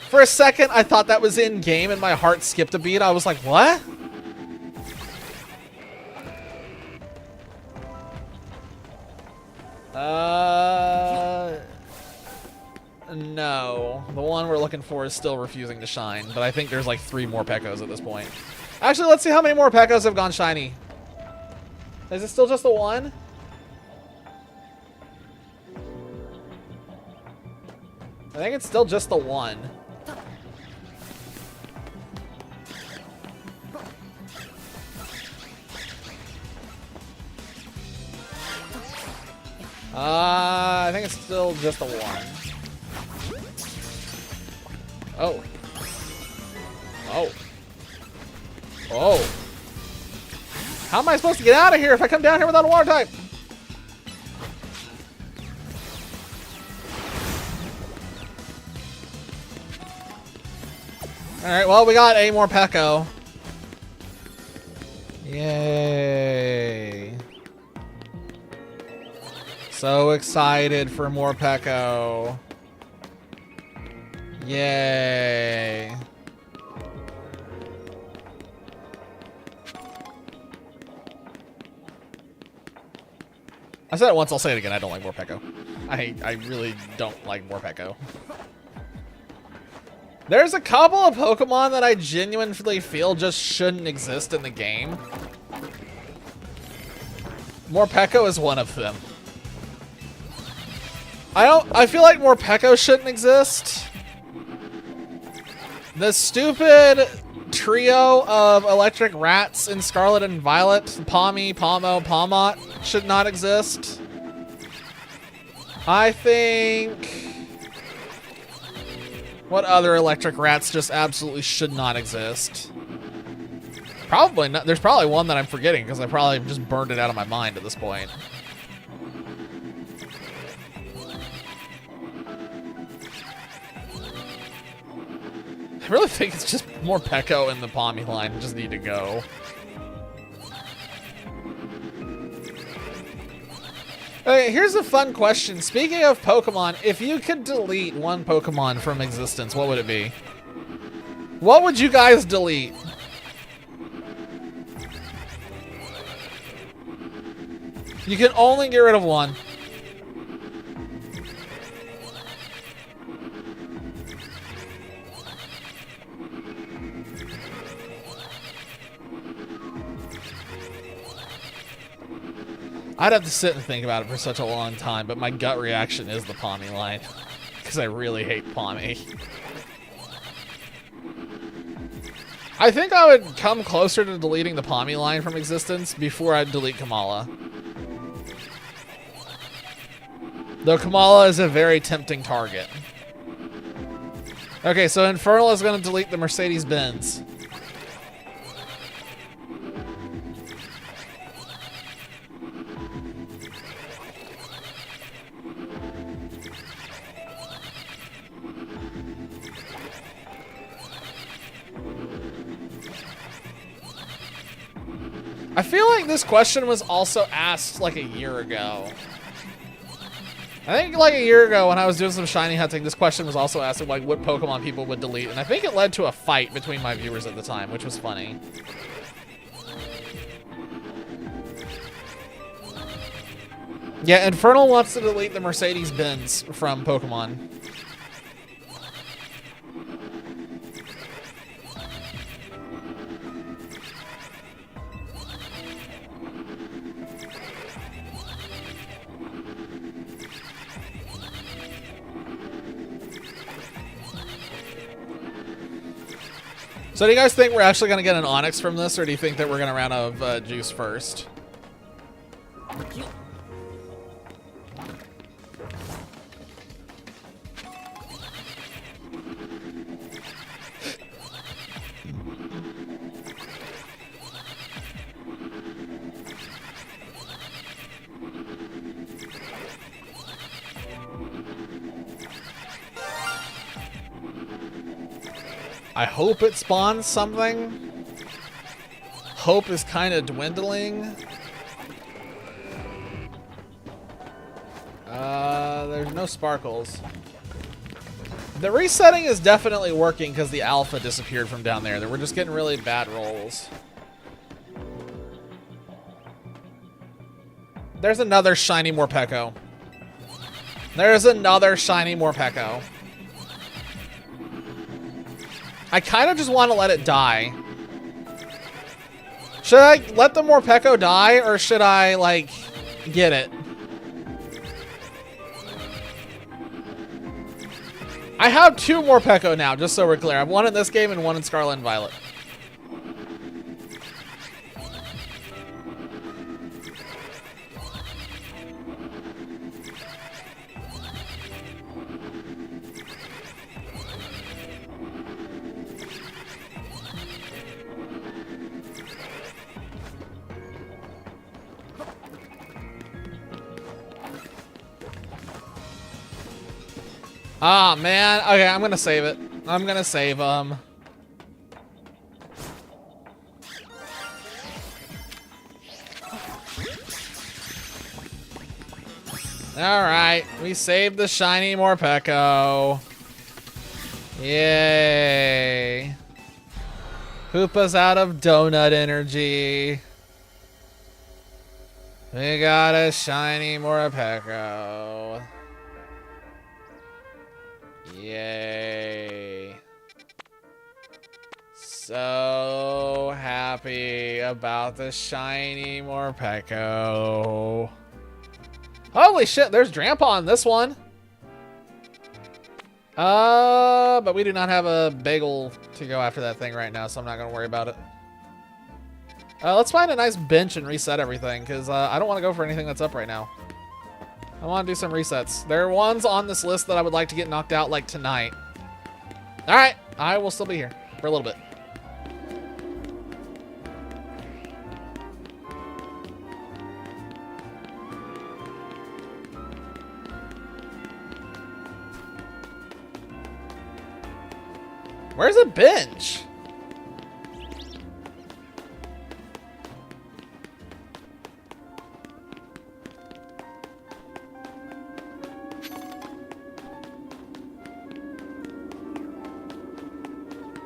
For a second, I thought that was in game, and my heart skipped a beat. I was like, what? No. The one we're looking for is still refusing to shine, but I think there's like 3 more Pekos at this point. Actually, let's see how many more Pekos have gone shiny. Is it still just the one? I think it's still just the one. I think it's still just the one. Oh. Oh. Oh. How am I supposed to get out of here if I come down here without a water type? Alright, well, we got a more Peko. Yay. So excited for more Peko. Yay. I said it once, I'll say it again. I don't like Morpeko. I really don't like Morpeko. There's a couple of Pokemon that I genuinely feel just shouldn't exist in the game. Morpeko is one of them. I feel like Morpeko shouldn't exist. The stupid trio of electric rats in Scarlet and Violet, Pawmi, Pawmo, Pawmot, should not exist. I think... What other electric rats just absolutely should not exist? Probably not. There's probably one that I'm forgetting because I probably just burned it out of my mind at this point. I really think it's just Morpeko and the Pawmi line just need to go. Okay, here's a fun question. Speaking of Pokemon, if you could delete one Pokemon from existence, what would it be? What would you guys delete? You can only get rid of one. I'd have to sit and think about it for such a long time, but my gut reaction is the Pawmi line. Because I really hate Pawmi. I think I would come closer to deleting the Pawmi line from existence before I'd delete Kamala. Though Kamala is a very tempting target. Okay, so Infernal is going to delete the Mercedes-Benz. I feel like this question was also asked like a year ago. I think like a year ago when I was doing some shiny hunting, this question was also asked of like what Pokemon people would delete, and I think it led to a fight between my viewers at the time, which was funny. Yeah, Infernal wants to delete the Mercedes-Benz from Pokemon. So do you guys think we're actually going to get an Onyx from this, or do you think that we're going to run out of juice first? I hope it spawns something. Hope is kind of dwindling. There's no sparkles. The resetting is definitely working because the alpha disappeared from down there. We're just getting really bad rolls. There's another shiny Morpeko. There's another shiny Morpeko. I kind of just want to let it die. Should I let the Morpeko die, or should I, like, get it? I have 2 Morpeko now, just so we're clear. I have 1 in this game and 1 in Scarlet and Violet. Ah, man. Okay, I'm gonna save it. I'm gonna save them. Alright, we saved the shiny Morpeko. Yay. Hoopa's out of donut energy. We got a shiny Morpeko. Yay. So happy about the shiny Morpeko. Holy shit, there's Drampa on this one. But we do not have a bagel to go after that thing right now, so I'm not gonna worry about it. Let's find a nice bench and reset everything, because I don't want to go for anything that's up right now. I want to do some resets. There are ones on this list that I would like to get knocked out, like tonight. Alright, I will still be here for a little bit. Where's the bench?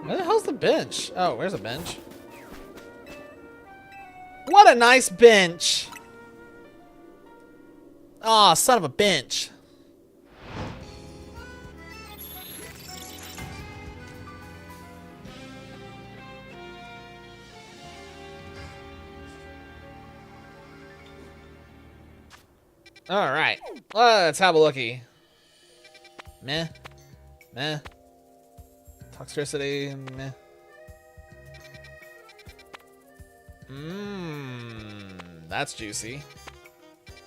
Where the hell's the bench? Oh, where's the bench? What a nice bench! Aw, son of a bench. Alright, let's have a looky. Meh. Meh. Toxicity, meh. That's juicy.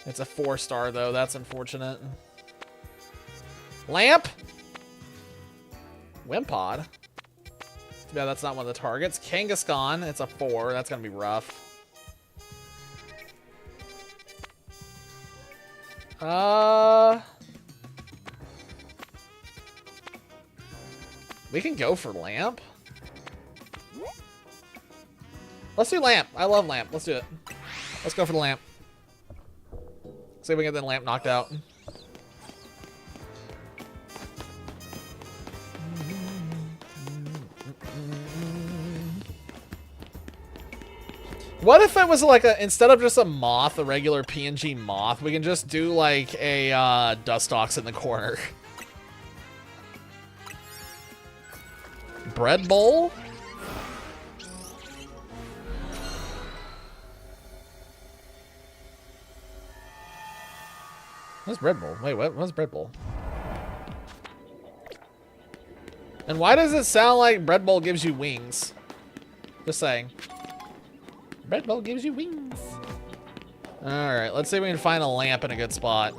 It's a 4-star though, that's unfortunate. Lamp? Wimpod? Too bad that's not one of the targets. Kangaskhan, it's a 4, that's gonna be rough. We can go for Lamp. Let's do Lamp. I love Lamp. Let's do it. Let's go for the Lamp. See if we can get the Lamp knocked out. What if it was like a, instead of just a moth, a regular PNG moth, we can just do like a Dustox in the corner. Bread bowl? What's bread bowl? Wait, what's bread bowl? And why does it sound like bread bowl gives you wings? Just saying. Red Bull gives you wings. Alright, let's see if we can find a lamp in a good spot.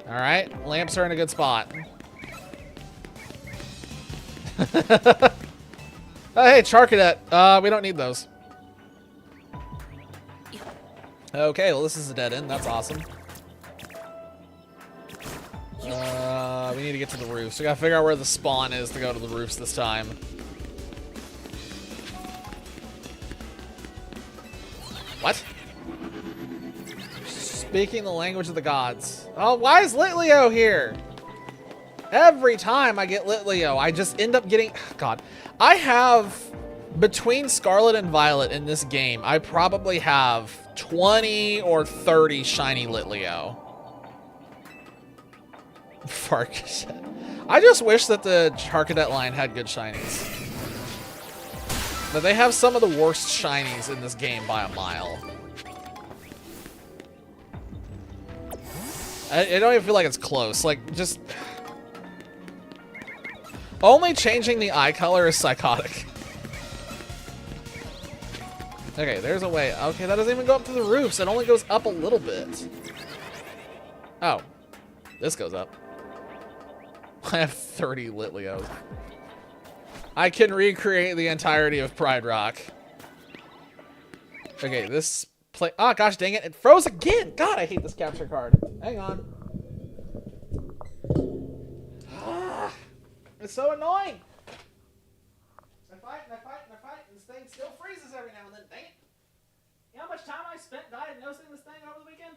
Alright, lamps are in a good spot. Oh, hey, Charcadet. We don't need those. Okay, well, this is a dead end. That's awesome. We need to get to the roofs. We gotta figure out where the spawn is to go to the roofs this time. What? Speaking the language of the gods. Oh, why is Litleo here? Every time I get Litleo, I just end up getting... God. I have... Between Scarlet and Violet in this game, I probably have 20 or 30 shiny Litleo. Fark. I just wish that the Charcadet line had good shinies. But they have some of the worst shinies in this game by a mile. I don't even feel like it's close. Like, just... Only changing the eye color is psychotic. Okay, there's a way. Okay, that doesn't even go up to the roofs. It only goes up a little bit. Oh. This goes up. I have 30 Litleos. I can recreate the entirety of Pride Rock. Okay, this play... Oh, gosh dang it. It froze again. God, I hate this capture card. Hang on. Ah, it's so annoying. I fight and I fight and I fight, and this thing still freezes every now and then. Dang it. You know how much time I spent diagnosing this thing over the weekend?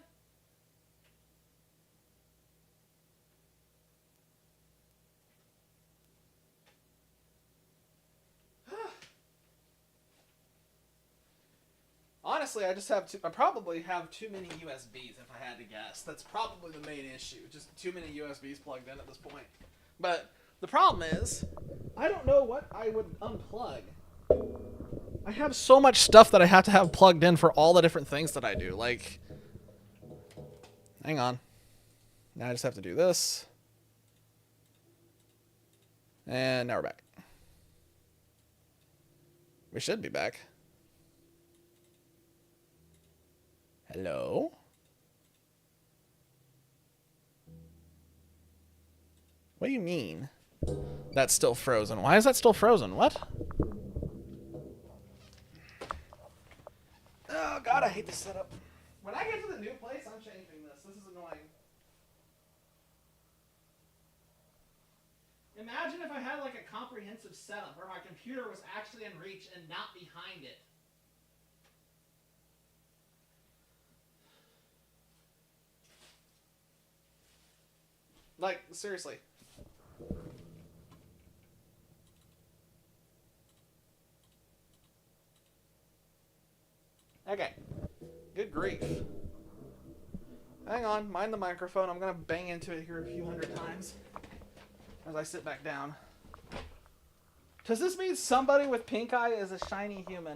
Honestly, I just have I probably have too many USBs if I had to guess. That's probably the main issue. Just too many USBs plugged in at this point. But the problem is, I don't know what I would unplug. I have so much stuff that I have to have plugged in for all the different things that I do. Like, hang on. Now I just have to do this. And now we're back. We should be back. Hello? What do you mean? That's still frozen. Why is that still frozen? What? Oh god, I hate this setup. When I get to the new place, I'm changing this. This is annoying. Imagine if I had like a comprehensive setup where my computer was actually in reach and not behind it. Like, seriously. Okay. Good grief. Hang on, mind the microphone. I'm gonna bang into it here a few hundred times as I sit back down. Does this mean somebody with pink eye is a shiny human?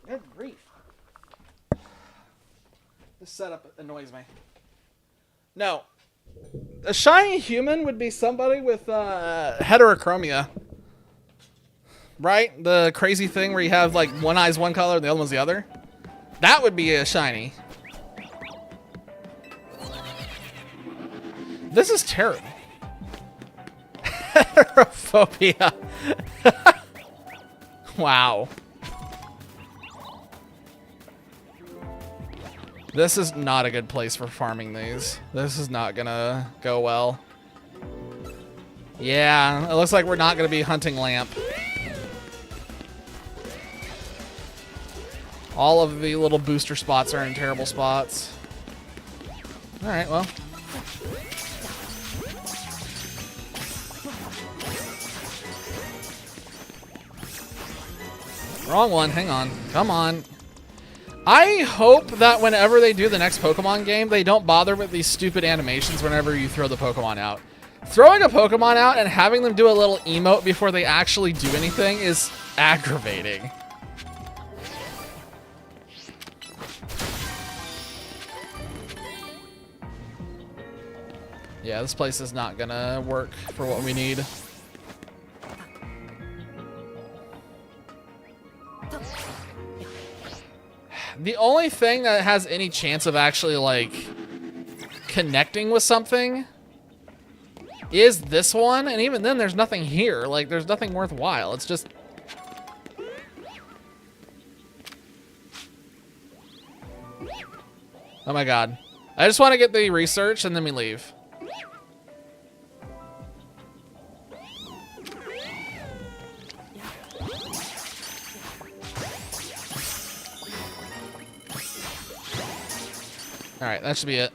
Good grief. This setup annoys me. No. A shiny human would be somebody with heterochromia. Right? The crazy thing where you have like one eye's one color and the other one's the other. That would be a shiny. This is terrible. Heterophobia. Wow. This is not a good place for farming these. This is not gonna go well. Yeah, it looks like we're not gonna be hunting lamp. All of the little booster spots are in terrible spots. Alright, well. Wrong one, hang on. Come on. I hope that whenever they do the next Pokemon game, they don't bother with these stupid animations whenever you throw the Pokemon out. Throwing a Pokemon out and having them do a little emote before they actually do anything is aggravating. Yeah, this place is not gonna work for what we need. The only thing that has any chance of actually, like, connecting with something is this one, and even then there's nothing here. Like, there's nothing worthwhile. It's just... Oh my god. I just want to get the research and then we leave. Alright, that should be it.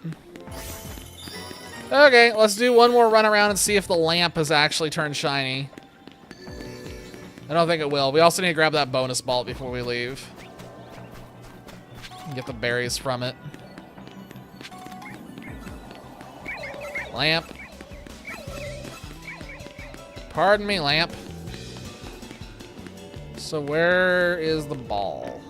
Okay, let's do one more run around and see if the lamp has actually turned shiny. I don't think it will. We also need to grab that bonus ball before we leave. And get the berries from it. Lamp. Pardon me, lamp. So where is the ball?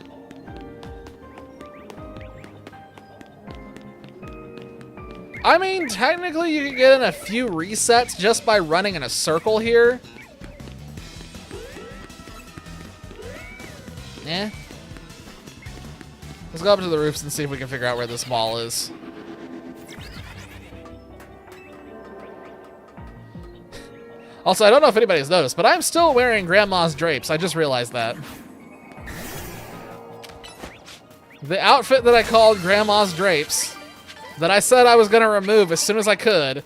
I mean, technically you can get in a few resets just by running in a circle here. Eh. Let's go up to the roofs and see if we can figure out where this ball is. Also, I don't know if anybody's noticed, but I'm still wearing Grandma's drapes. I just realized that. The outfit that I called Grandma's drapes, that I said I was going to remove as soon as I could,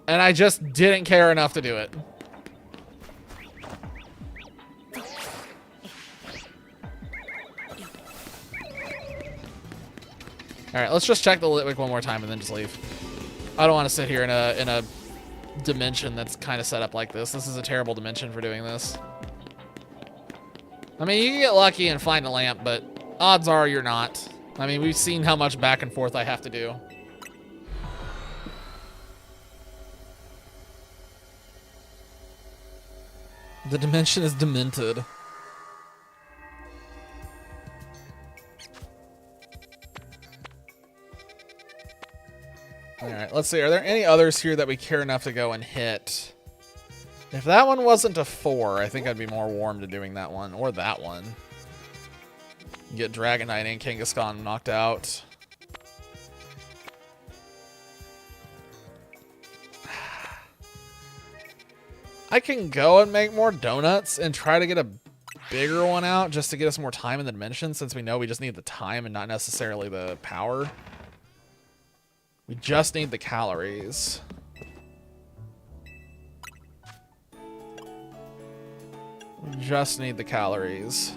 and I just didn't care enough to do it. Alright, let's just check the Litwick one more time and then just leave. I don't want to sit here in a dimension that's kind of set up like this. This is a terrible dimension for doing this. I mean, you can get lucky and find a lamp, but odds are you're not. I mean, we've seen how much back and forth I have to do. The dimension is demented. Alright, let's see. Are there any others here that we care enough to go and hit? If that one wasn't a 4, I think I'd be more warm to doing that one. Or that one. Get Dragonite and Kangaskhan knocked out. I can go and make more donuts and try to get a bigger one out just to get us more time in the dimension, since we know we just need the time and not necessarily the power. We just need the calories. We just need the calories.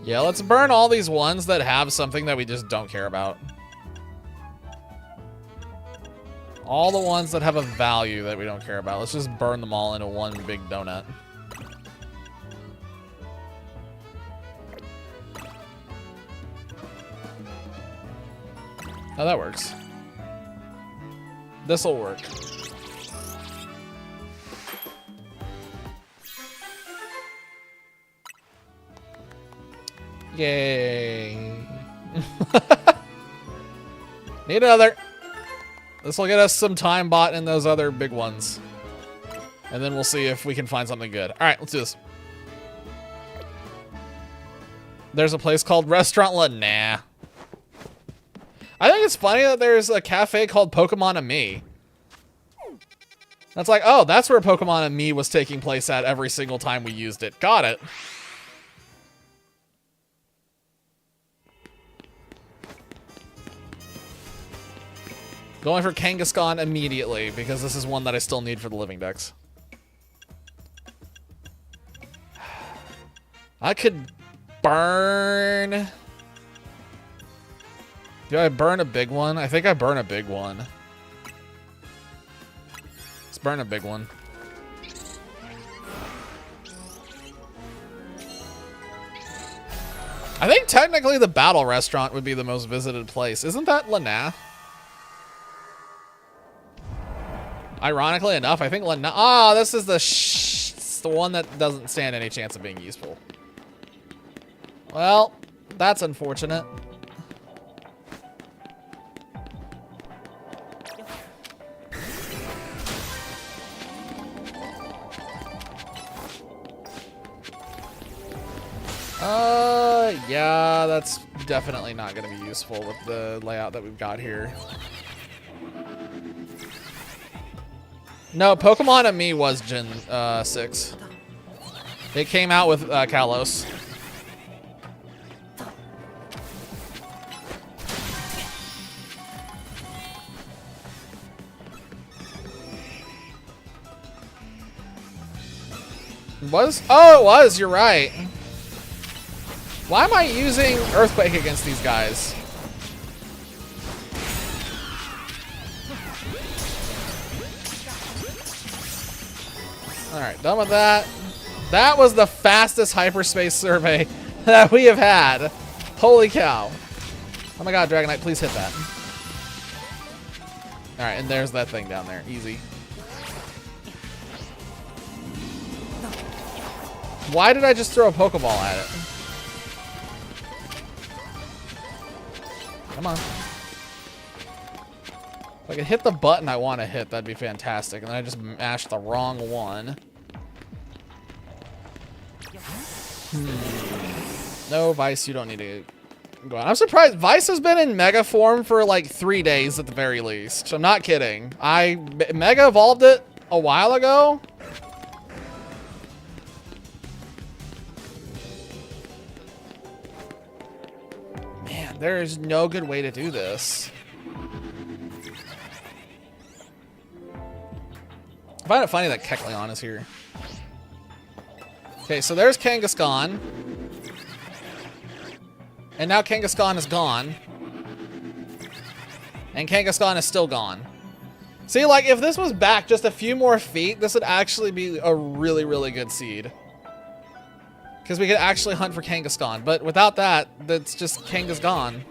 Yeah, let's burn all these ones that have something that we just don't care about. All the ones that have a value that we don't care about. Let's just burn them all into one big donut. Oh, that works. This'll work. Yay. Need another. This will get us some time bought in those other big ones. And then we'll see if we can find something good. All right, let's do this. There's a place called Restaurant La Nah. I think it's funny that there's a cafe called Pokemon Me. That's like, oh, that's where Pokemon Me was taking place at every single time we used it. Got it. Going for Kangaskhan immediately, because this is one that I still need for the living dex. I could burn... Do I burn a big one? I think I burn a big one. Let's burn a big one. I think technically the Battle Restaurant would be the most visited place. Isn't that La Nah? Ironically enough, I think La Nah... Oh, this is the one that doesn't stand any chance of being useful. Well, that's unfortunate. that's definitely not going to be useful with the layout that we've got here. No, Pokemon and Me was Gen 6. It came out with Kalos. Was? Oh, it was. You're right. Why am I using Earthquake against these guys? Alright, done with that. That was the fastest hyperspace survey that we have had. Holy cow. Oh my god, Dragonite, please hit that. Alright, and there's that thing down there. Easy. Why did I just throw a Pokeball at it? Come on. If I could hit the button I want to hit, that'd be fantastic. And then I just mashed the wrong one. No, Vice, you don't need to go on. I'm surprised. Vice has been in Mega form for like 3 days at the very least. I'm not kidding. I Mega evolved it a while ago. Man, there is no good way to do this. I find it funny that Kecleon is here. Okay, so there's Kangaskhan. And now Kangaskhan is gone. And Kangaskhan is still gone. See, like, if this was back just a few more feet, this would actually be a really, really good seed. Because we could actually hunt for Kangaskhan. But without that, that's just Kangaskhan.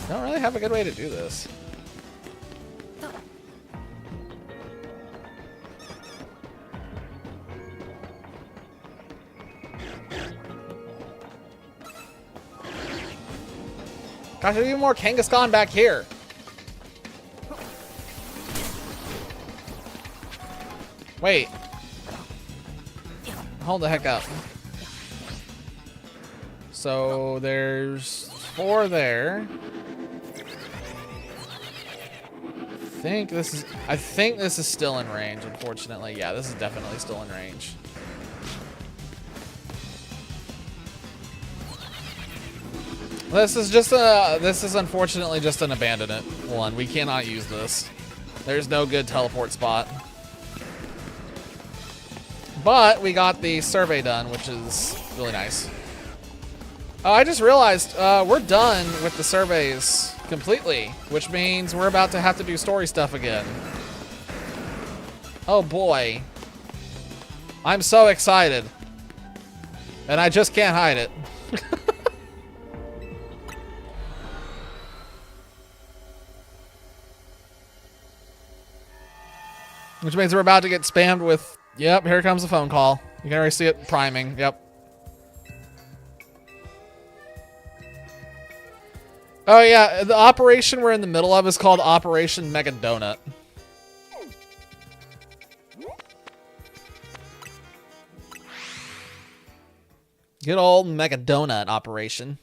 Don't really have a good way to do this. Gosh, there's even more Kangaskhan back here. Wait. Hold the heck up. So there's 4 there. I think this is still in range, unfortunately. Yeah, this is definitely still in range. This is unfortunately just an abandoned one. We cannot use this. There's no good teleport spot. But we got the survey done, which is really nice. Oh, I just realized we're done with the surveys completely, which means we're about to have to do story stuff again. Oh boy. I'm so excited. And I just can't hide it. Which means we're about to get spammed with, yep, here comes the phone call. You can already see it priming, yep. Oh yeah, the operation we're in the middle of is called Operation Mega Donut. Good old Mega Donut operation.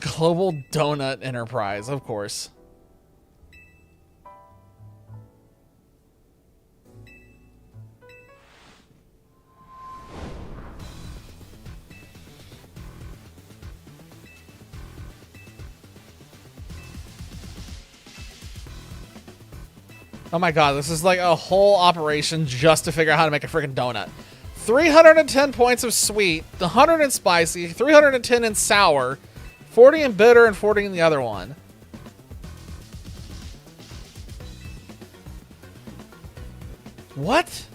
Global Donut Enterprise, of course. Oh my god, this is like a whole operation just to figure out how to make a freaking donut. 310 points of sweet, 100 in spicy, 310 in sour, 40 in bitter and 40 in the other one. What?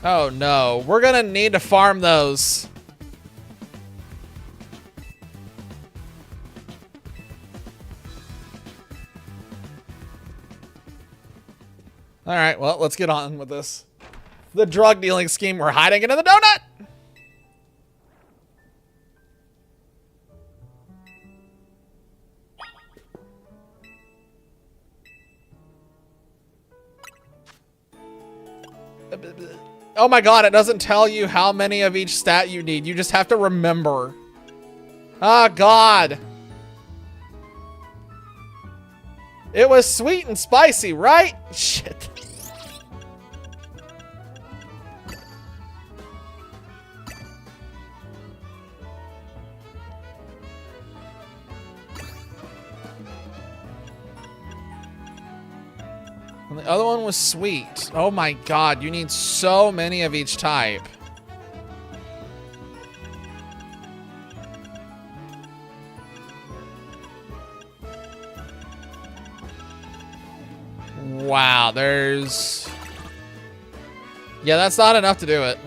Oh no, we're gonna need to farm those. All right, well, let's get on with this. The drug dealing scheme, we're hiding into the donut. Oh my god, it doesn't tell you how many of each stat you need. You just have to remember. Ah, god. It was sweet and spicy, right? Shit. And the other one was sweet. Oh my god, you need so many of each type. Wow, there's... Yeah, that's not enough to do it.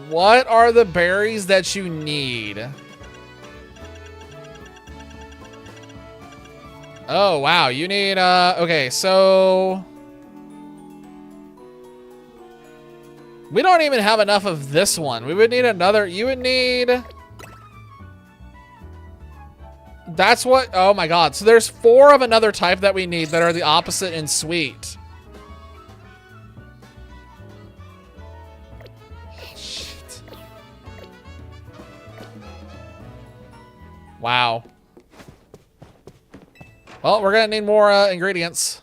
What are the berries that you need? Oh, wow, you need, okay, so... We don't even have enough of this one. We would need another, you would need... That's what, oh my god. So there's 4 of another type that we need that are the opposite in sweet. Shit. Wow. Well, we're gonna need more ingredients.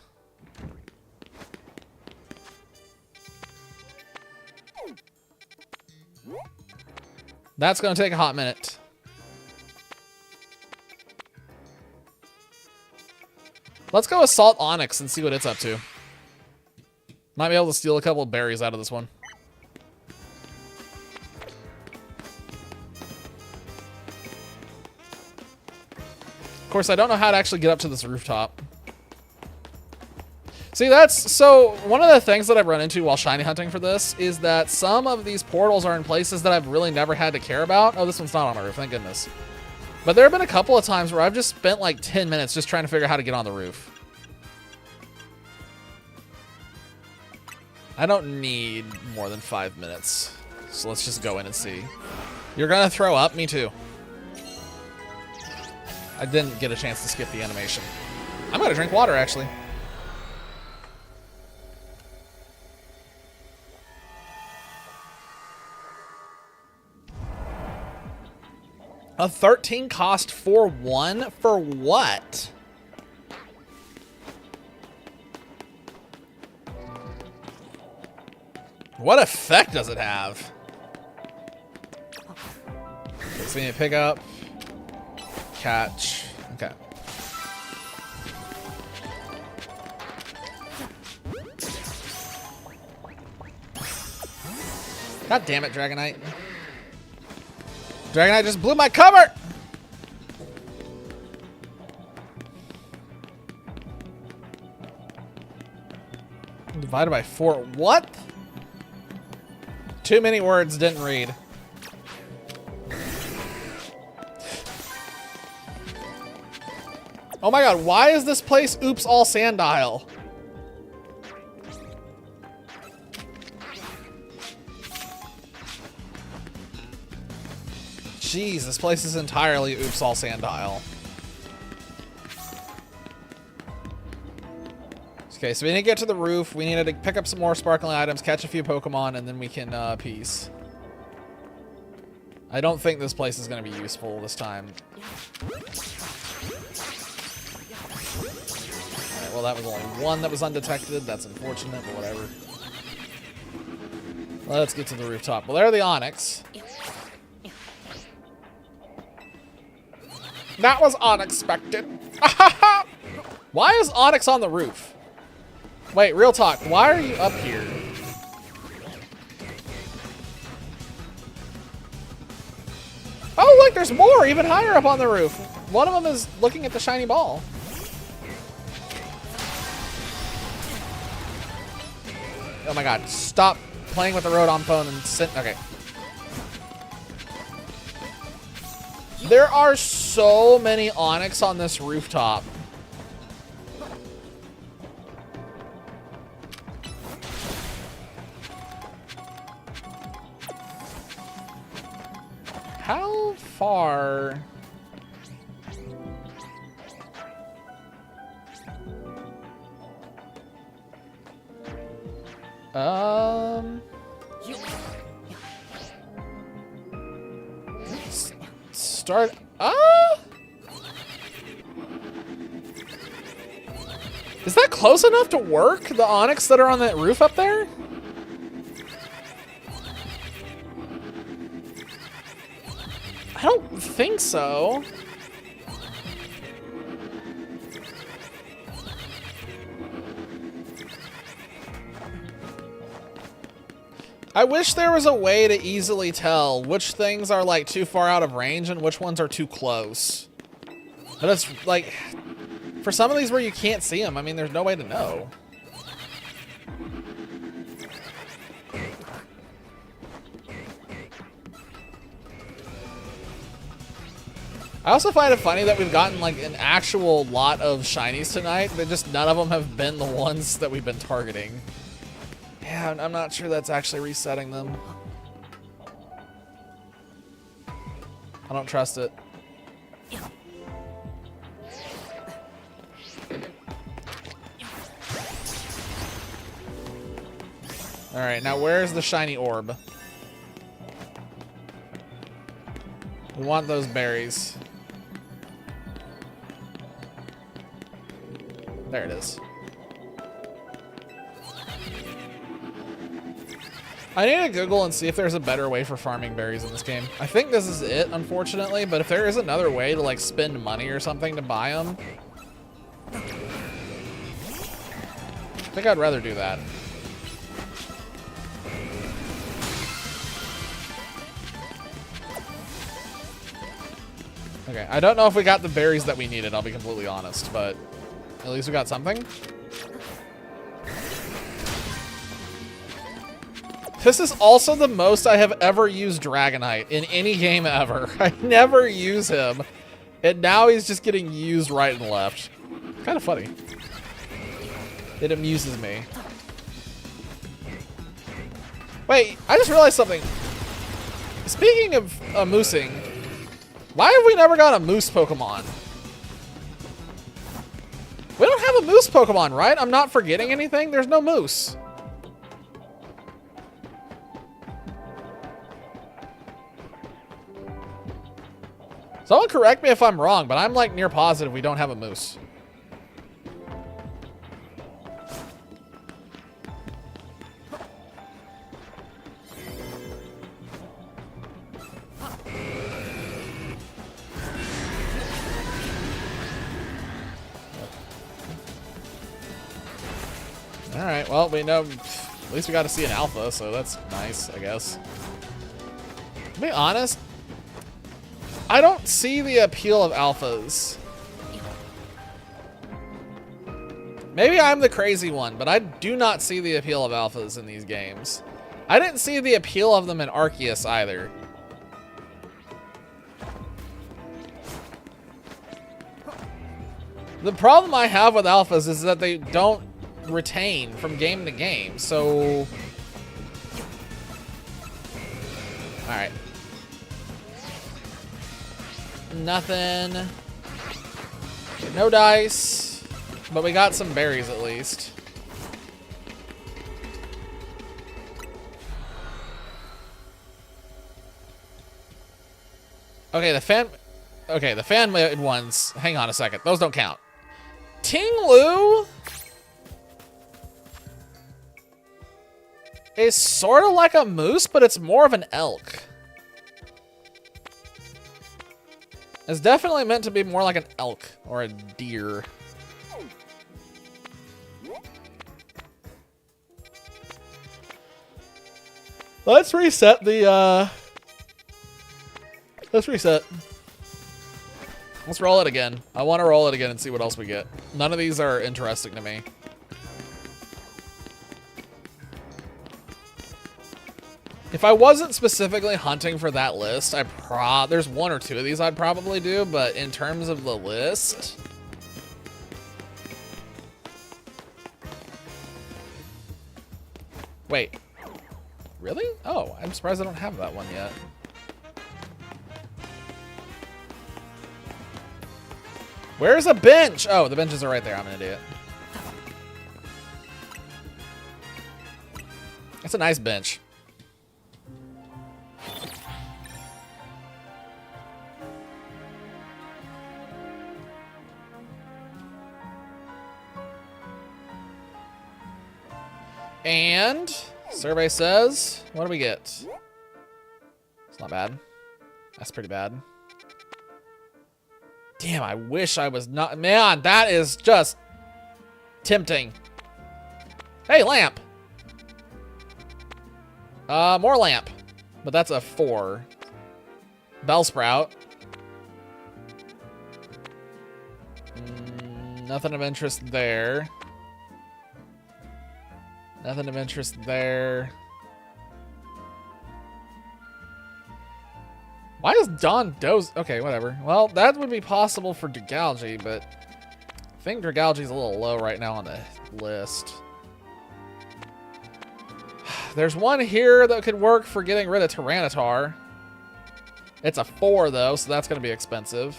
That's gonna take a hot minute. Let's go assault Onyx and see what it's up to. Might be able to steal a couple of berries out of this one. Of course, I don't know how to actually get up to this rooftop. See, that's... So, one of the things that I've run into while shiny hunting for this is that some of these portals are in places that I've really never had to care about. Oh, this one's not on a roof, thank goodness. But there have been a couple of times where I've just spent like 10 minutes just trying to figure out how to get on the roof. I don't need more than 5 minutes. So let's just go in and see. You're gonna throw up? Me too. I didn't get a chance to skip the animation. I'm gonna drink water, actually. A 13 cost for 1? For what? What effect does it have? Okay, so we need to pick up, catch. Okay. God damn it, Dragonite. Dragonite just blew my cover! Divided by 4. What? Too many words, didn't read. Oh my god, why is this place Oops All Sandile? Jeez, this place is entirely Oops All Sandile. Okay, so we need to get to the roof. We need to pick up some more sparkling items, catch a few Pokemon, and then we can peace. I don't think this place is going to be useful this time. Alright, well that was only one that was undetected. That's unfortunate, but whatever. Let's get to the rooftop. Well, there are the Onyx. That was unexpected. Why is Onyx on the roof? Wait, real talk. Why are you up here? Oh, look, there's more even higher up on the roof. One of them is looking at the shiny ball. Oh my god, stop playing with the Rotom phone and sit. Okay. There are so many Onyx on this rooftop. How far? Start. Is that close enough to work? The Onyx that are on that roof up there? I don't think so. I wish there was a way to easily tell which things are like too far out of range and which ones are too close. But it's like, for some of these where you can't see them, I mean, there's no way to know. I also find it funny that we've gotten like an actual lot of shinies tonight, but just none of them have been the ones that we've been targeting. Yeah, I'm not sure that's actually resetting them. I don't trust it. Alright, now where's the shiny orb? We want those berries. There it is. I need to Google and see if there's a better way for farming berries in this game. I think this is it, unfortunately, but if there is another way to like spend money or something to buy them, I think I'd rather do that. Okay, I don't know if we got the berries that we needed, I'll be completely honest, but at least we got something. This is also the most I have ever used Dragonite in any game ever. I never use him, and now he's just getting used right and left. Kind of funny. It amuses me. Wait, I just realized something. Speaking of moosing, why have we never got a moose Pokemon? We don't have a moose Pokemon, right? I'm not forgetting anything? There's no moose. Someone correct me if I'm wrong, but I'm like near positive we don't have a moose. All right, well, we know, at least we got to see an alpha, so that's nice, I guess. To be honest, I don't see the appeal of alphas. Maybe I'm the crazy one, but I do not see the appeal of alphas in these games. I didn't see the appeal of them in Arceus either. The problem I have with alphas is that they don't retain from game to game, so... Alright. Nothing. No dice, but we got some berries at least. Okay, the fan-made ones, hang on a second, those don't count. Ting-Lu is sort of like a moose, but it's more of an elk. It's definitely meant to be more like an elk or a deer. Let's reset the, let's reset. Let's roll it again. I want to roll it again and see what else we get. None of these are interesting to me. If I wasn't specifically hunting for that list, there's one or two of these I'd probably do, but in terms of the list... Wait. Really? Oh, I'm surprised I don't have that one yet. Where's a bench? Oh, the benches are right there. I'm an idiot. That's a nice bench. And survey says, what do we get? It's not bad. That's pretty bad. Damn, I wish I was not. Man, that is just tempting. Hey, lamp. More lamp. But that's a 4. Bellsprout. Nothing of interest there. Nothing of interest there. Why is Don Doze? Okay, whatever. Well, that would be possible for Dragalge, but I think Dragalge's a little low right now on the list. There's one here that could work for getting rid of Tyranitar. It's a 4 though, so that's going to be expensive.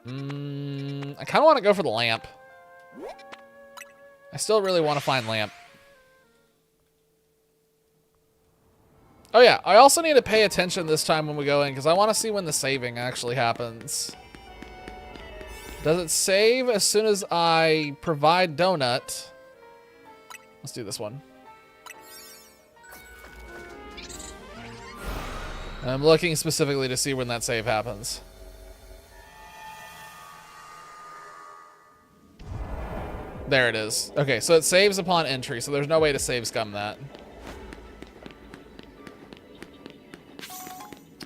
I kind of want to go for the lamp. I still really want to find lamp. Oh yeah, I also need to pay attention this time when we go in because I want to see when the saving actually happens. Does it save as soon as I provide donut? Let's do this one. I'm looking specifically to see when that save happens. There it is. Okay, so it saves upon entry, so there's no way to save scum that.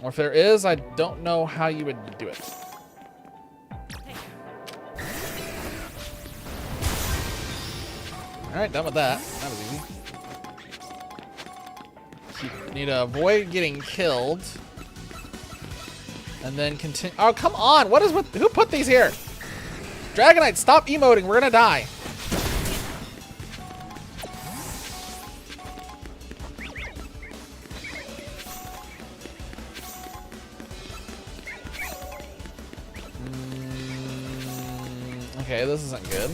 Or if there is, I don't know how you would do it. Alright, done with that. That was easy. Need to avoid getting killed. And then continue. Oh, come on! What is with. Who put these here? Dragonite, stop emoting. We're gonna die. Okay, this isn't good.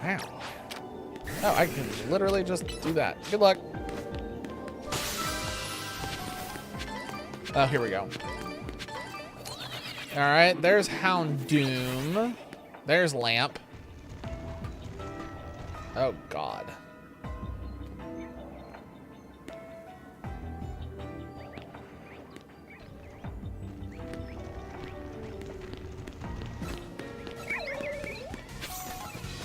Wow. Oh, I can literally just do that. Good luck. Oh, here we go. Alright, there's Houndoom. There's Lamp. Oh, God.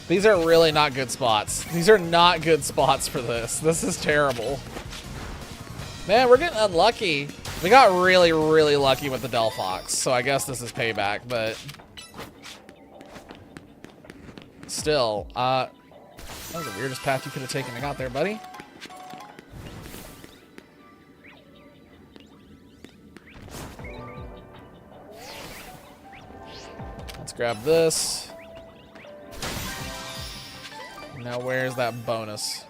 These are really not good spots. These are not good spots for this. This is terrible. Man, we're getting unlucky. We got really, really lucky with the Delphox, so I guess this is payback, but still, that was the weirdest path you could have taken to get there, buddy. Let's grab this. Now where's that bonus?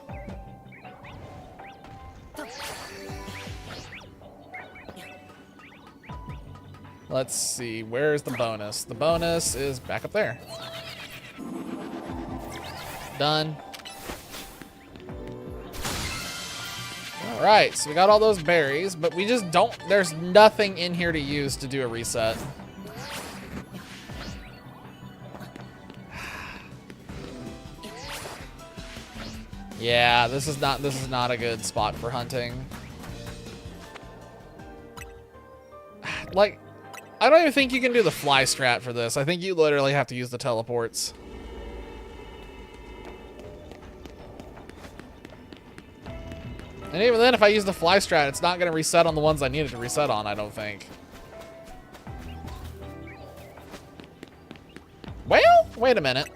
Let's see, where's the bonus? The bonus is back up there. Done. All right, so we got all those berries, but we just don't, there's nothing in here to use to do a reset. Yeah, this is not a good spot for hunting. Like, I don't even think you can do the fly strat for this. I think you literally have to use the teleports. And even then, if I use the fly strat, it's not going to reset on the ones I needed to reset on, I don't think. Well, wait a minute.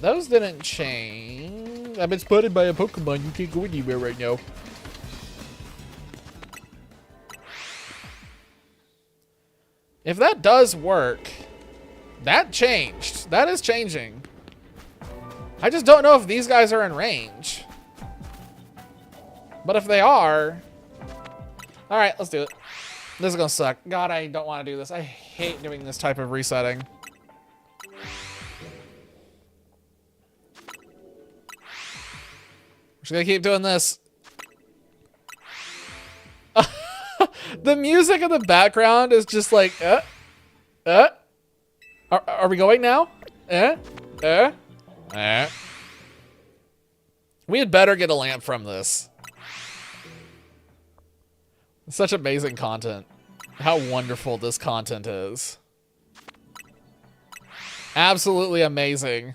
Those didn't change. I've been spotted by a Pokemon. You can't go anywhere right now. If that does work, that changed. That is changing. I just don't know if these guys are in range. But if they are... Alright, let's do it. This is gonna suck. God, I don't want to do this. I hate doing this type of resetting. Just gonna keep doing this. The music in the background is just like, Are we going now? We had better get a lamp from this. Such amazing content. How wonderful this content is. Absolutely amazing.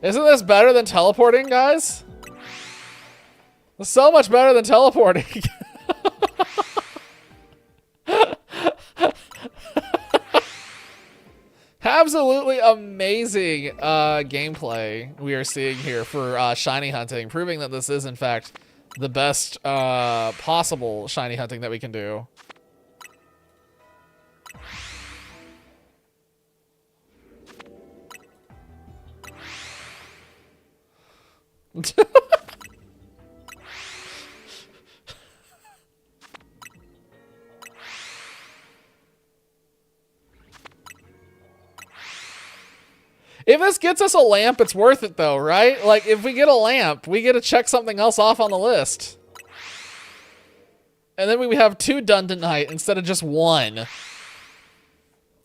Isn't this better than teleporting, guys? It's so much better than teleporting. Absolutely amazing gameplay we are seeing here for shiny hunting, proving that this is in fact the best possible shiny hunting that we can do. If this gets us a lamp, it's worth it though, right? Like, if we get a lamp, we get to check something else off on the list. And then we have 2 done tonight instead of just 1.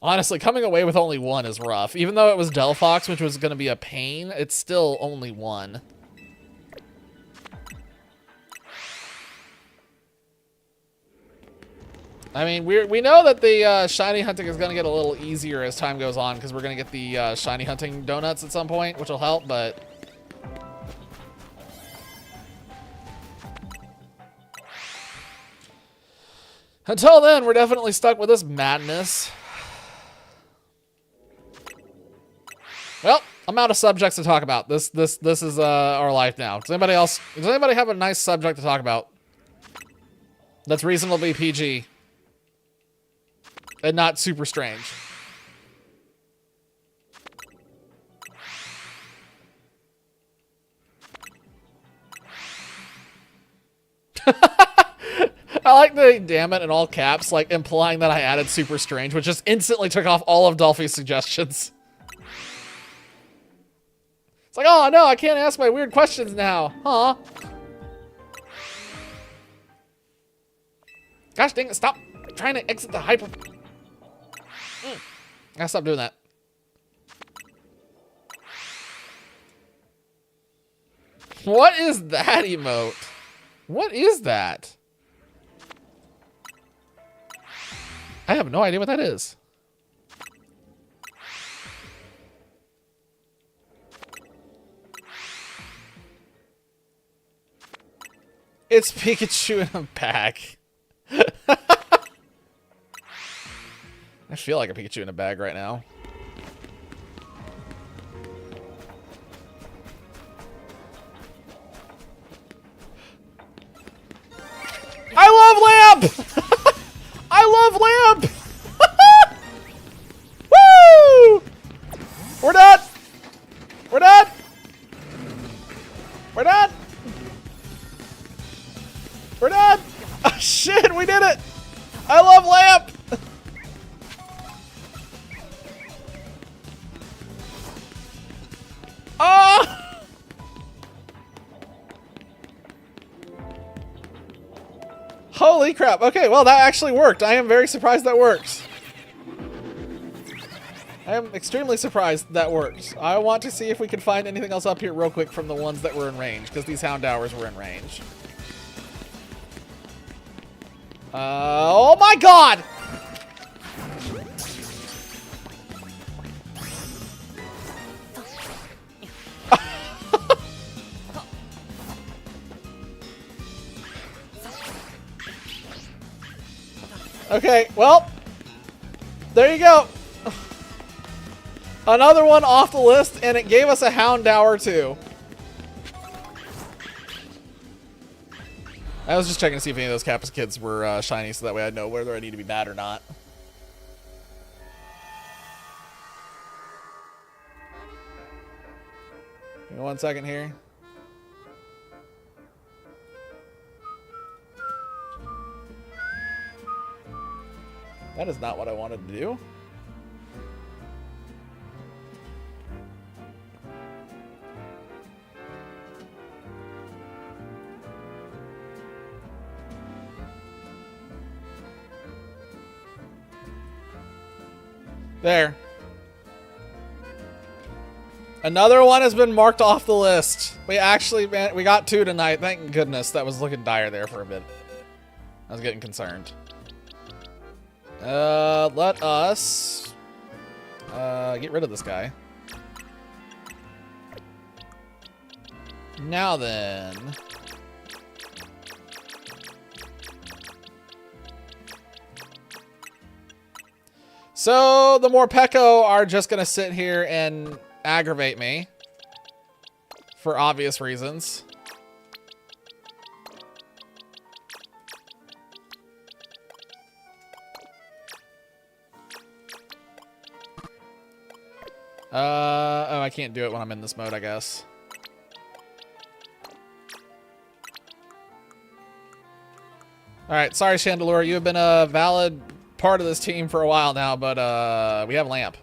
Honestly, coming away with only 1 is rough. Even though it was Delphox, which was going to be a pain, it's still only 1. I mean, we know that the shiny hunting is going to get a little easier as time goes on because we're going to get the shiny hunting donuts at some point, which will help, but... Until then, we're definitely stuck with this madness. Well, I'm out of subjects to talk about. This is our life now. Does anybody have a nice subject to talk about? That's reasonably PG. And not super strange. I like the damn it in all caps, like implying that I added super strange, which just instantly took off all of Dolphy's suggestions. It's like, oh no, I can't ask my weird questions now. Huh? Gosh dang it, stop trying to exit the hyper... I gotta stop doing that. What is that emote? What is that? I have no idea what that is. It's Pikachu in a bag. I feel like a Pikachu in a bag right now. I love Lamp! I love Lamp! Woo! We're done! We're done! We're done! We're done! Oh shit, we did it! I love Lamp! Oh! Holy crap. Okay, well, that actually worked. I am very surprised that worked. I am extremely surprised that worked. I want to see if we can find anything else up here real quick from the ones that were in range, because these Houndours were in range. Oh my god! Okay, well, there you go. Another one off the list, and it gave us a Houndour too. I was just checking to see if any of those Kappa's kids were shiny, so that way I know whether I need to be bad or not. Give me 1 second here. That is not what I wanted to do. There. Another one has been marked off the list. We actually, man, we got 2 tonight. Thank goodness. That was looking dire there for a bit. I was getting concerned. Let us get rid of this guy. Now then. So the Morpeko are just gonna sit here and aggravate me for obvious reasons. Oh, I can't do it when I'm in this mode, I guess. Alright, sorry Chandelure, you have been a valid part of this team for a while now, but we have Lamp.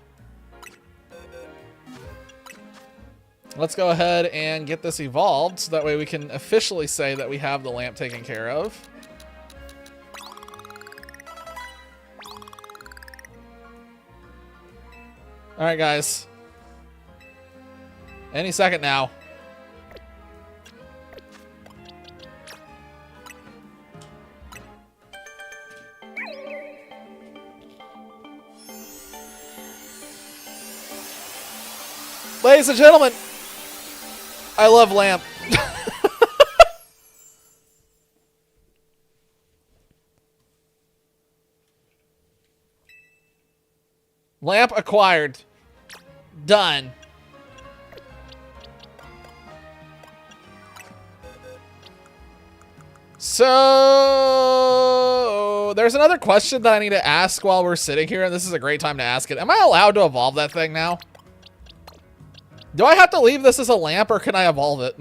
Let's go ahead and get this evolved, so that way we can officially say that we have the Lamp taken care of. Alright, guys. Any second now. Ladies and gentlemen, I love Lamp. Lamp acquired. Done. So there's another question that I need to ask while we're sitting here, and this is a great time to ask it. Am I allowed to evolve that thing now? Do I have to leave this as a Lamp, or can I evolve it?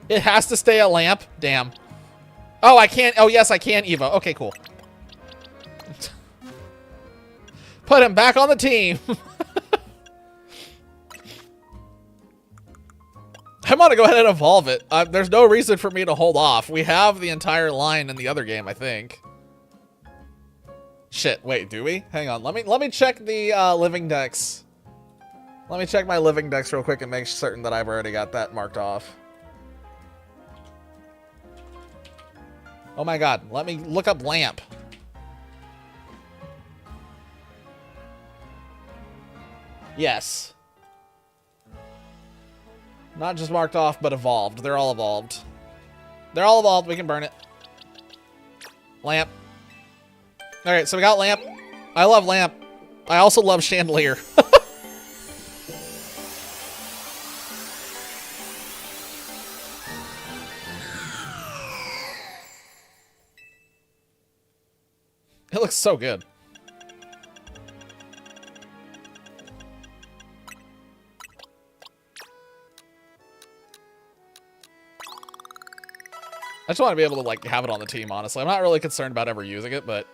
It has to stay a Lamp? Damn. Oh, I can't. Oh, yes, I can Evo. Okay, cool. Put him back on the team. I'm gonna go ahead and evolve it. There's no reason for me to hold off. We have the entire line in the other game, I think. Shit, wait, do we? Hang on, let me check the living dex. Let me check my living dex real quick and make certain that I've already got that marked off. Oh my god, let me look up Lamp. Yes. Not just marked off, but evolved. They're all evolved. They're all evolved. We can burn it. Lamp. Alright, so we got Lamp. I love Lamp. I also love Chandelier. It looks so good. I just want to be able to, like, have it on the team, honestly. I'm not really concerned about ever using it, but...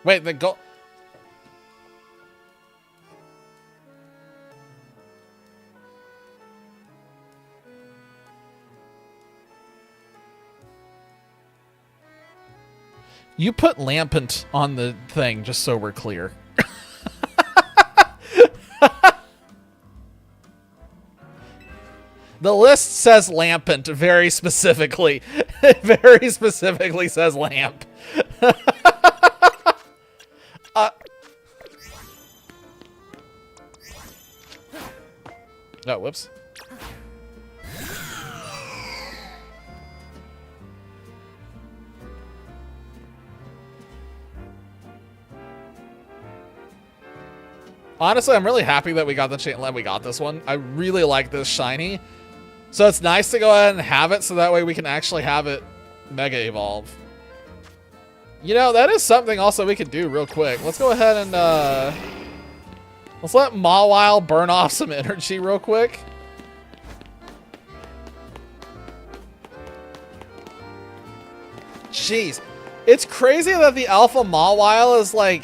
Wait, the goal... You put Lampent on the thing, just so we're clear. The list says Lampent very specifically. It very specifically says Lamp. Oh, whoops. Honestly, I'm really happy that we got this one. I really like this shiny. So it's nice to go ahead and have it so that way we can actually have it Mega Evolve. You know, that is something also we could do real quick. Let's go ahead and let's let Mawile burn off some energy real quick. Jeez. It's crazy that the Alpha Mawile is like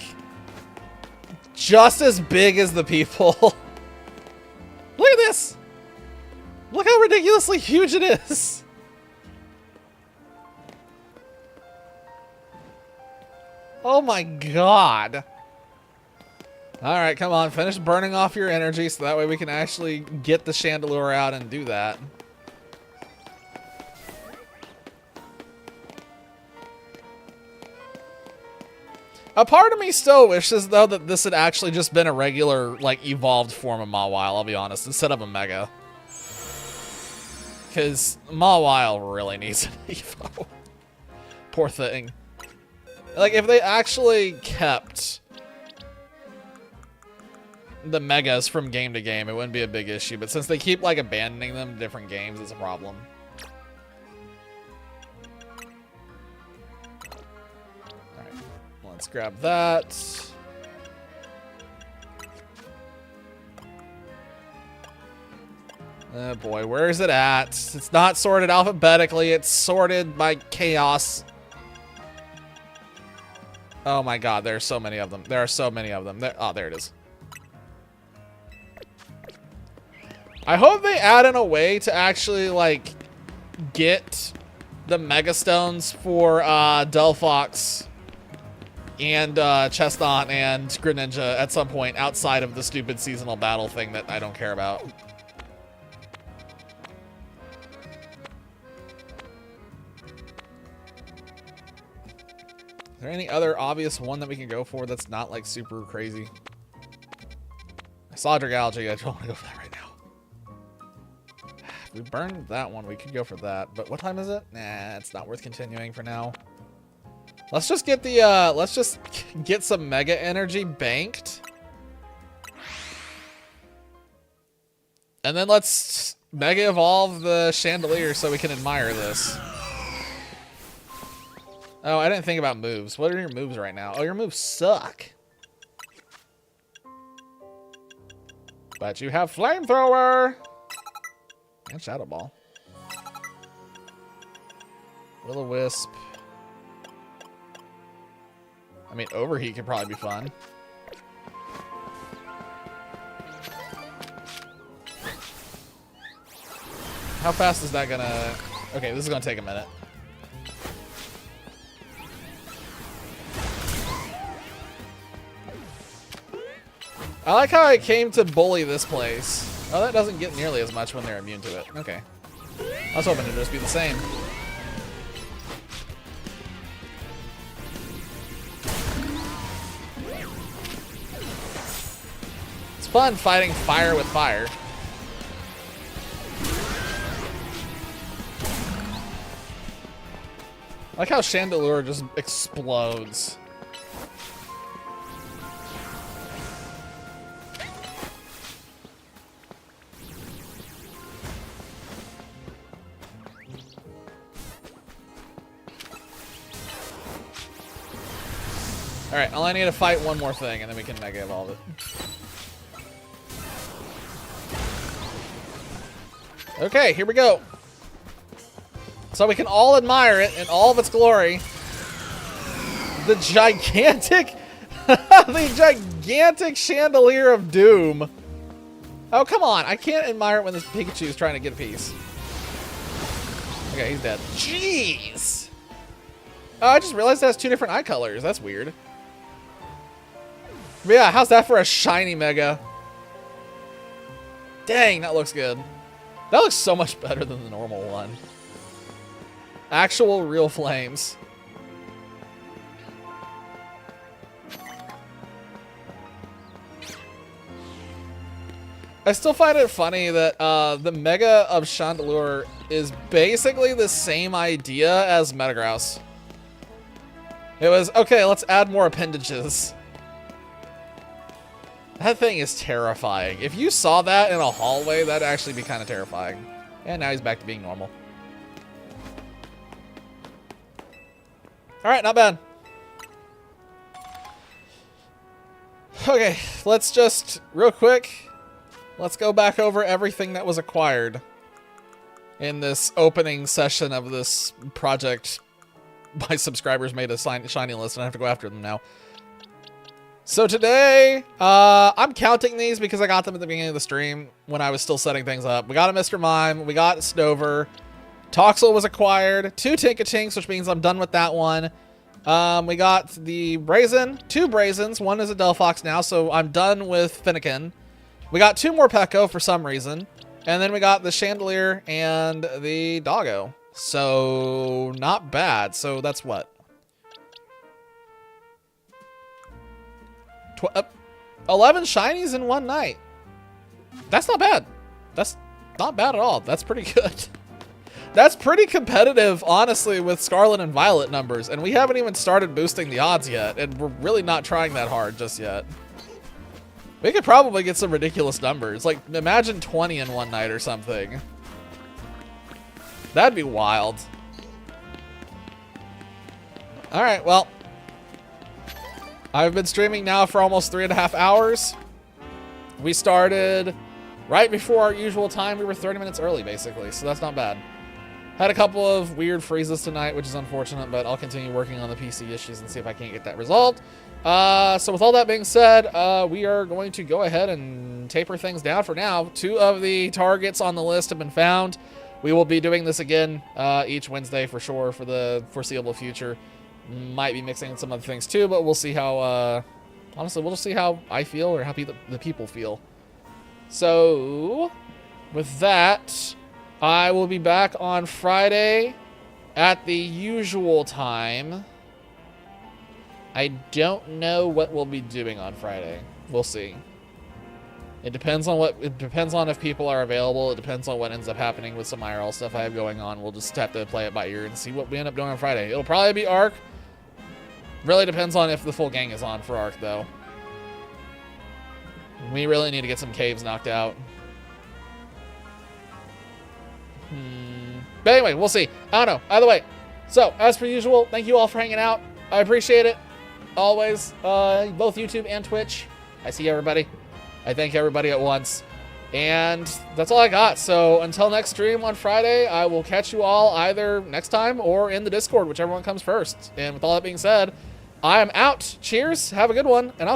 just as big as the people. Look at this. Look how ridiculously huge it is. Oh my god. Alright, come on. Finish burning off your energy so that way we can actually get the Chandelure out and do that. A part of me still wishes, though, that this had actually just been a regular, like, evolved form of Mawile, I'll be honest, instead of a Mega. Because Mawile really needs an Evo. Poor thing. Like, if they actually kept the Megas from game to game, it wouldn't be a big issue. But since they keep, like, abandoning them in different games, it's a problem. Let's grab that. Oh boy, where is it at? It's not sorted alphabetically, it's sorted by chaos. Oh my god, there are so many of them. There are so many of them. Oh, there it is. I hope they add in a way to actually, like, get the Mega Stones for Delphox and Chesnaught and Greninja at some point outside of the stupid seasonal battle thing that I don't care about. Is there any other obvious one that we can go for that's not like super crazy? I saw Dragalge, I don't want to go for that right now. If we burned that one, we could go for that. But what time is it? Nah, it's not worth continuing for now. Let's just get the, let's just get some Mega Energy banked. And then let's Mega Evolve the Chandelier so we can admire this. Oh, I didn't think about moves. What are your moves right now? Oh, your moves suck. But you have Flamethrower. And Shadow Ball. Will-O-Wisp. I mean, Overheat could probably be fun. How fast is that gonna... Okay, this is gonna take a minute. I like how I came to bully this place. Oh, that doesn't get nearly as much when they're immune to it. Okay. I was hoping it'd just be the same. It's fun fighting fire with fire. I like how Chandelure just explodes. Alright, all I need to fight one more thing and then we can Mega Evolve it. Okay, here we go. So we can all admire it in all of its glory. The gigantic... the gigantic Chandelier of Doom. Oh, come on. I can't admire it when this Pikachu is trying to get a piece. Okay, he's dead. Jeez! Oh, I just realized it has 2 different eye colors. That's weird. But yeah, how's that for a shiny Mega? Dang, that looks good. That looks so much better than the normal one. Actual real flames. I still find it funny that the Mega of Chandelure is basically the same idea as Metagross. It was, okay, let's add more appendages. That thing is terrifying. If you saw that in a hallway, that'd actually be kind of terrifying. And now he's back to being normal. Alright, not bad. Okay, let's just, real quick, let's go back over everything that was acquired in this opening session of this project. My subscribers made a shiny list and I have to go after them now. So today, I'm counting these because I got them at the beginning of the stream when I was still setting things up. We got a Mr. Mime, we got Snover, Toxel was acquired, 2 Tinkatinks, which means I'm done with that one. We got the Brazen, 2 Brazens, 1 is a Delphox now, so I'm done with Finnegan. We got 2 more Pecco for some reason, and then we got the Chandelier and the Doggo. So, not bad. So that's what? 11 shinies in one night. That's not bad. That's not bad at all. That's pretty good. That's pretty competitive, honestly, with Scarlet and Violet numbers. And we haven't even started boosting the odds yet. And we're really not trying that hard just yet. We could probably get some ridiculous numbers. Like, imagine 20 in one night or something. That'd be wild. Alright, well. I've been streaming now for almost 3.5 hours. We started right before our usual time. We were 30 minutes early, basically, so that's not bad. Had a couple of weird freezes tonight, which is unfortunate, but I'll continue working on the PC issues and see if I can't get that resolved. So with all that being said, we are going to go ahead and taper things down for now. 2 of the targets on the list have been found. We will be doing this again each Wednesday for sure for the foreseeable future. Might be mixing in some other things too, but we'll see how, honestly, we'll just see how I feel or how the people feel. So, with that, I will be back on Friday at the usual time. I don't know what we'll be doing on Friday. We'll see. It depends on if people are available. It depends on what ends up happening with some IRL stuff I have going on. We'll just have to play it by ear and see what we end up doing on Friday. It'll probably be Arc. Really depends on if the full gang is on for Arc, though. We really need to get some caves knocked out. But anyway, we'll see. I don't know. Either way. So, as per usual, thank you all for hanging out. I appreciate it. Always. Both YouTube and Twitch. I see everybody. I thank everybody at once. And that's all I got. So until next stream on Friday, I will catch you all either next time or in the Discord, whichever one comes first. And with all that being said, I am out. Cheers. Have a good one. And I'll catch